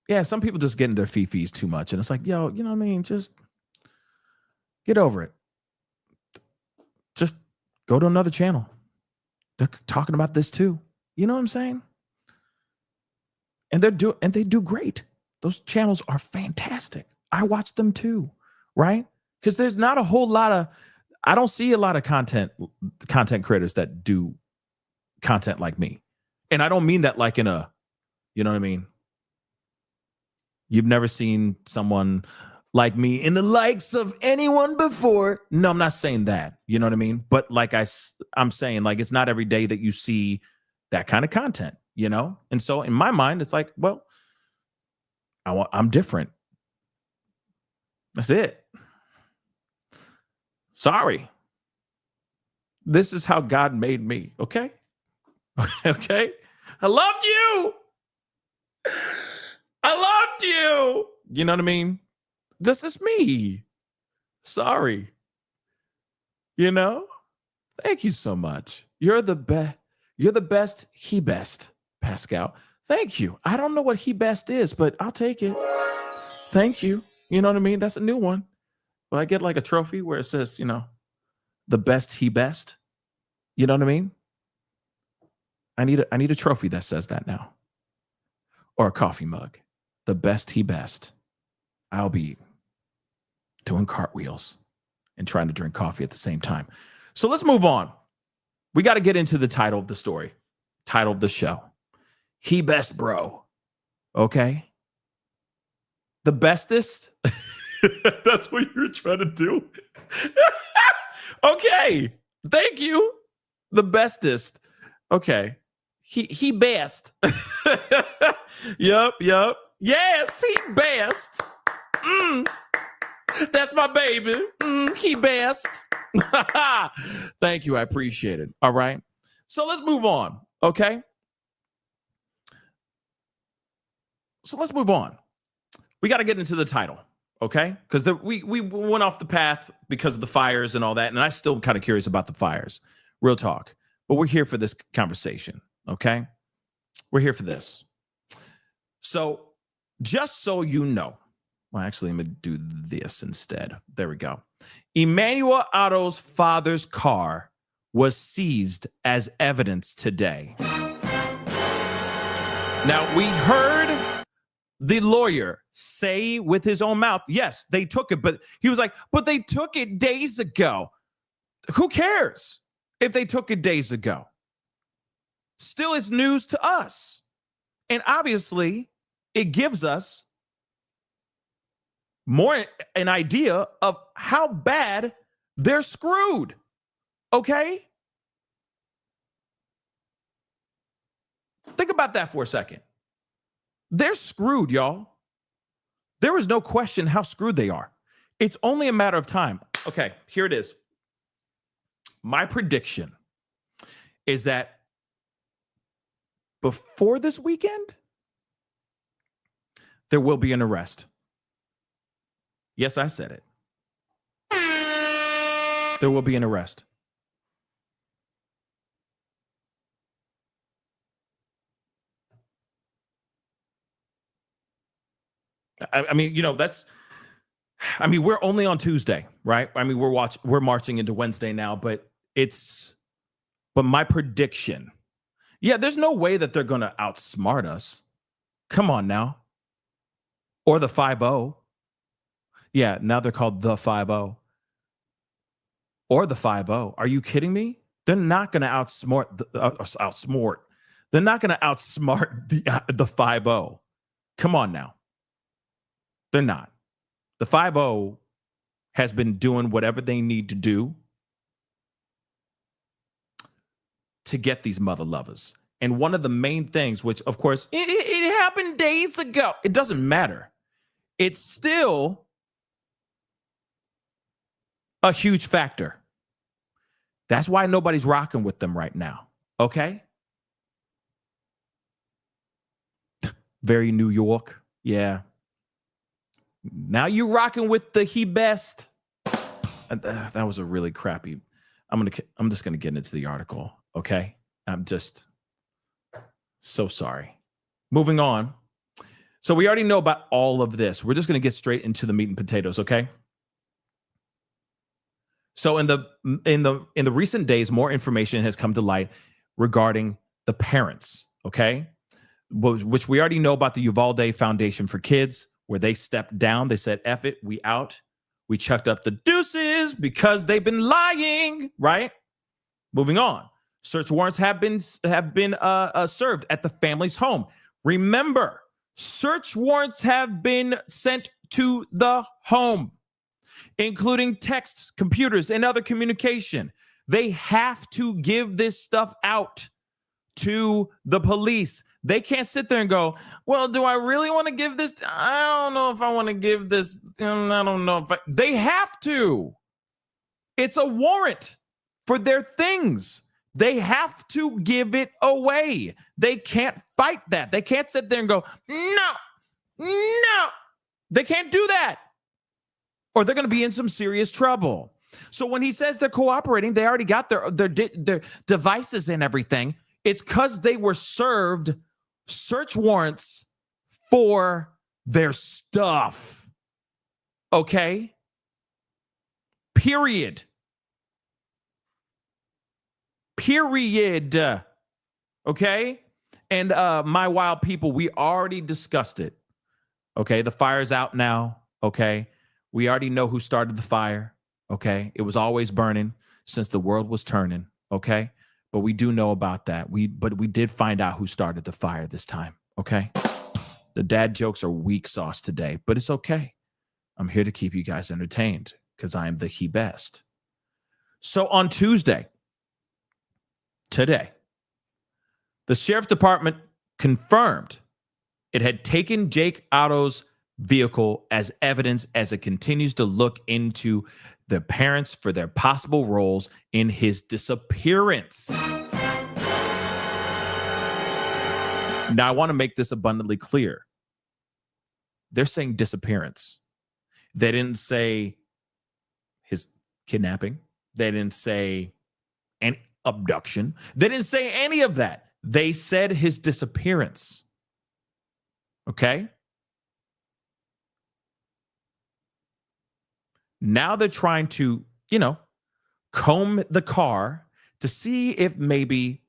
yeah, some people just get in their fifis too much. And it's like, yo, you know what I mean? Just get over it. Just go to another channel. They're talking about this too. You know what I'm saying? And they do great. Those channels are fantastic. I watch them too, right? Because there's not a whole lot of, I don't see a lot of content creators that do content like me. And I don't mean that like in a, you know what I mean? You've never seen someone like me in the likes of anyone before. No, I'm not saying that. You know what I mean? But like I'm saying, like, it's not every day that you see that kind of content, you know? And so in my mind, it's like, well, I'm different. That's it. Sorry. This is how God made me, okay? Okay? I loved you. I loved you. You know what I mean? This is me. Sorry. You know? Thank you so much. You're the best. You're the best. He best, Pascal. Thank you. I don't know what he best is, but I'll take it. Thank you. You know what I mean? That's a new one. Will I get like a trophy where it says, you know, the best he best? You know what I mean? I need a trophy that says that now. Or a coffee mug. The best he best. I'll be doing cartwheels and trying to drink coffee at the same time. So let's move on. We got to get into the title of the story. Title of the show. He best bro. Okay? The bestest? That's what you're trying to do? Okay. Thank you. The bestest. Okay. He best. Yup. Yes, he best. That's my baby. He best. Thank you. I appreciate it. All right. So let's move on. Okay. So let's move on. We got to get into the title. Okay. Because we went off the path because of the fires and all that. And I'm still kind of curious about the fires. Real talk. But we're here for this conversation. Okay. We're here for this. So just so you know, well, actually, I'm going to do this instead. There we go. Emmanuel Haro's father's car was seized as evidence today. Now, we heard the lawyer say with his own mouth, yes, they took it, but he was like, but they took it days ago. Who cares if they took it days ago? Still, it's news to us. And obviously, it gives us more an idea of how bad they're screwed. Okay? Think about that for a second. They're screwed, y'all. There is no question how screwed they are. It's only a matter of time. Okay, here it is. My prediction is that before this weekend, there will be an arrest. Yes, I said it. There will be an arrest. I mean, you know, we're only on Tuesday, right? I mean, we're marching into Wednesday now, but my prediction, yeah, there's no way that they're going to outsmart us. Come on now. Or the 5-0. Yeah, now they're called the 5-0. Or the 5-0. Are you kidding me? They're not going to outsmart. They're not going to outsmart the 5-0. Come on now. They're not. The 5-0 has been doing whatever they need to do to get these mother lovers. And one of the main things, which of course, it happened days ago. It doesn't matter. It's still a huge factor. That's why nobody's rocking with them right now. Okay? Very New York. Yeah. Now you rocking with the he best. That was a really crappy. I'm just gonna get into the article. Okay. I'm just so sorry. Moving on. So we already know about all of this. We're just gonna get straight into the meat and potatoes. Okay. So in the recent days, more information has come to light regarding the parents. Okay. Which we already know about the Uvalde Foundation for Kids, where they stepped down. They said, F it, we out. We chucked up the deuces because they've been lying, right? Moving on. Search warrants have been served at the family's home. Remember, search warrants have been sent to the home, including texts, computers, and other communication. They have to give this stuff out to the police. They can't sit there and go, well, do I really want to give this? I don't know if I want to give this. I don't know if they have to. It's a warrant for their things. They have to give it away. They can't fight that. They can't sit there and go, no. They can't do that, or they're going to be in some serious trouble. So when he says they're cooperating, they already got their devices and everything. It's because they were served search warrants for their stuff. Okay? Period. Okay? And my wild people, we already discussed it. Okay? The fire's out now. Okay? We already know who started the fire. Okay? It was always burning since the world was turning. Okay? But we do know about that. But we did find out who started the fire this time. Okay? The dad jokes are weak sauce today, but it's okay. I'm here to keep you guys entertained because I am the best. So on Tuesday, today, the sheriff's department confirmed it had taken Jake Otto's vehicle as evidence as it continues to look into the parents for their possible roles in his disappearance. Now, I want to make this abundantly clear. They're saying disappearance. They didn't say his kidnapping. They didn't say any abduction. They didn't say any of that. They said his disappearance. Okay? Now they're trying to, comb the car to see if maybe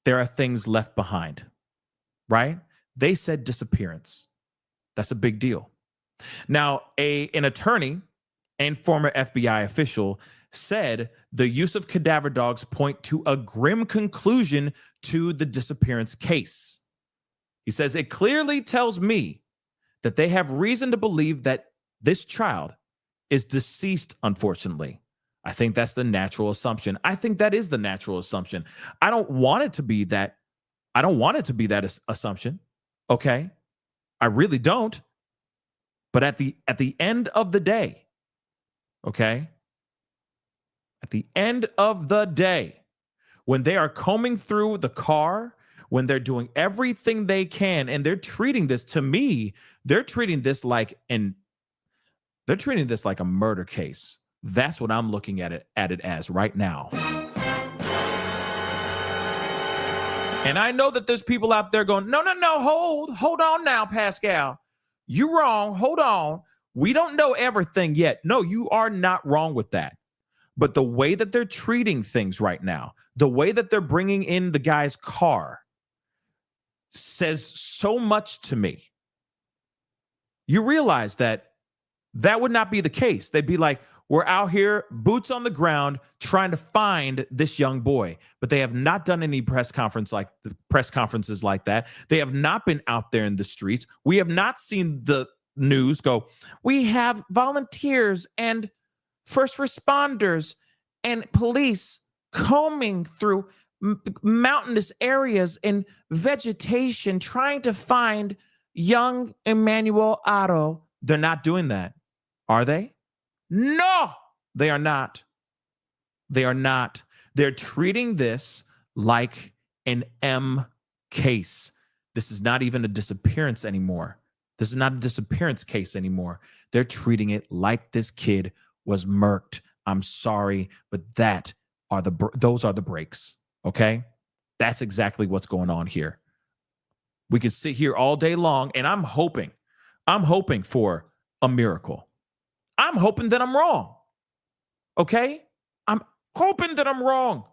there are things left behind, right? They said disappearance. That's a big deal. Now, an attorney and former FBI official said the use of cadaver dogs point to a grim conclusion to the disappearance case. He says, it clearly tells me that they have reason to believe that this child is deceased, unfortunately. I think that's the natural assumption. I think that is the natural assumption. I don't want it to be that. I don't want it to be that assumption. Okay? I really don't. But at the end of the day, okay? At the end of the day, when they are combing through the car, when they're doing everything they can, and they're treating this, to me, they're treating this like a murder case. That's what I'm looking at it as right now. And I know that there's people out there going, no, hold on now, Pascal. You wrong. Hold on. We don't know everything yet. No, you are not wrong with that. But the way that they're treating things right now, the way that they're bringing in the guy's car says so much to me. You realize that would not be the case. They'd be like, we're out here, boots on the ground, trying to find this young boy. But they have not done any press conferences like that. They have not been out there in the streets. We have not seen the news go, we have volunteers and first responders and police combing through mountainous areas and vegetation trying to find young Emmanuel Haro. They're not doing that. Are they? No, they are not. They are not. They're treating this like an M case. This is not even a disappearance anymore. This is not a disappearance case anymore. They're treating it like this kid was murked. I'm sorry, but those are the breaks, okay? That's exactly what's going on here. We could sit here all day long, and I'm hoping for a miracle. I'm hoping that I'm wrong. Okay? I'm hoping that I'm wrong.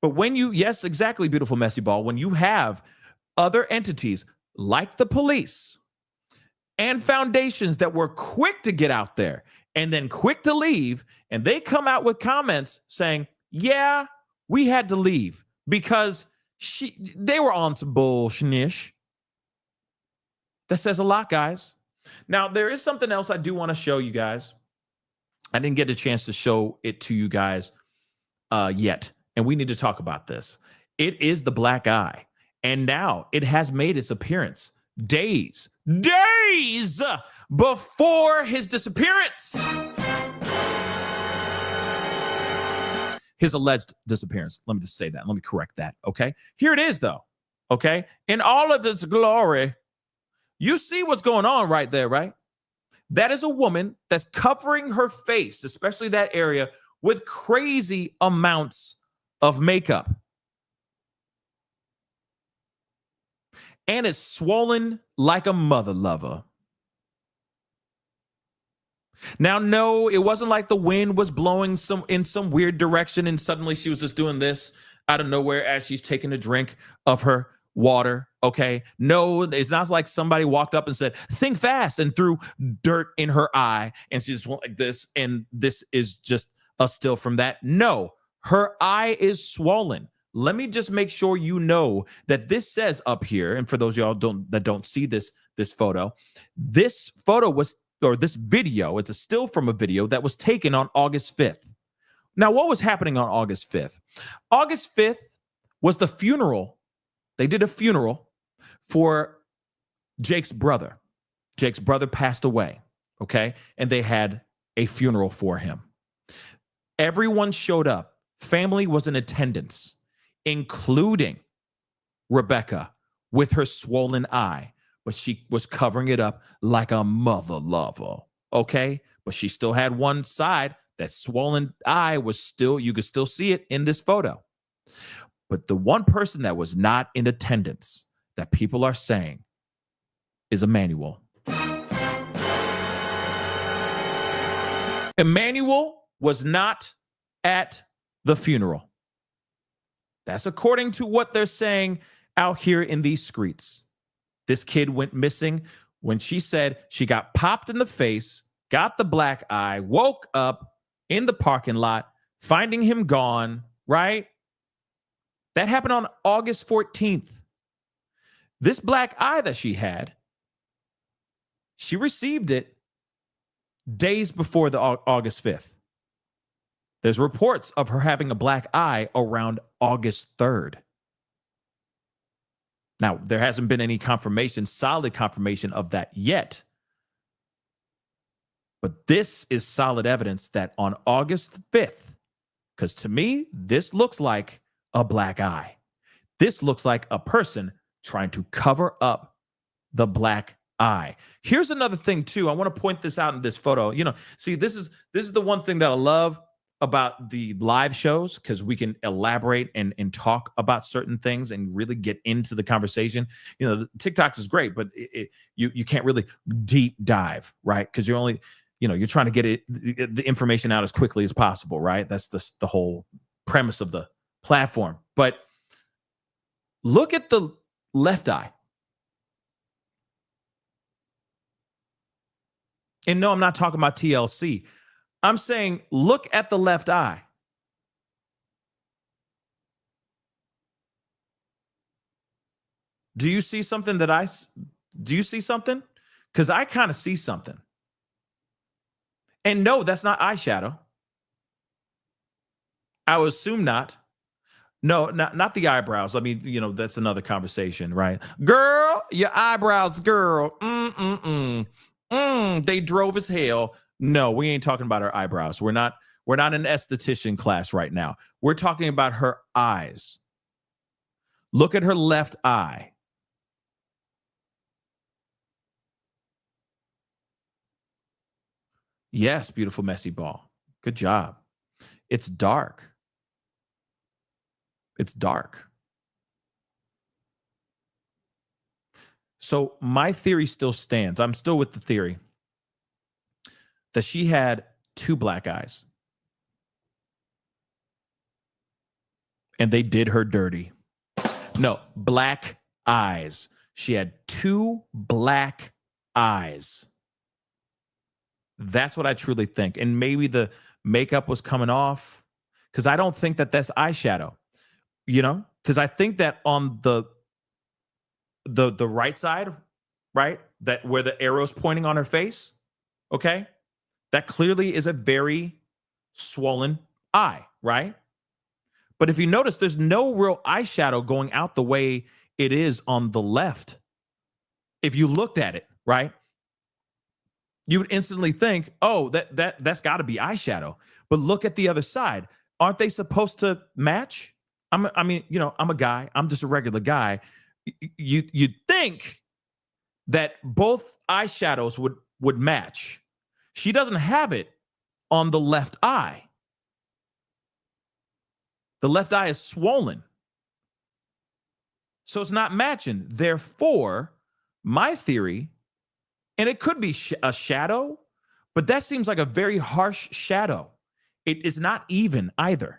But yes, exactly, beautiful messy ball, when you have other entities like the police and foundations that were quick to get out there and then quick to leave, and they come out with comments saying, yeah, we had to leave. because they were on some bullshnish. That says a lot, guys. Now, there is something else I do want to show you guys. I didn't get a chance to show it to you guys yet, and we need to talk about this. It is the black eye, and now it has made its appearance days before his disappearance. His alleged disappearance. Let me just say that. Let me correct that, okay? Here it is, though, okay? In all of its glory, you see what's going on right there, right? That is a woman that's covering her face, especially that area, with crazy amounts of makeup. And it's swollen like a mother lover. Now, no, it wasn't like the wind was blowing in some weird direction and suddenly she was just doing this out of nowhere as she's taking a drink of her water, okay? No, it's not like somebody walked up and said, think fast, and threw dirt in her eye and she just went like this, and this is just a still from that. No, her eye is swollen. Let me just make sure you know that this says up here, and for those of y'all that don't see this photo, this video, it's a still from a video that was taken on August 5th. Now, what was happening on August 5th? August 5th was the funeral. They did a funeral for Jake's brother. Jake's brother passed away, okay? And they had a funeral for him. Everyone showed up. Family was in attendance, including Rebecca with her swollen eye. But she was covering it up like a mother lover, okay? But she still had one side. That swollen eye was still, you could still see it in this photo. But the one person that was not in attendance that people are saying is Emmanuel. Emmanuel was not at the funeral. That's according to what they're saying out here in these streets. This kid went missing when she said she got popped in the face, got the black eye, woke up in the parking lot, finding him gone, right? That happened on August 14th. This black eye that she had, she received it days before the August 5th. There's reports of her having a black eye around August 3rd. Now, there hasn't been any confirmation, solid confirmation of that yet. But this is solid evidence that on August 5th, because to me, this looks like a black eye. This looks like a person trying to cover up the black eye. Here's another thing, too. I want to point this out in this photo. You know, see, this is the one thing that I love about the live shows, because we can elaborate and talk about certain things and really get into the conversation. You know, TikToks is great, but you can't really deep dive, right? Because you're only, you're trying to get the information out as quickly as possible, right? That's the whole premise of the platform. But look at the left eye. And no, I'm not talking about TLC. I'm saying, look at the left eye. Do you see something do you see something? Because I kind of see something. And no, that's not eyeshadow. I would assume not. No, not the eyebrows. I mean, that's another conversation, right? Girl, your eyebrows, girl. They drove as hell. No, we ain't talking about her eyebrows. We're not an esthetician class right now. We're talking about her eyes. Look at her left eye. Yes, beautiful messy ball. Good job. It's dark. It's dark. So my theory still stands. I'm still with the theory that she had two black eyes. And they did her dirty. No, black eyes. She had two black eyes. That's what I truly think. And maybe the makeup was coming off, because I don't think that that's eyeshadow. you know, because I think that on the right side, right, that where the arrow's pointing on her face, okay, that clearly is a very swollen eye, right? But if you notice, there's no real eyeshadow going out the way it is on the left. If you looked at it, right, you would instantly think, oh, that's got to be eyeshadow. But look at the other side. Aren't they supposed to match? I'm a guy. I'm just a regular guy. You'd think that both eyeshadows would match. She doesn't have it on the left eye. The left eye is swollen. So it's not matching. Therefore, my theory, and it could be a shadow, but that seems like a very harsh shadow. It is not even either.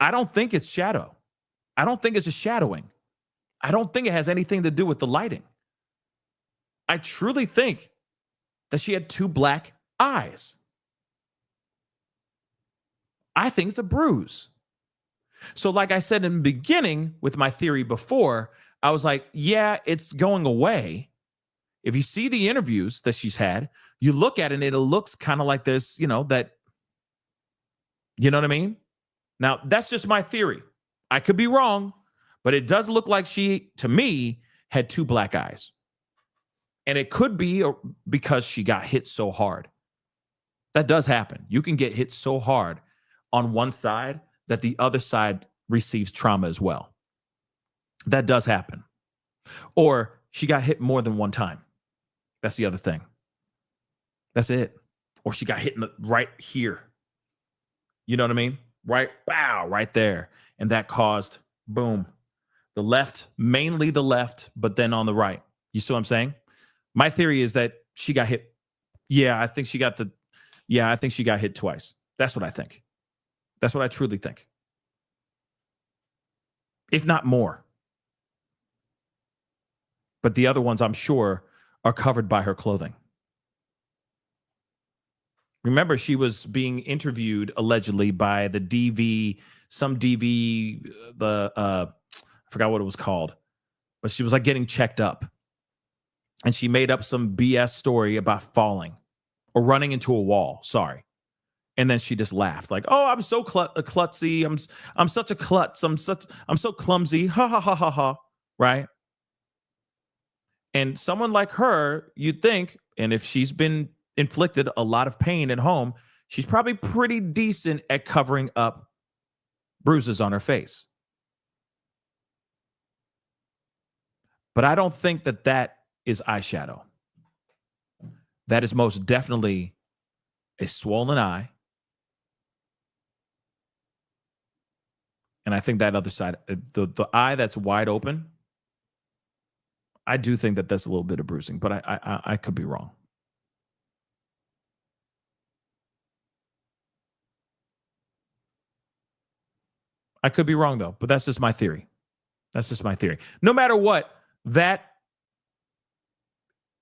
I don't think it's shadow. I don't think it's a shadowing. I don't think it has anything to do with the lighting. I truly think that she had two black eyes. I think it's a bruise. So like I said in the beginning with my theory before, I was like, yeah, it's going away. If you see the interviews that she's had, you look at it and it looks kind of like this, you know, that, you know what I mean? Now, that's just my theory. I could be wrong, but it does look like she, to me, had two black eyes. And it could be because she got hit so hard. That does happen. You can get hit so hard on one side that the other side receives trauma as well. That does happen. Or she got hit more than one time. That's the other thing. That's it. Or she got hit right here. You know what I mean? Right, bow, right there. And that caused, boom, the left, mainly the left, but then on the right. You see what I'm saying? My theory is that she got hit. I think she got hit twice. That's what I think. That's what I truly think. If not more. But the other ones, I'm sure, are covered by her clothing. Remember, she was being interviewed allegedly by the DV, I forgot what it was called, but she was like getting checked up. And she made up some BS story about falling or running into a wall. Sorry. And then she just laughed like, oh, I'm so klutzy. I'm such a klutz. I'm so clumsy. Ha ha ha ha ha. Right. And someone like her, you'd think, and if she's been inflicted a lot of pain at home, she's probably pretty decent at covering up bruises on her face. But I don't think that is eyeshadow. That is most definitely a swollen eye. And I think that other side, the eye that's wide open, I do think that that's a little bit of bruising, but I could be wrong. I could be wrong, though, but that's just my theory. That's just my theory. No matter what, that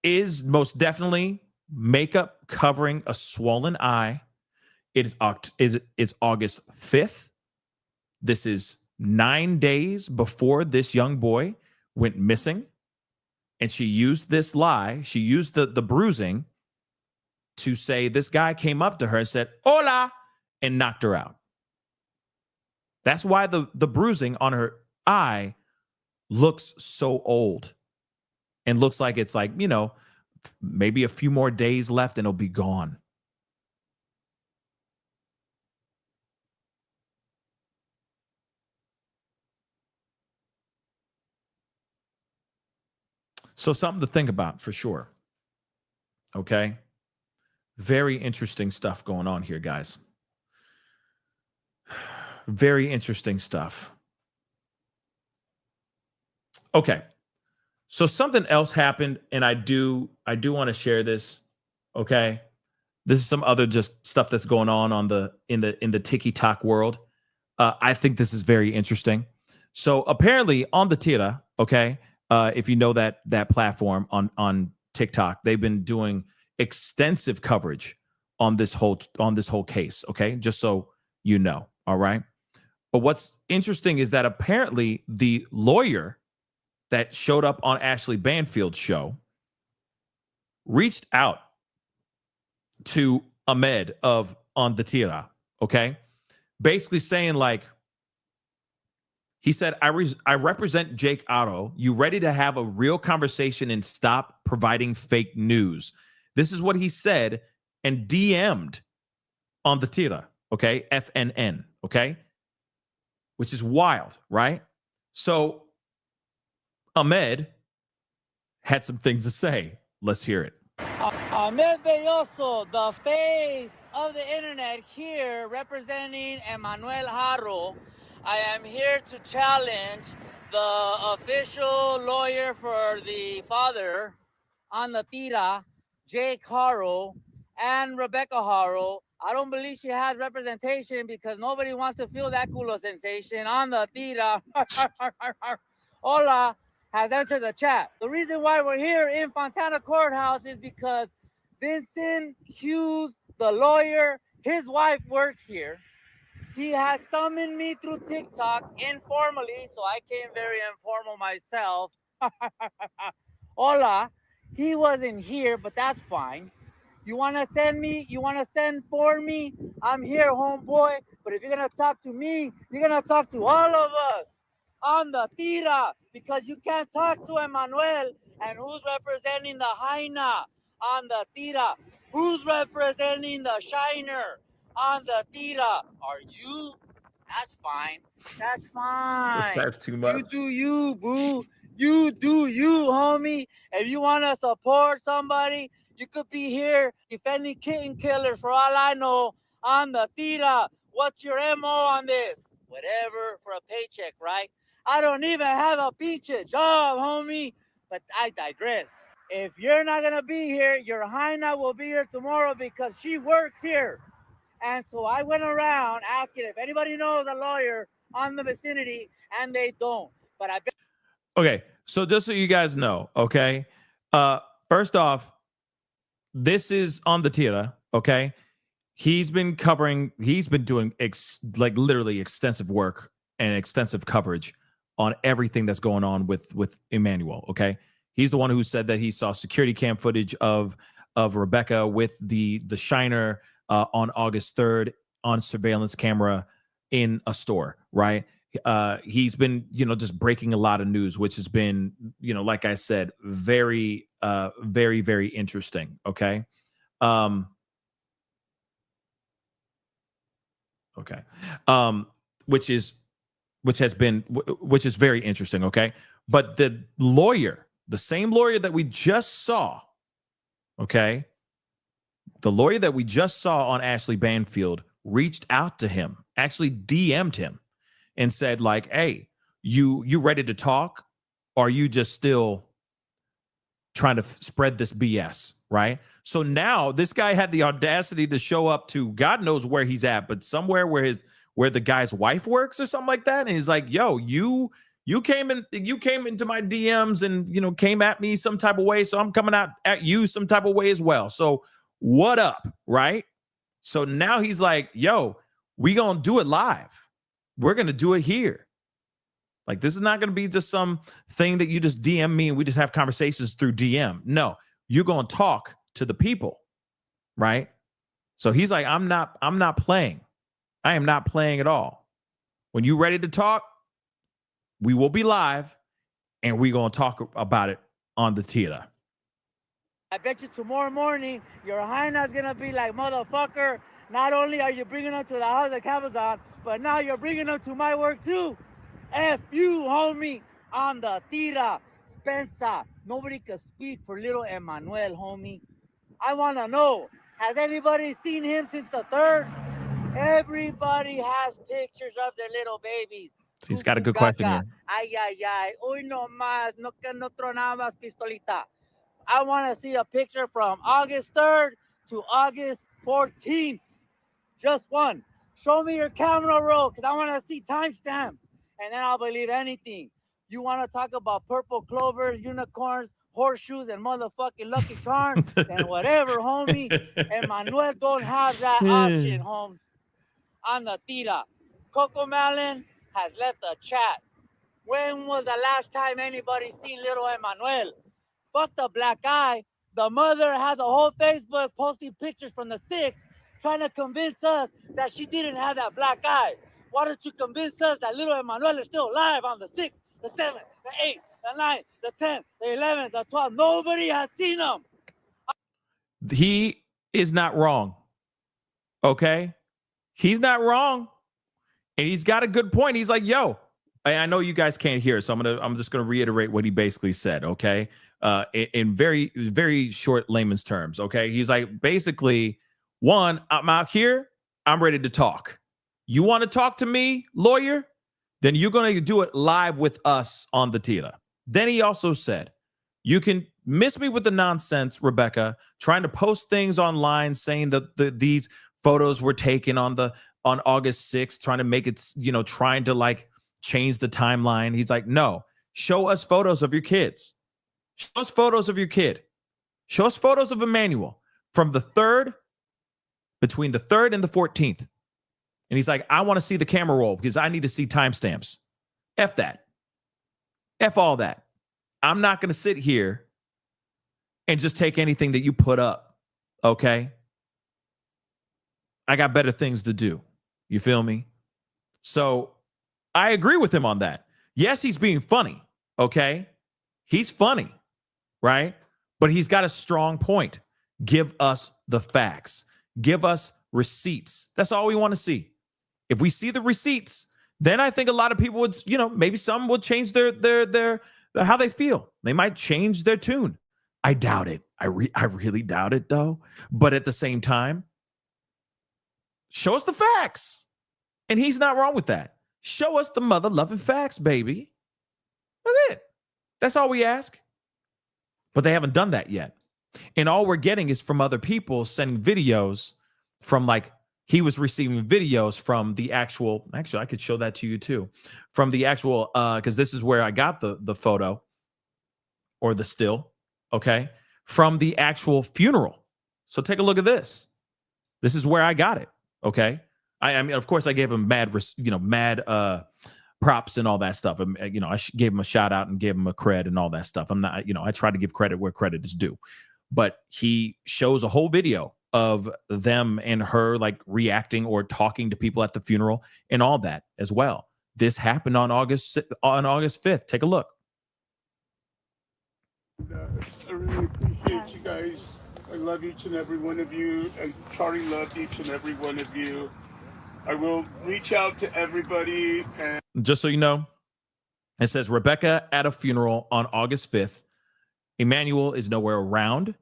is most definitely makeup covering a swollen eye. It's August 5th. This is 9 days before this young boy went missing. And she used this lie. She used the bruising to say this guy came up to her and said, hola, and knocked her out. That's why the bruising on her eye looks so old and looks like it's like, you know, maybe a few more days left and it'll be gone. So something to think about for sure. Okay. Very interesting stuff going on here, guys. Very interesting stuff. Okay. So something else happened, and I do want to share this. Okay. This is some other just stuff that's going on in the TikTok world. I think this is very interesting. So apparently on the Tira, okay, if you know that platform on TikTok, they've been doing extensive coverage on this whole case. Okay, just so you know. All right. But what's interesting is that apparently the lawyer that showed up on Ashley Banfield's show reached out to Ahmed of On the Tira, okay? Basically saying like, he said, I represent Jake Otto. You ready to have a real conversation and stop providing fake news? This is what he said and DM'd On the Tira, okay? FNN, okay? Which is wild, right? So Ahmed had some things to say. Let's hear it. Ahmed Belloso, the face of the internet here, representing Emmanuel Haro. I am here to challenge the official lawyer for the father on the tira, Jake Haro, and Rebecca Haro. I don't believe she has representation because nobody wants to feel that culo sensation on the tira. Hola has entered the chat. The reason why we're here in Fontana Courthouse is because Vincent Hughes, the lawyer, his wife works here. He has summoned me through TikTok informally, so I came very informal myself. Hola, he wasn't here, but that's fine. You want to send me? You want to send for me? I'm here, homeboy. But if you're going to talk to me, you're going to talk to all of us on the tira, because you can't talk to Emmanuel. And who's representing the Jaina on the tira? Who's representing the Shiner on the tira? Are you? That's fine. That's fine. That's too much. You do you, boo. You do you, homie. If you want to support somebody, you could be here defending kitten killers for all I know on the tira. What's your MO on this? Whatever, for a paycheck, right? I don't even have a pinche job, homie. But I digress. If you're not going to be here, your Jaina will be here tomorrow because she works here. And so I went around asking if anybody knows a lawyer on the vicinity, and they don't. But I bet. Okay, so just so you guys know, okay, first off, this is On the Tira, okay? He's been doing literally extensive work and extensive coverage on everything that's going on with Emmanuel, okay? He's the one who said that he saw security cam footage of Rebecca with the Shiner on August 3rd on surveillance camera in a store, right? He's been, just breaking a lot of news, which has been, like I said, very, very, very interesting. Okay. Okay. Which is very interesting. Okay. But the lawyer, the same lawyer that we just saw, okay, the lawyer that we just saw on Ashley Banfield reached out to him, actually DM'd him and said like, hey, you ready to talk? Or are you just still trying to spread this BS, right? So now this guy had the audacity to show up to God knows where he's at, but somewhere where the guy's wife works or something like that. And he's like, yo, you came into my DMs and, came at me some type of way. So I'm coming out at you some type of way as well. So what up, right? So now he's like, yo, we gonna do it live. We're gonna do it here. Like, this is not gonna be just some thing that you just DM me and we just have conversations through DM. No, you're gonna talk to the people, right? So he's like, I'm not playing. I am not playing at all. When you're ready to talk, we will be live and we're gonna talk about it on the tira. I bet you tomorrow morning, your Jaina's going to be like, motherfucker, not only are you bringing them to the house of Cabazon, but now you're bringing them to my work too. F you, homie, on the tira. Spencer, nobody can speak for little Emmanuel, homie. I want to know, has anybody seen him since the 3rd? Everybody has pictures of their little babies. So he's got a good question here. Ay, ay, ay. Uy, no más. No tronabas, pistolita. I want to see a picture from August 3rd to August 14th. Just one. Show me your camera roll because I want to see timestamps. And then I'll believe anything. You want to talk about purple clovers, unicorns, horseshoes, and motherfucking Lucky Charms? And whatever, homie. Emmanuel don't have that option, home. On the tira. Coco Malin has left a chat. When was the last time anybody seen little Emmanuel? Fuck the black eye. The mother has a whole Facebook posting pictures from the 6th trying to convince us that she didn't have that black eye. Why don't you convince us that little Emmanuel is still alive on the 6th, the 7th, the 8th, the 9th, the 10th, the 11th, the 12th? Nobody has seen him. He is not wrong. Okay? He's not wrong. And he's got a good point. He's like, yo, I know you guys can't hear, so I'm just gonna reiterate what he basically said, okay? In very, very short layman's terms, okay? He's like, basically, one, I'm out here, I'm ready to talk. You want to talk to me, lawyer? Then you're gonna do it live with us on the Tila. Then he also said, you can miss me with the nonsense, Rebecca, trying to post things online saying that these photos were taken on August 6th, trying to make it, trying to like change the timeline. He's like, no, show us photos of your kids. Show us photos of your kid. Show us photos of Emmanuel from between the 3rd and the 14th. And he's like, I want to see the camera roll because I need to see timestamps. F that. F all that. I'm not going to sit here and just take anything that you put up. Okay? I got better things to do. You feel me? So I agree with him on that. Yes, he's being funny. Okay? He's funny, right? But he's got a strong point. Give us the facts. Give us receipts. That's all we want to see. If we see the receipts, then I think a lot of people would, maybe some would change their how they feel. They might change their tune. I doubt it. I really doubt it, though. But at the same time, show us the facts. And he's not wrong with that. Show us the mother-loving facts, baby. That's it. That's all we ask. But they haven't done that yet. And all we're getting is from other people sending videos from he was receiving videos from the actually, I could show that to you too. From the actual, because this is where I got the photo or the still, okay? From the actual funeral. So take a look at this. This is where I got it, okay? I mean, of course, I gave him mad props and all that stuff. I gave him a shout out and gave him a cred and all that stuff. I'm not, I try to give credit where credit is due. But he shows a whole video of them and her reacting or talking to people at the funeral and all that as well. This happened on August 5th. Take a look. I really appreciate you guys. I love each and every one of you, and Charlie loved each and every one of you. I will reach out to everybody. And just so you know, it says Rebecca at a funeral on August 5th. Emmanuel is nowhere around,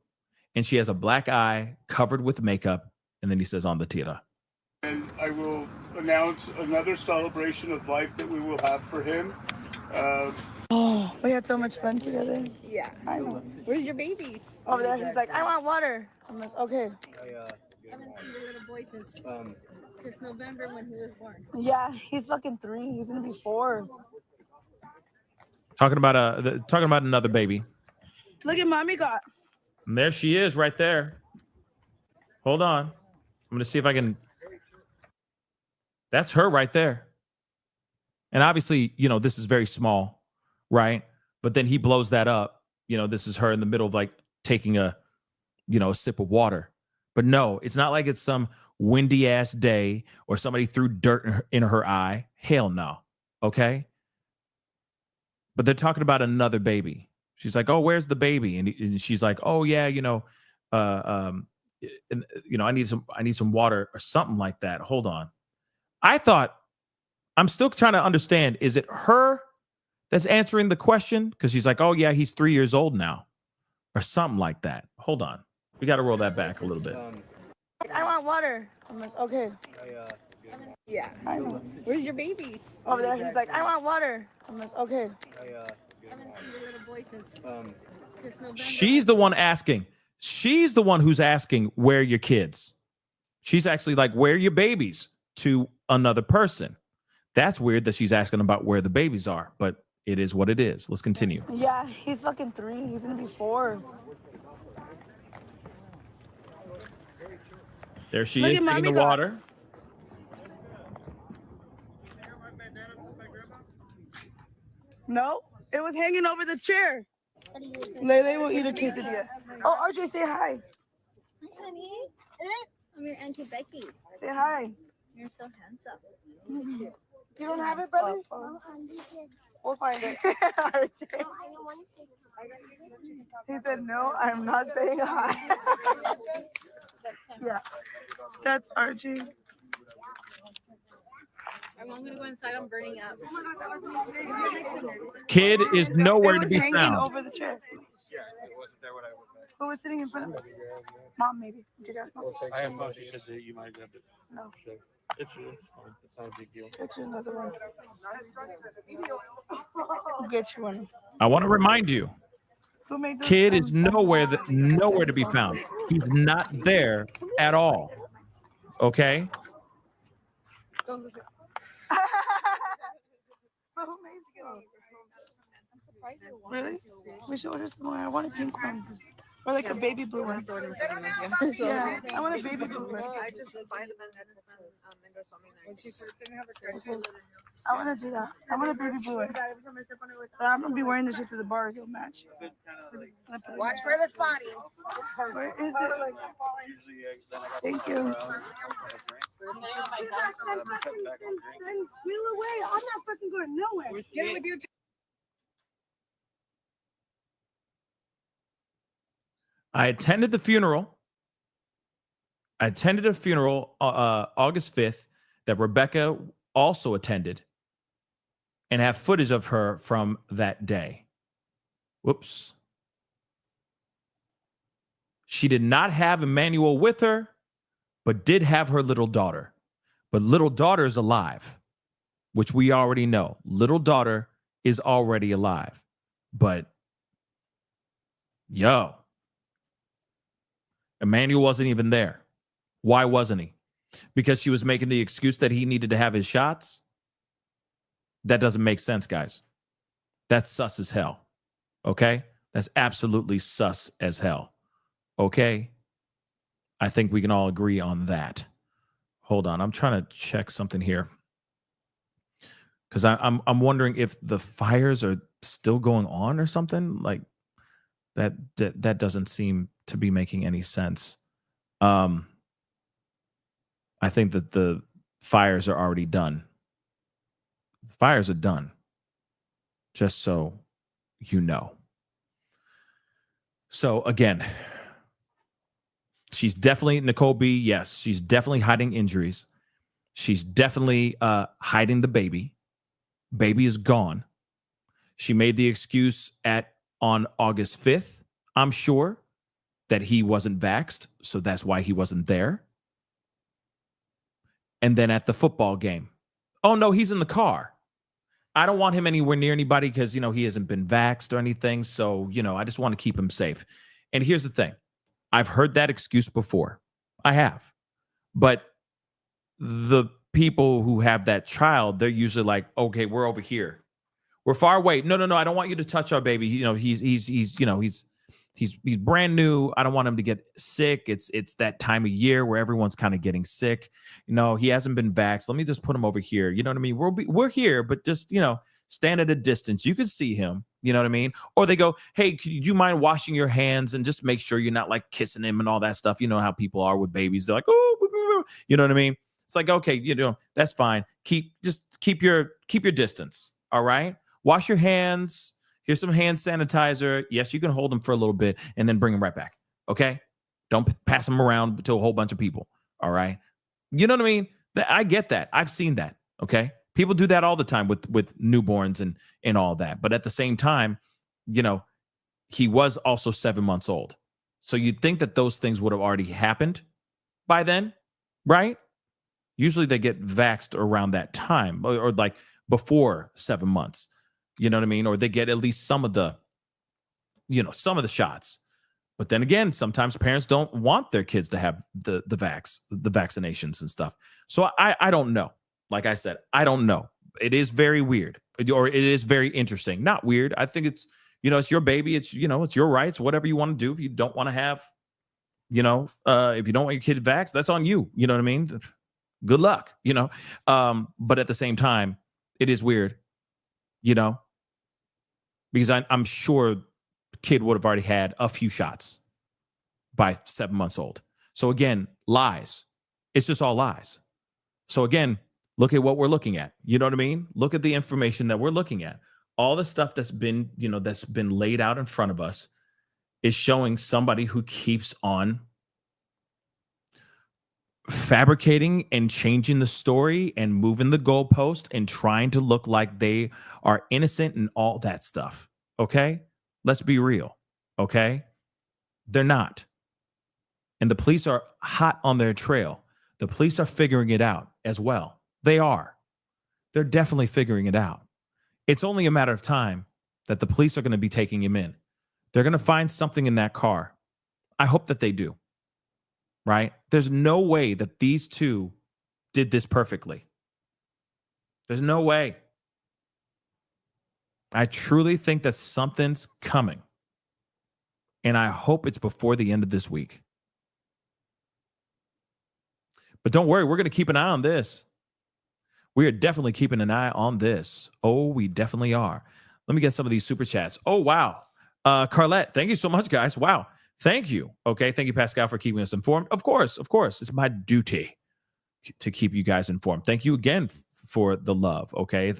and she has a black eye covered with makeup. And then he says on the tira. And I will announce another celebration of life that we will have for him. We had so much fun together. Yeah. I know. Where's your baby? Over there, he's like, I want water. I'm like, okay. I haven't seen your little boy since November when he was born. Yeah, he's fucking 3. He's gonna be 4. Talking about another baby. Look at mommy got. And there she is right there. Hold on. I'm going to see if I can. That's her right there. And obviously, this is very small, right? But then he blows that up. This is her in the middle of taking a sip of water. But no, it's not like it's some windy ass day or somebody threw dirt in her eye. Hell no. Okay. But they're talking about another baby. She's like, oh, where's the baby? And she's like, oh yeah, I need some water or something like that. Hold on. I'm still trying to understand. Is it her that's answering the question? Because she's like, oh yeah, he's 3 years old now, or something like that. Hold on. We got to roll that back a little bit. I want water. I'm like, okay. Yeah. I know. Where's your baby? Over there, he's like, I want water. I'm like, okay. I haven't seen your little boy since November. She's the one asking. She's the one who's asking, where are your kids? She's actually like, where are your babies? To another person. That's weird that she's asking about where the babies are, but it is what it is. Let's continue. Yeah, he's fucking 3. He's gonna be 4. There she is, taking the water. No, it was hanging over the chair. Lele will eat a quesadilla. Oh, RJ, say hi. Hi, honey. I'm your Auntie Becky. Say hi. You're so handsome. You don't have it, brother? Oh, We'll find it. I RJ. don't want to say He said, no, I'm not saying hi. Yeah, that's Archie. I'm going to go inside. I'm burning up. Kid is nowhere It to was be hanging found. over the chair. Who was sitting in front of us? Mom, maybe. Did you ask Mom? I asked Mom. She said that you might grab it. No. So it's fine. It's not a big deal. Get you another one. I'll get you one. I want to remind you, Who made those kid is sounds? nowhere to be found. He's not there at all. Okay? Really? We should order some more. I want a pink one. Or like a baby blue one. Yeah, I want a baby blue one. I want to do that. I want a baby blue one. But I'm going to be wearing this shit to the bars. It'll match. Watch for the spotting. Where is it? Thank you. Wheel away. I'm not fucking going nowhere. Get with you. I attended the funeral. August 5th that Rebecca also attended and have footage of her from that day. Whoops. She did not have Emmanuel with her, but did have her little daughter. But little daughter is alive, which we already know. Little daughter is already alive. But, yo, Emmanuel wasn't even there. Why wasn't he? Because she was making the excuse that he needed to have his shots? That doesn't make sense, guys. That's sus as hell. Okay? That's absolutely sus as hell. Okay? I think we can all agree on that. Hold on. I'm trying to check something here. Because I'm wondering if the fires are still going on or something. Like, that doesn't seem to be making any sense. I think that the fires are already done. The fires are done. Just so you know. So again, she's definitely, Nicole B, yes, she's definitely hiding injuries. She's definitely hiding the baby. Baby is gone. She made the excuse on August 5th, I'm sure, that he wasn't vaxxed, so that's why he wasn't there. And then at the football game, oh no, he's in the car. I don't want him anywhere near anybody because, he hasn't been vaxxed or anything. So, I just want to keep him safe. And here's the thing. I've heard that excuse before. I have. But the people who have that child, they're usually like, okay, we're over here. We're far away. No, I don't want you to touch our baby. He's brand new. I don't want him to get sick. It's that time of year where everyone's kind of getting sick. He hasn't been vaxxed. Let me just put him over here. You know what I mean? We're here, but just, stand at a distance. You can see him. You know what I mean? Or they go, hey, do you mind washing your hands and just make sure you're not like kissing him and all that stuff. You know how people are with babies. They're like, oh, you know what I mean? It's like, okay, that's fine. Keep your distance. All right. Wash your hands. Here's some hand sanitizer. Yes, you can hold them for a little bit and then bring them right back. Okay? Don't pass them around to a whole bunch of people. All right? You know what I mean? I get that. I've seen that. Okay? People do that all the time with newborns and all that. But at the same time, he was also 7 months old. So you'd think that those things would have already happened by then, right? Usually they get vaxxed around that time or like before 7 months. You know what I mean? Or they get at least some of the shots. But then again, sometimes parents don't want their kids to have the vaccinations and stuff. So I don't know. Like I said, I don't know. It is very weird, or it is very interesting. Not weird. I think it's, it's your baby. It's, it's your rights, whatever you want to do. If you don't want to have, if you don't want your kid vaxxed, that's on you. You know what I mean? Good luck, But at the same time, it is weird, because I'm sure the kid would have already had a few shots by 7 months old. So again, lies. It's just all lies. So again, look at what we're looking at. You know what I mean? Look at the information that we're looking at. All the stuff that's been, that's been laid out in front of us is showing somebody who keeps on fabricating and changing the story and moving the goalpost and trying to look like they are innocent and all that stuff. Okay? Let's be real. Okay? They're not. And the police are hot on their trail. The police are figuring it out as well. They are. They're definitely figuring it out. It's only a matter of time that the police are going to be taking him in. They're going to find something in that car. I hope that they do. Right? There's no way that these two did this perfectly. There's no way. I truly think that something's coming. And I hope it's before the end of this week. But don't worry, we're going to keep an eye on this. We are definitely keeping an eye on this. Oh, we definitely are. Let me get some of these super chats. Oh, wow. Carlette, thank you so much, guys. Wow. Thank you. Okay. Thank you, Pascal, for keeping us informed. Of course. It's my duty to keep you guys informed. Thank you again for the love. Okay.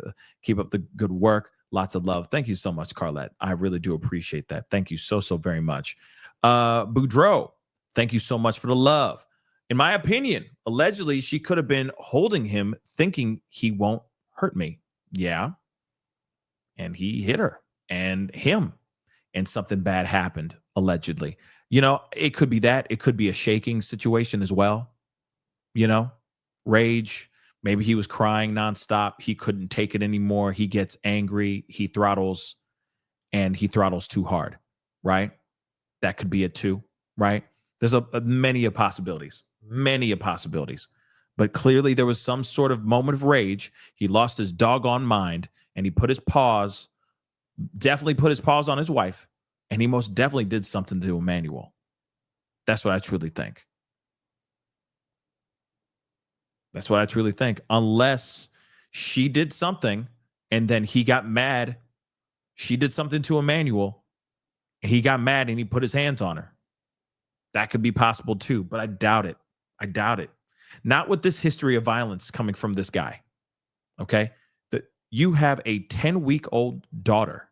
Keep up the good work. Lots of love. Thank you so much, Carlette. I really do appreciate that. Thank you so very much. Boudreaux, thank you so much for the love. In my opinion, allegedly, she could have been holding him thinking he won't hurt me. Yeah. And he hit her and him. And something bad happened, allegedly. It could be that. It could be a shaking situation as well. Rage. Maybe he was crying nonstop. He couldn't take it anymore. He gets angry. He throttles, and he throttles too hard, right? That could be it too, right? There's many possibilities. But clearly there was some sort of moment of rage. He lost his doggone mind, and he definitely put his paws on his wife, and he most definitely did something to Emmanuel. That's what I truly think. Unless she did something and then he got mad. She did something to Emmanuel, and he got mad and he put his hands on her. That could be possible too, but I doubt it. Not with this history of violence coming from this guy. Okay? That you have a 10-week-old daughter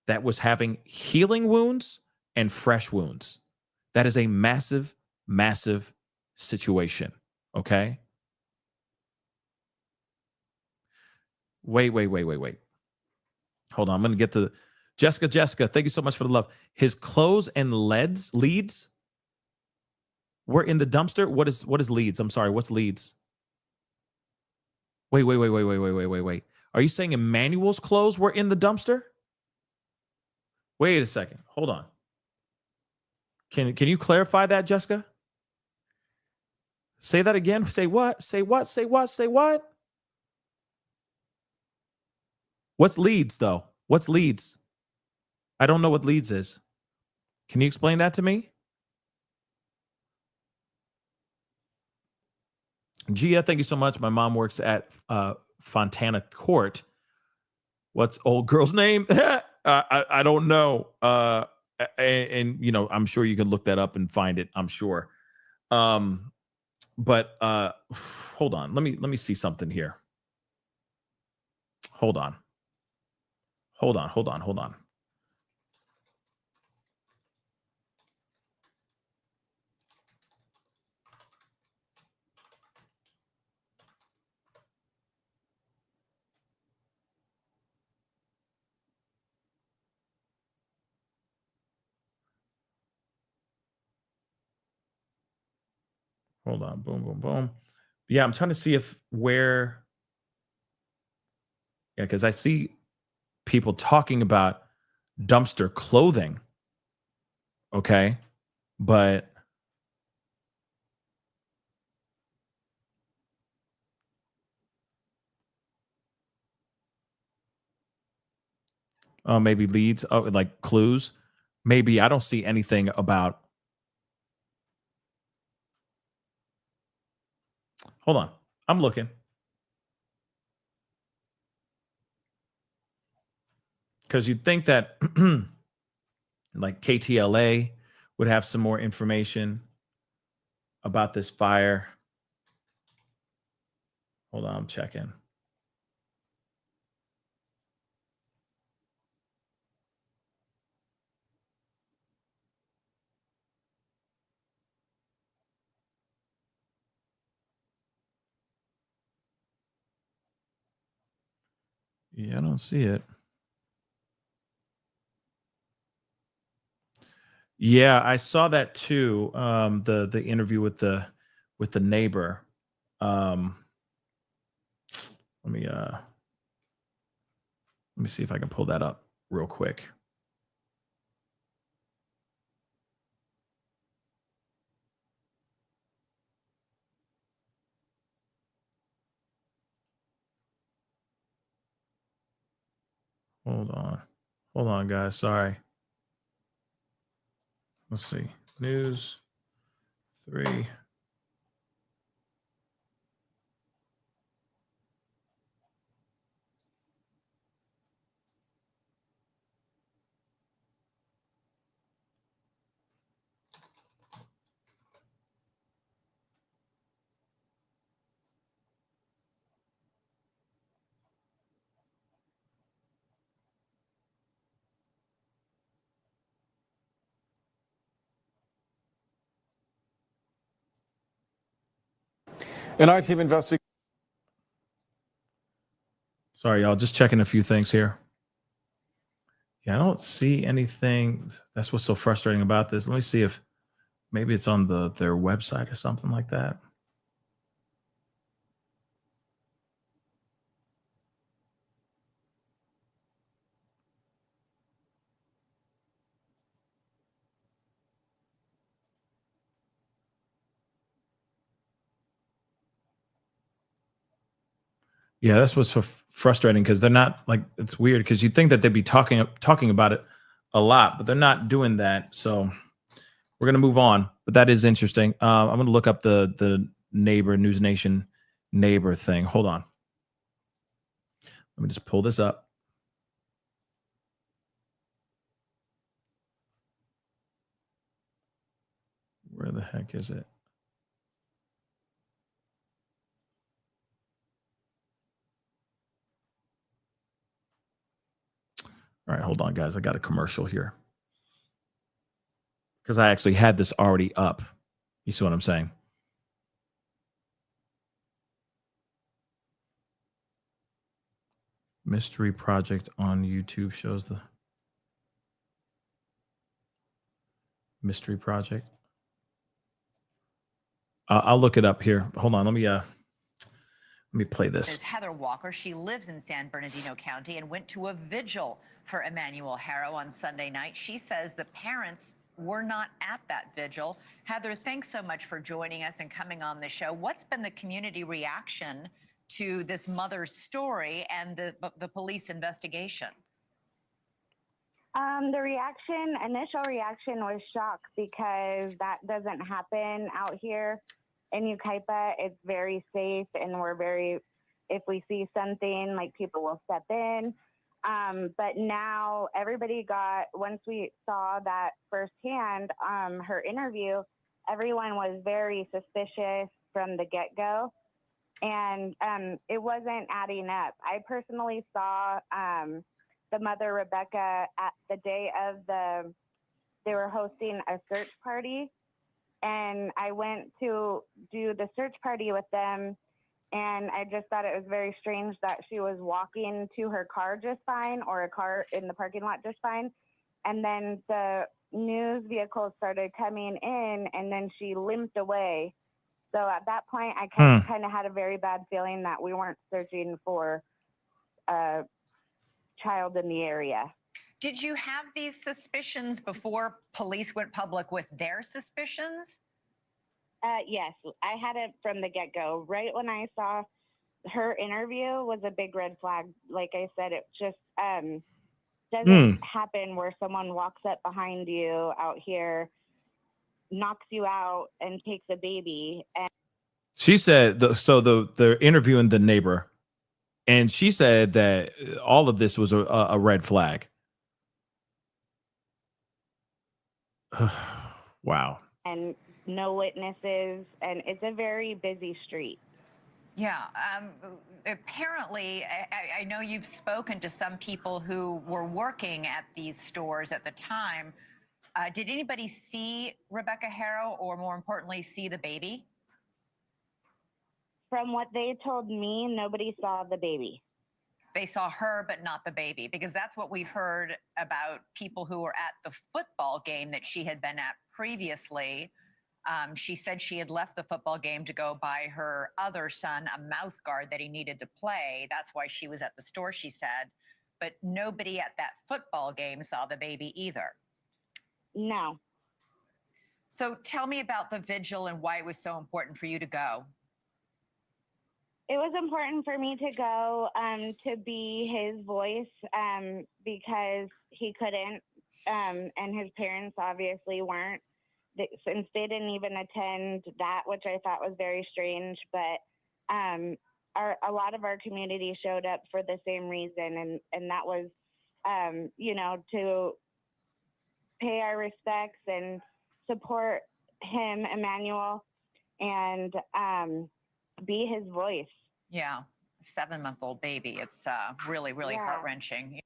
that was having healing wounds and fresh wounds. That is a massive, massive situation. Okay? Wait. Hold on. I'm going to get to Jessica. Thank you so much for the love. His clothes and leads were in the dumpster. What is leads? I'm sorry. What's leads? Wait. Are you saying Emmanuel's clothes were in the dumpster? Wait a second. Hold on. Can you clarify that, Jessica? Say that again. Say what? What's leads, though? What's leads? I don't know what leads is. Can you explain that to me? Gia, thank you so much. My mom works at Fontana Court. What's old girl's name? I don't know. And I'm sure you can look that up and find it. I'm sure. But hold on. Let me see something here. Hold on. Hold on. Boom. Yeah, I'm trying to see because I see people talking about dumpster clothing. Okay. But maybe leads, like clues. Maybe I don't see anything about. Hold on. I'm looking. Because you'd think that like KTLA would have some more information about this fire. Hold on, I'm checking. Yeah, I don't see it. Yeah, I saw that too. The interview with the neighbor. Um, let me see if I can pull that up real quick. Hold on, guys. Sorry. Let's see. News 3. An our team investigating. Sorry, y'all. Just checking a few things here. Yeah, I don't see anything. That's what's so frustrating about this. Let me see if maybe it's on their website or something like that. Yeah, that's what's so frustrating because they're not like it's weird because you'd think that they'd be talking about it a lot, but they're not doing that. So we're gonna move on. But that is interesting. I'm gonna look up the neighbor News Nation neighbor thing. Hold on. Let me just pull this up. Where the heck is it? All right, hold on, guys. I got a commercial here because I actually had this already up. You see what I'm saying? Mystery Project on YouTube shows the Mystery Project. I'll look it up here. Hold on. Let me play this. Is Heather Walker. She lives in San Bernardino County and went to a vigil for Emmanuel Haro on Sunday night. She says the parents were not at that vigil. Heather, thanks so much for joining us and coming on the show. What's been the community reaction to this mother's story and the police investigation? The initial reaction was shock because that doesn't happen out here in Yucaipa. It's very safe and if we see something, like people will step in. But now once we saw that firsthand, her interview, everyone was very suspicious from the get-go. And it wasn't adding up. I personally saw the mother, Rebecca, at the day of they were hosting a search party. And I went to do the search party with them. And I just thought it was very strange that she was walking to her car just fine, or a car in the parking lot just fine. And then the news vehicles started coming in, and then she limped away. So at that point, I kind of had a very bad feeling that we weren't searching for a child in the area. Did you have these suspicions before police went public with their suspicions? Yes, I had it from the get-go. Right when I saw her interview was a big red flag. Like I said, it just doesn't happen where someone walks up behind you out here, knocks you out, and takes a baby. And She said they're interviewing the neighbor, and she said that all of this was a red flag. Wow. and no witnesses, and it's a very busy street. Yeah. Apparently, I know you've spoken to some people who were working at these stores at the time. Did anybody see Rebecca Haro, or more importantly, see the baby? From what they told me, nobody saw the baby. They saw her, but not the baby, because that's what we've heard about people who were at the football game that she had been at previously. She said she had left the football game to go buy her other son a mouth guard that he needed to play. That's why she was at the store, she said. But nobody at that football game saw the baby either. No. So tell me about the vigil and why it was so important for you to go. It was important for me to go to be his voice because he couldn't, and his parents obviously weren't. Since they didn't even attend that, which I thought was very strange, but a lot of our community showed up for the same reason, and that was, to pay our respects and support him, Emmanuel, and be his voice. Yeah, 7-month-old baby. It's really, really heart-wrenching.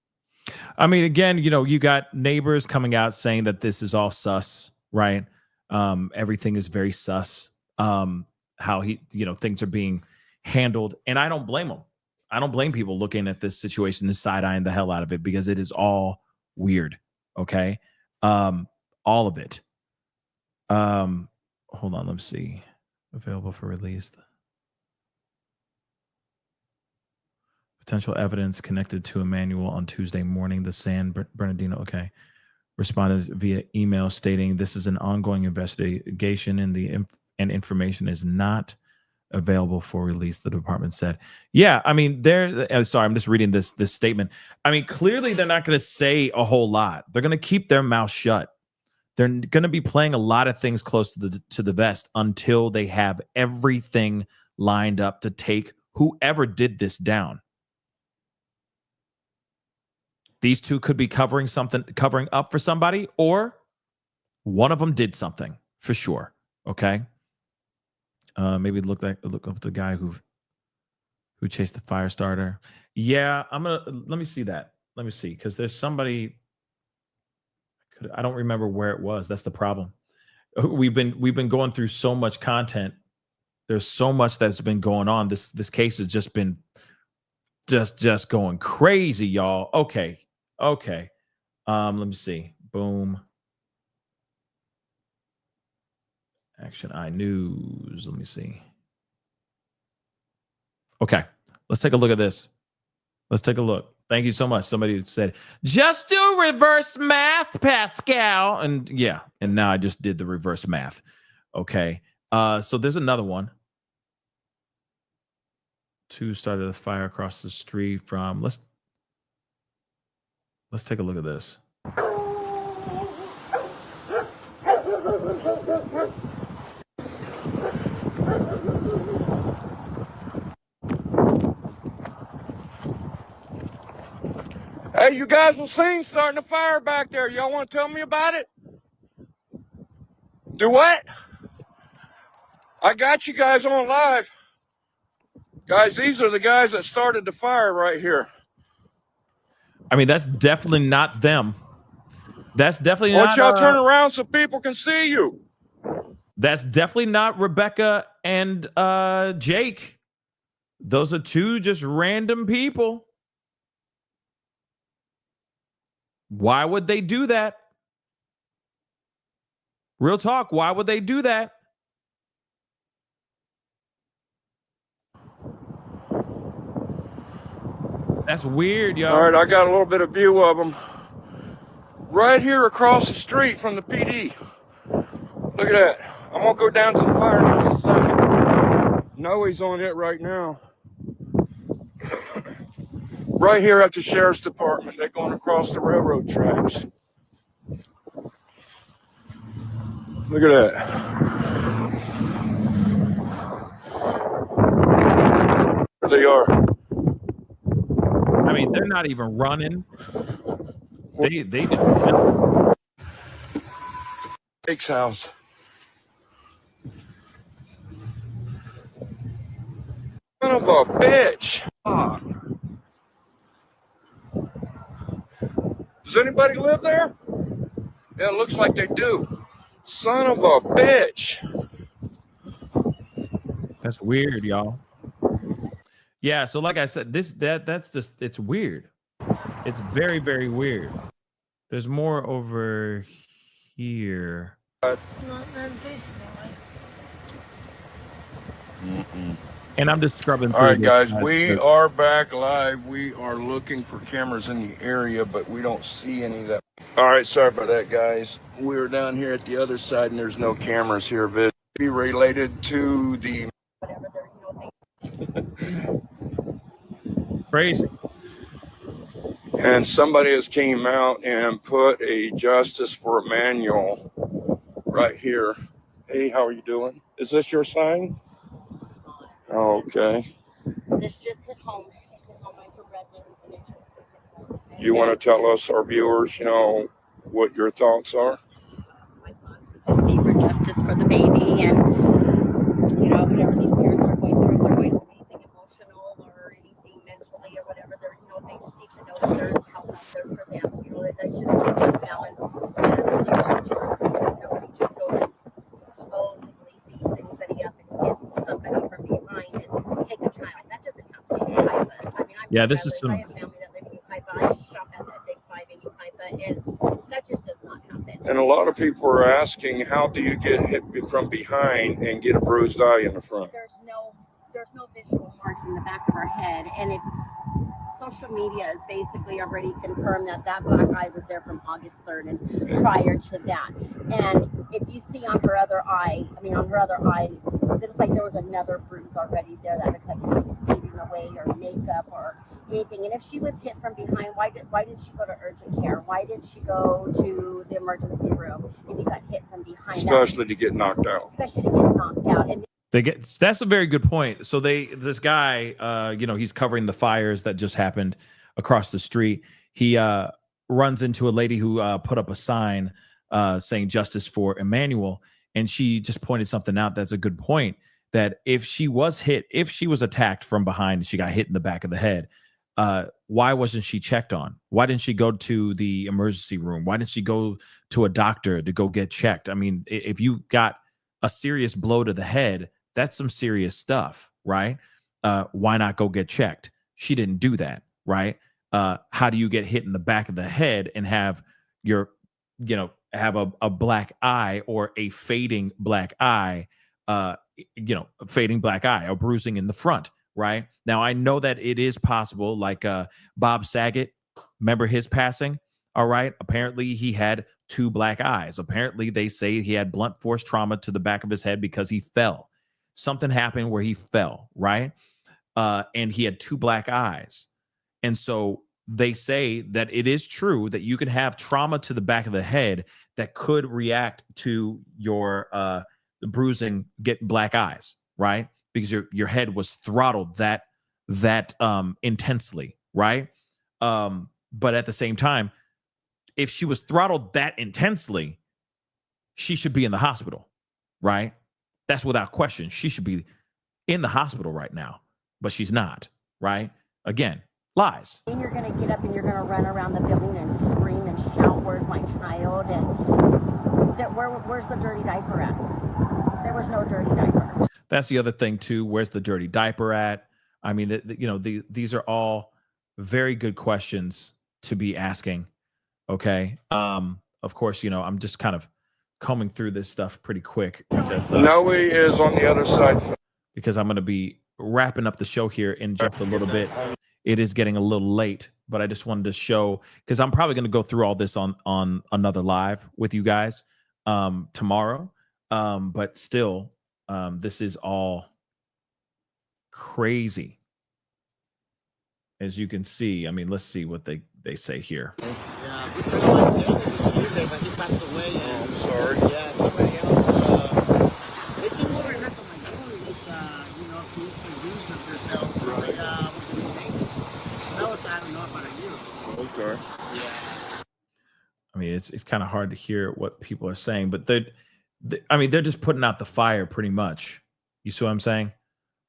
I mean, again, you got neighbors coming out saying that this is all sus, right? Everything is very sus. How things are being handled. And I don't blame them. I don't blame people looking at this situation and side-eyeing the hell out of it, because it is all weird. Okay. All of it. Hold on. Let's see. Available for release. Potential evidence connected to Emmanuel on Tuesday morning. The San Bernardino. Okay. Responded via email stating this is an ongoing investigation and information is not available for release, the department said. Yeah, I mean, sorry, I'm just reading this statement. I mean, clearly they're not going to say a whole lot. They're going to keep their mouth shut. They're going to be playing a lot of things close to the vest until they have everything lined up to take whoever did this down. These two could be covering up for somebody, or one of them did something for sure. Okay. Maybe look up the guy who chased the fire starter. Yeah, let me see that. Let me see, because there's somebody. I don't remember where it was. That's the problem. We've been going through so much content. There's so much that's been going on. This case has just been just going crazy, y'all. Okay. Let me see. Boom. Action Eye News. Let me see. Okay. Let's take a look at this. Let's take a look. Thank you so much. Somebody said, just do reverse math, Pascal. And yeah. And now I just did the reverse math. Okay. So there's another one. 2 started a fire across the street from, let's take a look at this. Hey, you guys will seen starting a fire back there. Y'all want to tell me about it? Do what? I got you guys on live. Guys, these are the guys that started the fire right here. I mean, that's definitely not them. That's definitely Why not. don't y'all turn around so people can see you? That's definitely not Rebecca and Jake. Those are two just random people. Why would they do that? Real talk. Why would they do that? That's weird, yo. All right, I got a little bit of view of them. Right here across the street from the PD. Look at that. I'm going to go down to the fire in just a second. Noe's on it right now. Right here at the sheriff's department. They're going across the railroad tracks. Look at that. There they are. I mean, they're not even running. They didn't. Jake's house. Son of a bitch. Does anybody live there? Yeah, it looks like they do. Son of a bitch. That's weird, y'all. Yeah, so like I said, that's just, it's weird. It's very, very weird. There's more over here. And I'm just scrubbing All through right, this, guys, we because are back live. We are looking for cameras in the area, but we don't see any of that. All right, sorry about that, guys. We're down here at the other side, and there's no cameras here. But be related to the crazy. And somebody has came out and put a justice for Emmanuel right here. Hey, how are you doing? Is this your sign? Okay. This just hit home. It hit home for residents and it just hit home. You want to tell us, our viewers, what your thoughts are? Just need for justice for the baby, and whatever these parents are going through, if they're going through anything emotional or anything mentally or whatever, they just need to know that there's help out there for them. That they shouldn't take them down and that is only one insurance, because nobody just goes and supposedly beats anybody up and hits somebody from behind and take a child. That doesn't happen in Ukaipa. I mean, Yeah, this is some. I have family that live in Ukaipa. I shop at that Big Five in Ukaipa, and that just does not happen. And a lot of people are asking, how do you get hit from behind and get a bruised eye in the front? There's no visual marks in the back of her head, and if social media has basically already confirmed that black eye was there from August 3rd and prior to that. And if you see on her other eye, it looks like there was another bruise already there that looks like it was fading away or makeup or anything. And if she was hit from behind, why did she go to urgent care? Why didn't she go to the emergency room if you got hit from behind? Especially to get knocked out. Especially to get knocked out. And That's a very good point. So this guy, he's covering the fires that just happened across the street. He runs into a lady who put up a sign saying justice for Emmanuel. And she just pointed something out. That's a good point, that if she was attacked from behind, she got hit in the back of the head. Why wasn't she checked on? Why didn't she go to the emergency room? Why didn't she go to a doctor to go get checked? I mean, if you got a serious blow to the head, that's some serious stuff, right? Why not go get checked? She didn't do that, right? How do you get hit in the back of the head and have have a black eye or a fading black eye, a bruising in the front, right? Now, I know that it is possible, like Bob Saget, remember his passing? All right. Apparently he had 2 black eyes. Apparently they say he had blunt force trauma to the back of his head because he fell. Something happened where he fell, right? And he had 2 black eyes. And so they say that it is true that you can have trauma to the back of the head that could react to your the bruising, get black eyes, right? Because your head was throttled that intensely, right? But at the same time, if she was throttled that intensely, she should be in the hospital, right? That's without question. She should be in the hospital right now, but she's not, right? Again, lies. And you're going to get up and you're going to run around the building and scream and shout, "Where's my child?" And where's the dirty diaper at? There was no dirty diaper. That's the other thing too. Where's the dirty diaper at? I mean, these are all very good questions to be asking. Okay. Of course, I'm just kind of combing through this stuff pretty quick because Noe is on the other side. Because I'm going to be wrapping up the show here in just a little bit. It is getting a little late, but I just wanted to show, because I'm probably going to go through all this on another live with you guys tomorrow. But still, this is all crazy. As you can see, I mean, let's see what they say here. Yeah, we put on my dad was here there, but he passed away. Oh, I'm sorry. Yeah, somebody else. They came over and knocked on my door. It's, to introduce themselves. Right. What do you think? That was, I don't know, about a year ago. Okay. Yeah. I mean, it's kind of hard to hear what people are saying, but they're just putting out the fire pretty much. You see what I'm saying?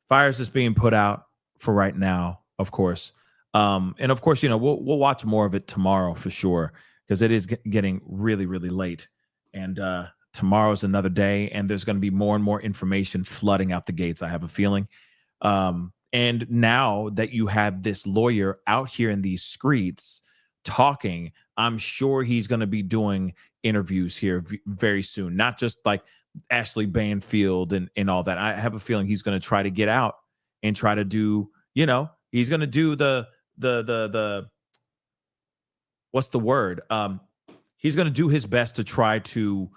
Fire's just being put out for right now, of course. And of course, we'll watch more of it tomorrow for sure, because it is getting really, really late. And tomorrow's another day, and there's going to be more and more information flooding out the gates, I have a feeling. And now that you have this lawyer out here in these streets talking, I'm sure he's going to be doing interviews here very soon, not just like Ashley Banfield and all that. I have a feeling he's going to try to get out and try to do, he's going to do the what's the word? He's going to do his best to try to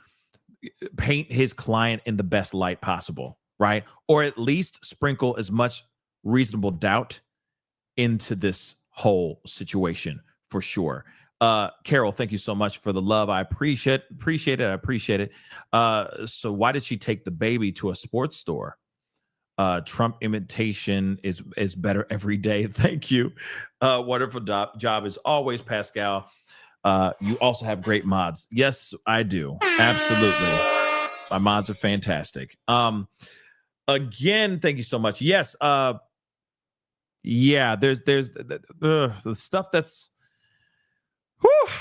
paint his client in the best light possible, right? Or at least sprinkle as much reasonable doubt into this whole situation for sure. Carol, thank you so much for the love. I appreciate it. I appreciate it. So why did she take the baby to a sports store? Trump imitation is better every day. Thank you. Wonderful job as always, Pascal. You also have great mods. Yes, I do. Absolutely. My mods are fantastic. Again, thank you so much. Yes. Yeah, there's the stuff that's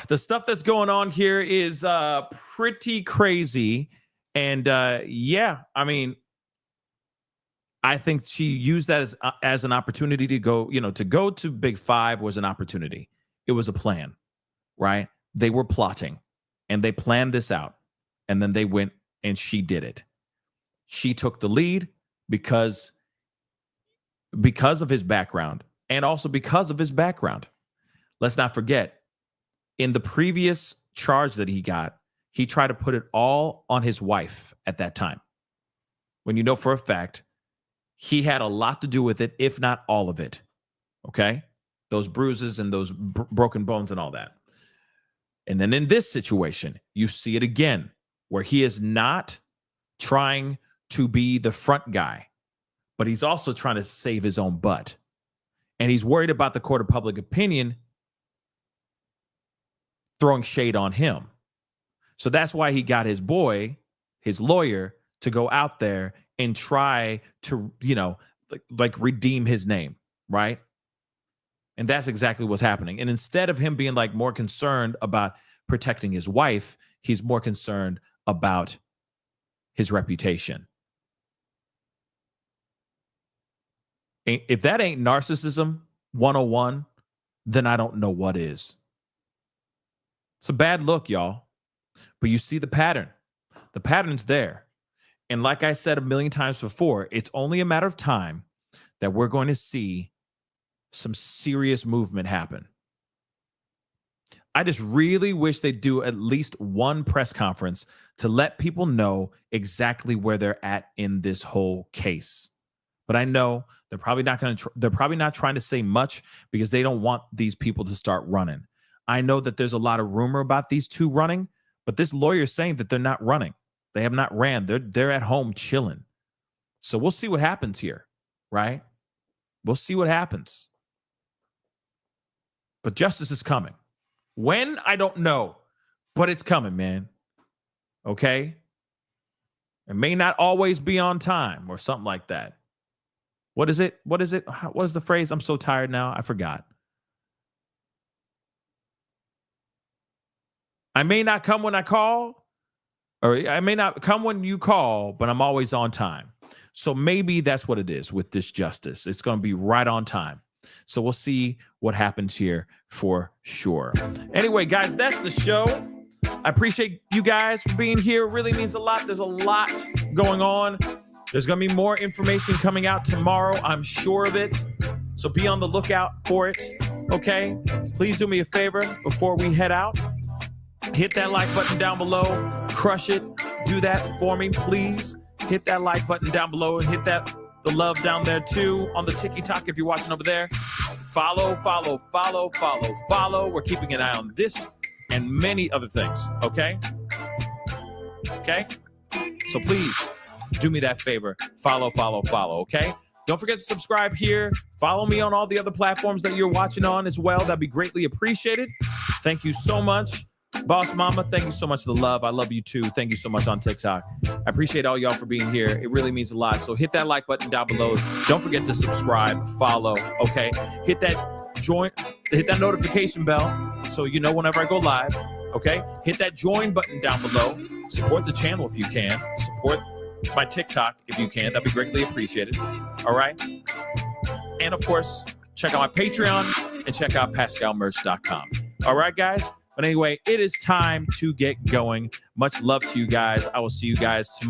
the stuff that's going on here is pretty crazy. And yeah, I mean, I think she used that as an opportunity to go, to go to Big Five was an opportunity. It was a plan, right? They were plotting and they planned this out, and then they went and she did it. She took the lead because of his background, and also because of his background. Let's not forget, in the previous charge that he got, he tried to put it all on his wife at that time, when you know for a fact he had a lot to do with it, if not all of it. Okay? Those bruises and those broken bones and all that. And then in this situation, you see it again, where he is not trying to be the front guy, but he's also trying to save his own butt. And he's worried about the court of public opinion throwing shade on him. So that's why he got his boy, his lawyer, to go out there and try to, like redeem his name, right? And that's exactly what's happening. And instead of him being like more concerned about protecting his wife, he's more concerned about his reputation. If that ain't narcissism 101, then I don't know what is. It's a bad look, y'all. But you see the pattern. The pattern's there. And like I said a million times before, it's only a matter of time that we're going to see some serious movement happen. I just really wish they'd do at least one press conference to let people know exactly where they're at in this whole case. But I know they're probably not going to. They're probably not trying to say much because they don't want these people to start running. I know that there's a lot of rumor about these two running, but this lawyer is saying that they're not running. They have not ran. They're at home chilling. So we'll see what happens here, right? We'll see what happens. But justice is coming. When? I don't know, but it's coming, man. Okay? It may not always be on time or something like that. What is it? What is it? What is the phrase? I'm so tired now. I forgot. I may not come when I call, or I may not come when you call, but I'm always on time. So maybe that's what it is with this justice. It's going to be right on time. So we'll see what happens here for sure. Anyway, guys, that's the show. I appreciate you guys for being here. It really means a lot. There's a lot going on. There's going to be more information coming out tomorrow. I'm sure of it. So be on the lookout for it. Okay? Please do me a favor before we head out. Hit that like button down below. Crush it. Do that for me, please. Hit that like button down below and hit the love down there too on the TikTok if you're watching over there. Follow. We're keeping an eye on this and many other things. Okay? Okay? So please do me that favor. Follow. Okay? Don't forget to subscribe here. Follow me on all the other platforms that you're watching on as well. That'd be greatly appreciated. Thank you so much. Boss Mama, thank you so much for the love. I love you too. Thank you so much on TikTok. I appreciate all y'all for being here. It really means a lot. So hit that like button down below. Don't forget to subscribe, follow, okay? Hit that notification bell so you know whenever I go live, okay? Hit that join button down below. Support the channel if you can. Support my TikTok if you can. That'd be greatly appreciated. All right? And of course, check out my Patreon and check out PascalMerch.com. All right, guys? But anyway, it is time to get going. Much love to you guys. I will see you guys tomorrow.